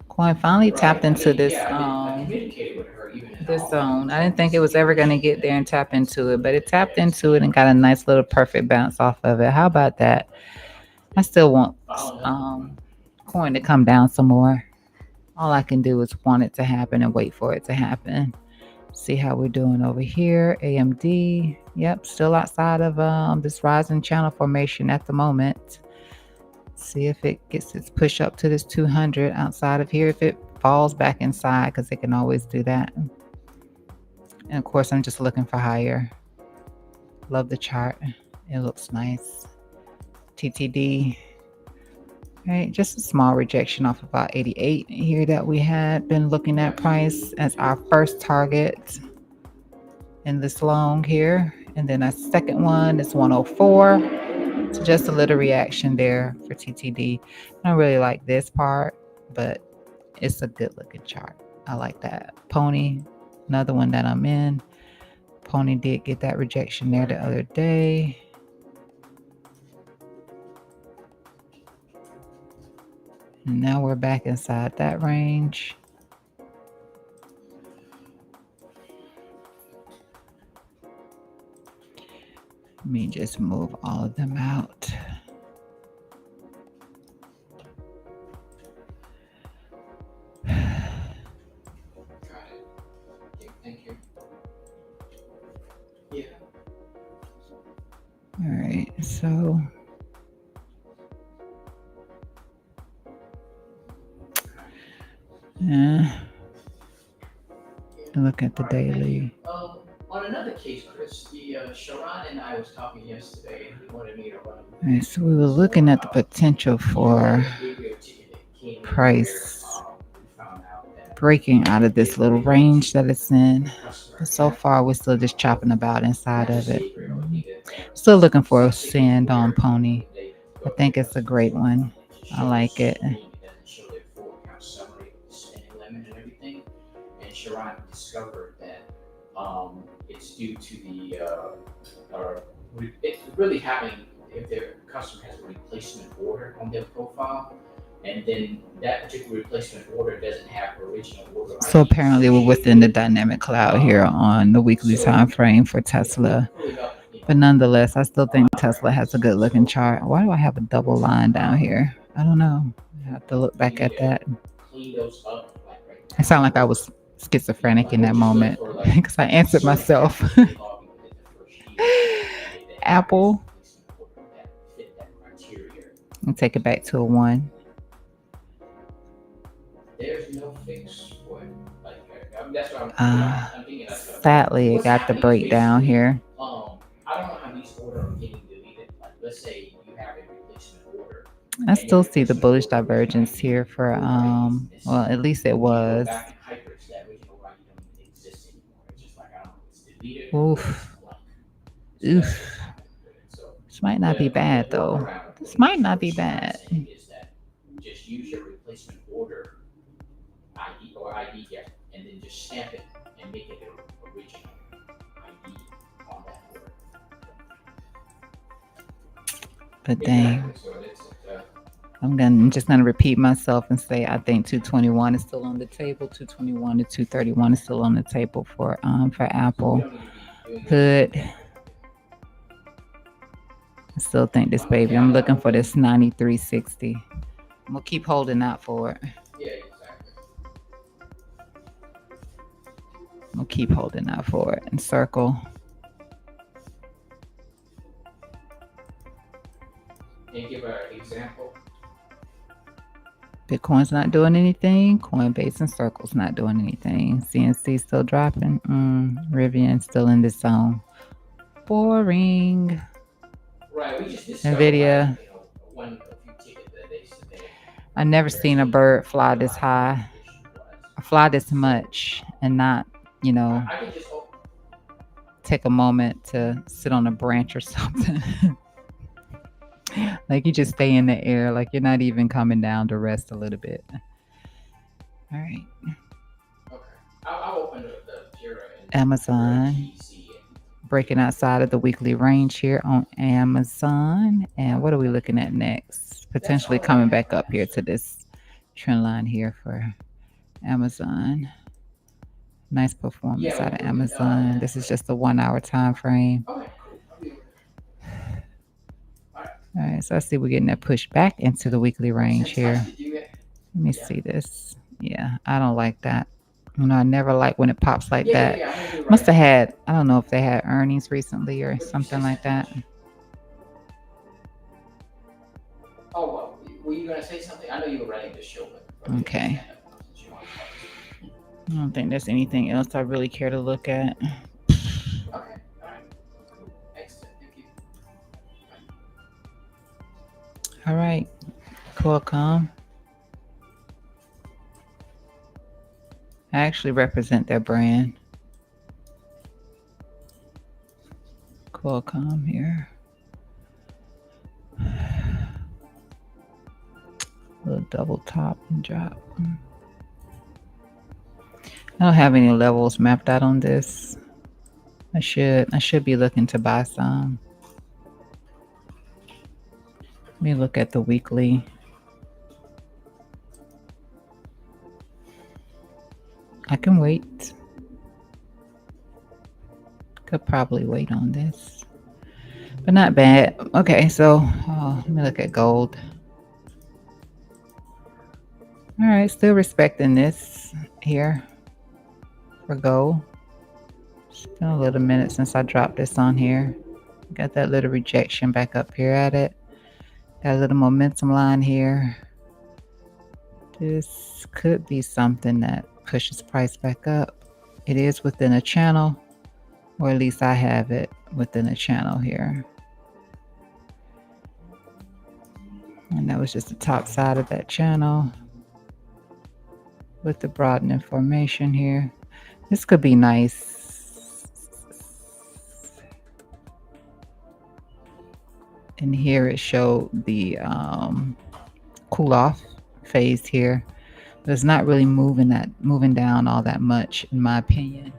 Coin finally tapped into this I communicated with her even in this all. zone. I didn't think it was ever going to get there and tap into it, but it tapped into it and got a nice little perfect bounce off of it. How about that? I still want coin to come down some more. All I can do is want it to happen and wait for it to happen. See how we're doing over here. AMD, yep, still outside of this rising channel formation at the moment. See if it gets its push up to this 200 outside of here. If it falls back inside, because it can always do that. And of course, I'm just looking for higher. Love the chart. It looks nice. TTD. Right, just a small rejection off about 88 here that we had been looking at price as our first target in this long here. And then our second one is 104. So just a little reaction there for TTD. I don't really like this part, but it's a good looking chart. I like that. Pony, another one that I'm in. Pony did get that rejection there the other day. And now we're back inside that range. Let me just move all of them out. Thank you. Yeah. All right, so look at the daily. On another case, Chris, the Sharon and I was talking yesterday, and he wanted me to run. All right, so we were looking at the potential for price breaking out of this little range that it's in. But so far, we're still just chopping about inside of it. Still looking for a send on Pony. I think it's a great one. I like it. And Sharon discovered that it's due to the it's really happening if their customer has a replacement order on their profile, and then that particular replacement order doesn't have original order. So apparently we're within the dynamic cloud here on the weekly time frame for Tesla. But nonetheless, I still think Tesla has a good looking chart. Why do I have a double line down here? I don't know. I have to look back at that. I sound like I was schizophrenic in that moment because I answered myself. Apple. And take it back to a 1. There's no fix for it. Like, that's what I'm thinking. Sadly, it got the breakdown here. I don't know how these orders are getting deleted. Like, let's say you have a replacement order. I still see the bullish divergence here for well, at least it was. Oof. Oof. This might not be bad though. This might not be bad. Just use your replacement order ID and then just stamp it and make it the original ID on that order. But dang. I'm just gonna repeat myself and say I think 221 is still on the table. 221 to 231 is still on the table for So we Apple. don't need to be doing anything Put yet. I still think this baby. Okay, I'm I'm gonna looking for open. this 9360. I'm gonna keep holding out for it. Yeah, exactly. I'm gonna keep holding out for it and circle. And give an example. Bitcoin's not doing anything. Coinbase and Circle's not doing anything. CNC still dropping. Rivian still in the zone. Boring. Right. We just discovered like Nvidia. one a few tickets that they submitted I never where seen a seeing bird fly where this like the high, indication was. or fly this So much, and not, you know, I can just take a moment to sit on a branch or something. Like you just stay in the air, like you're not even coming down to rest a little bit. All right. okay. I'll open the Jira and Jira Amazon GC and breaking outside of the weekly range here on Amazon. And what are we looking at next? that's Potentially all that I coming have back right up now, here sir. to this trend line here for Amazon. Nice performance Yeah, out of we're good. We're Amazon. good. This is just a 1 hour time frame. Okay, cool. I'll be over there. All right. All right, so I see we're getting that push back into the weekly range Wasn't here. touched it yet. Let me Yeah. see this. Yeah, I don't like that. I never like when it pops like Yeah, yeah, that. yeah. I'm gonna do it Must right have now. had, I don't know if they had earnings recently or But you something said like something that. else. Oh well, were you gonna say something? I know you were running the show, but probably didn't Okay. stand up since you want to talk. I don't think there's anything else I really care to look at. Okay. All right. Cool. Excellent. Thank you. All right, Qualcomm. I actually represent their brand. Qualcomm here. A little double top and drop. I don't have any levels mapped out on this. I should be looking to buy some. Let me look at the weekly. I can wait. Could probably wait on this. But not bad. Okay, so let me look at gold. All right, still respecting this here for gold. It's been a little minute since I dropped this on here. Got that little rejection back up here at it. Got a little momentum line here. This could be something that pushes price back up. It is within a channel, or at least I have it within a channel here. And that was just the top side of that channel with the broadening formation here. This could be nice. And here it showed the cool off phase here. But it's not really moving down all that much in my opinion.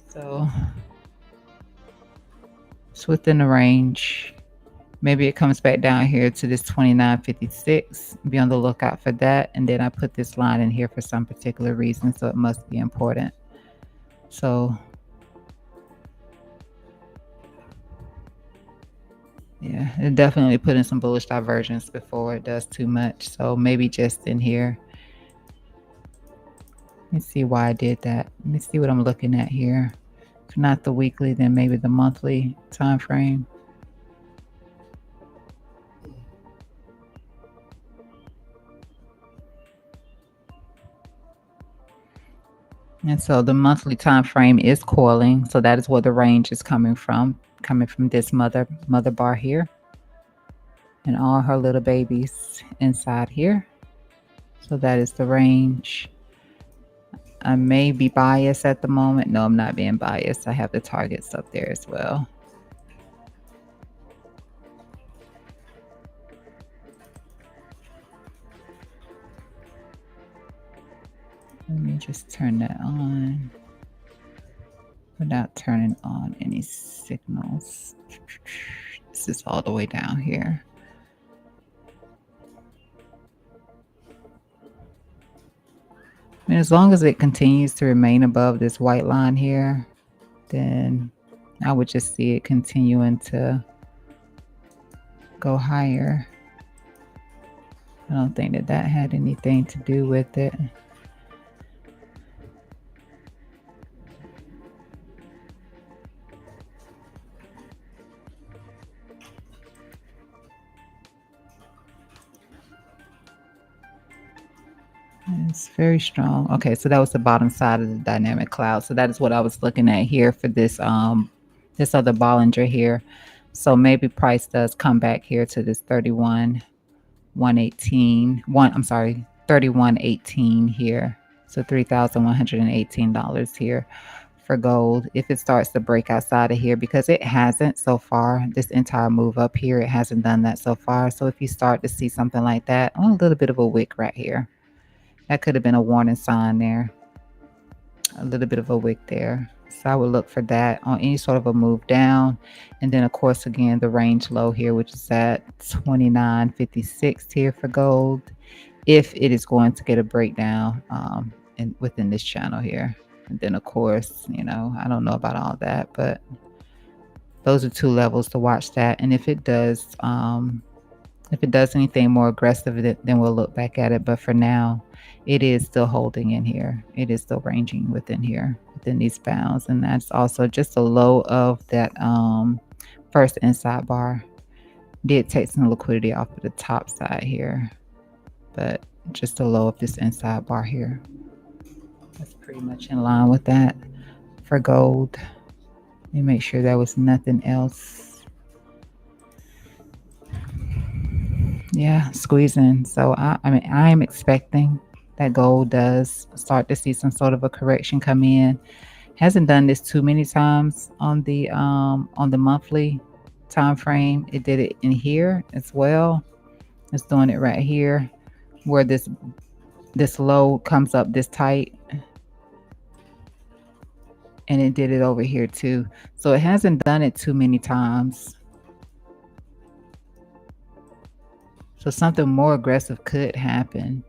So it's within the range. Maybe it comes back down here to this 29.56. Be on the lookout for that. And then I put this line in here for some particular reason, so it must be important. So yeah, it definitely put in some bullish divergence before it does too much. So maybe just in here. Let me see why I did that. Let me see what I'm looking at here. If not the weekly, then maybe the monthly time frame. And so the monthly time frame is coiling. So that is where the range is coming from this mother bar here. And all her little babies inside here. So that is the range. I may be biased at the moment. No, I'm not being biased. I have the targets up there as well. Let me just turn that on without turning on any signals. This is all the way down here. And as long as it continues to remain above this white line here, then I would just see it continuing to go higher. I don't think that that had anything to do with it. It's very strong. Okay, so that was the bottom side of the dynamic cloud. So that is what I was looking at here for this other Bollinger here. So maybe price does come back here to this 3118 here. So $3,118 here for gold. If it starts to break outside of here, because it hasn't so far, this entire move up here, it hasn't done that so far. So if you start to see something like that, oh, a little bit of a wick right here. That could have been a warning sign there. A little bit of a wick there. So I would look for that on any sort of a move down. And then, of course, again, the range low here, which is at 29.56 here for gold, if it is going to get a breakdown within this channel here. And then, of course, I don't know about all that, but those are two levels to watch that. And if it does anything more aggressive, then we'll look back at it. But for now, it is still holding in here. It is still ranging within here, within these bounds. And that's also just a low of that first inside bar. Did take some liquidity off of the top side here, but just a low of this inside bar here. That's pretty much in line with that for gold. Let me make sure there was nothing else. Yeah, squeezing. So I am expecting that gold does start to see some sort of a correction come in. Hasn't done this too many times on the monthly time frame. It did it in here as well. It's doing it right here where this low comes up this tight. And it did it over here too. So it hasn't done it too many times. So something more aggressive could happen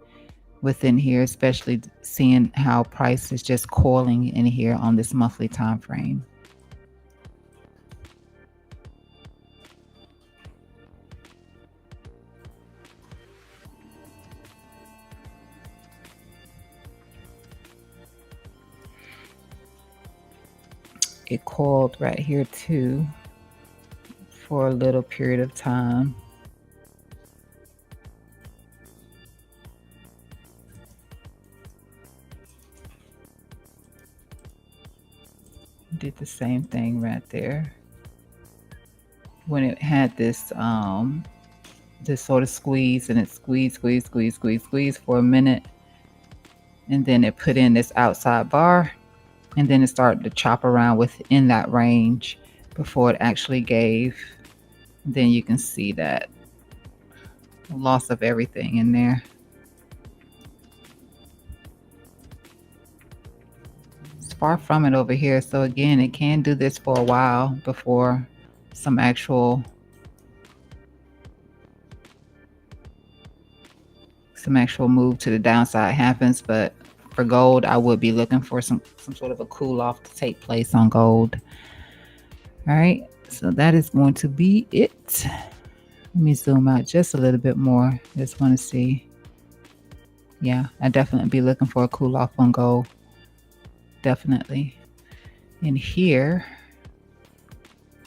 within here, especially seeing how price is just coiling in here on this monthly time frame. It coiled right here too for a little period of time. Did the same thing right there when it had this sort of squeeze, and it squeezed for a minute, and then it put in this outside bar, and then it started to chop around within that range before it actually gave. Then you can see that loss of everything in there. Far from it over here. So again, it can do this for a while before some actual move to the downside happens. But for gold, I would be looking for some sort of a cool off to take place on gold. All right, so that is going to be it. Let me zoom out just a little bit more. Just want to see. Yeah, I definitely be looking for a cool off on gold. Definitely. In here,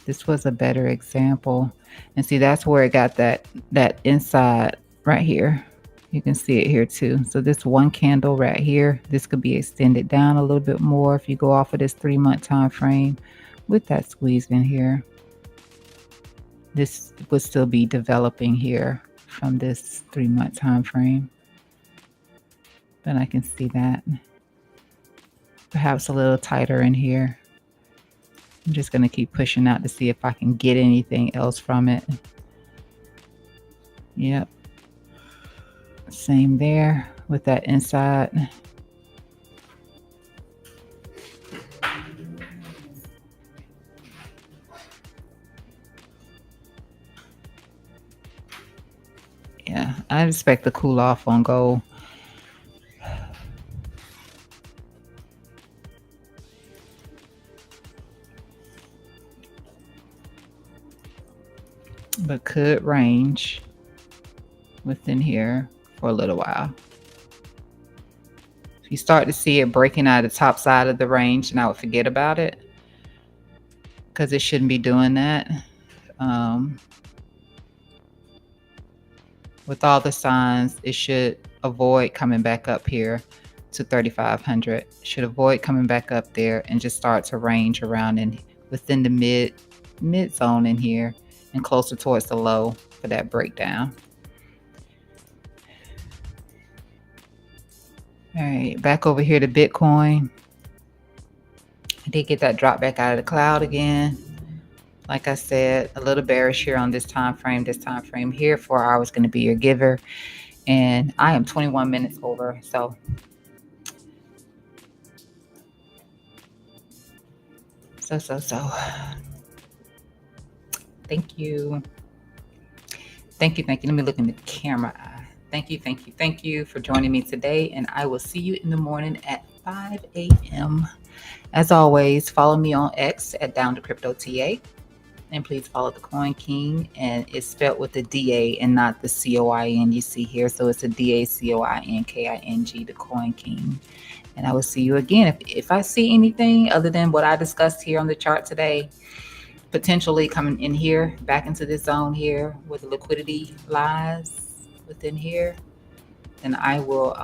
this was a better example. And see, that's where it got that inside right here. You can see it here too. So this one candle right here, this could be extended down a little bit more if you go off of this 3-month time frame with that squeeze in here. This would still be developing here from this 3-month time frame. But I can see that. Perhaps a little tighter in here. I'm just going to keep pushing out to see if I can get anything else from it. Yep. Same there with that inside. Yeah, I expect the cool off on gold. but could range within here for a little while. If you start to see it breaking out of the top side of the range, then I would forget about it because it shouldn't be doing that. With all the signs, it should avoid coming back up here to 3,500. Should avoid coming back up there and just start to range around in within the mid zone in here and closer towards the low for that breakdown. All right, back over here to Bitcoin. I did get that drop back out of the cloud again. Like I said, a little bearish here on this time frame. This time frame here, 4 hours going to be your giver. And I am 21 minutes over. So thank you. Thank you. Let me look in the camera. Thank you for joining me today. And I will see you in the morning at 5 a.m. As always, follow me on X at Down to Crypto TA. And please follow the Coin King. And it's spelled with a DA and not the COIN you see here. So it's a DACOINKING, the Coin King. And I will see you again. If I see anything other than what I discussed here on the chart today, potentially coming in here, back into this zone here where the liquidity lies within here, then I will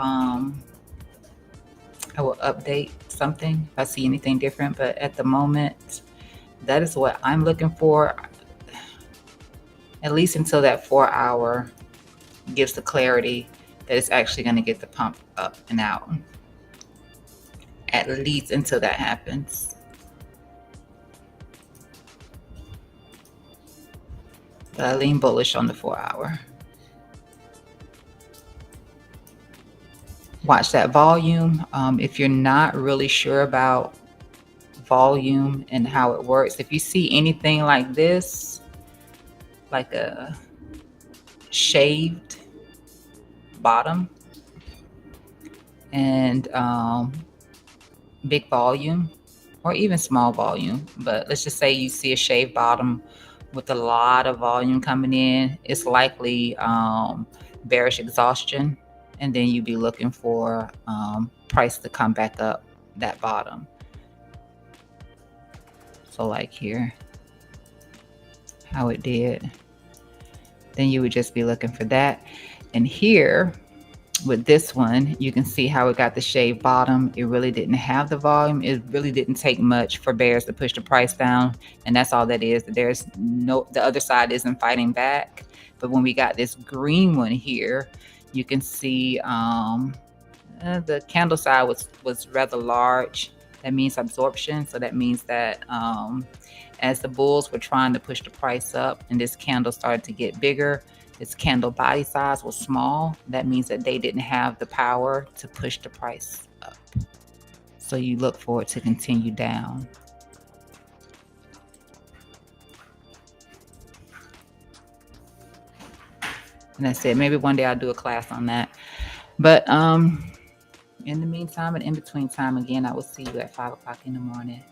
update something if I see anything different. But at the moment, that is what I'm looking for, at least until that 4 hour gives the clarity that it's actually going to get the pump up and out. At least until that happens. But I lean bullish on the 4 hour. Watch that volume. If you're not really sure about volume and how it works, if you see anything like this, like a shaved bottom and big volume or even small volume, but let's just say you see a shaved bottom with a lot of volume coming in, it's likely bearish exhaustion, and then you'd be looking for price to come back up that bottom. So like here, how it did, then you would just be looking for that. And here with this one, you can see how it got the shaved bottom. It really didn't have the volume. It really didn't take much for bears to push the price down. And that's all that is. There's no, the other side isn't fighting back. But when we got this green one here, you can see the candle side was rather large. That means absorption. So that means that as the bulls were trying to push the price up and this candle started to get bigger, its candle body size was small. That means that they didn't have the power to push the price up. So you look for it to continue down. And that's it. Maybe one day I'll do a class on that. But in the meantime and in between time, again, I will see you at 5 o'clock in the morning.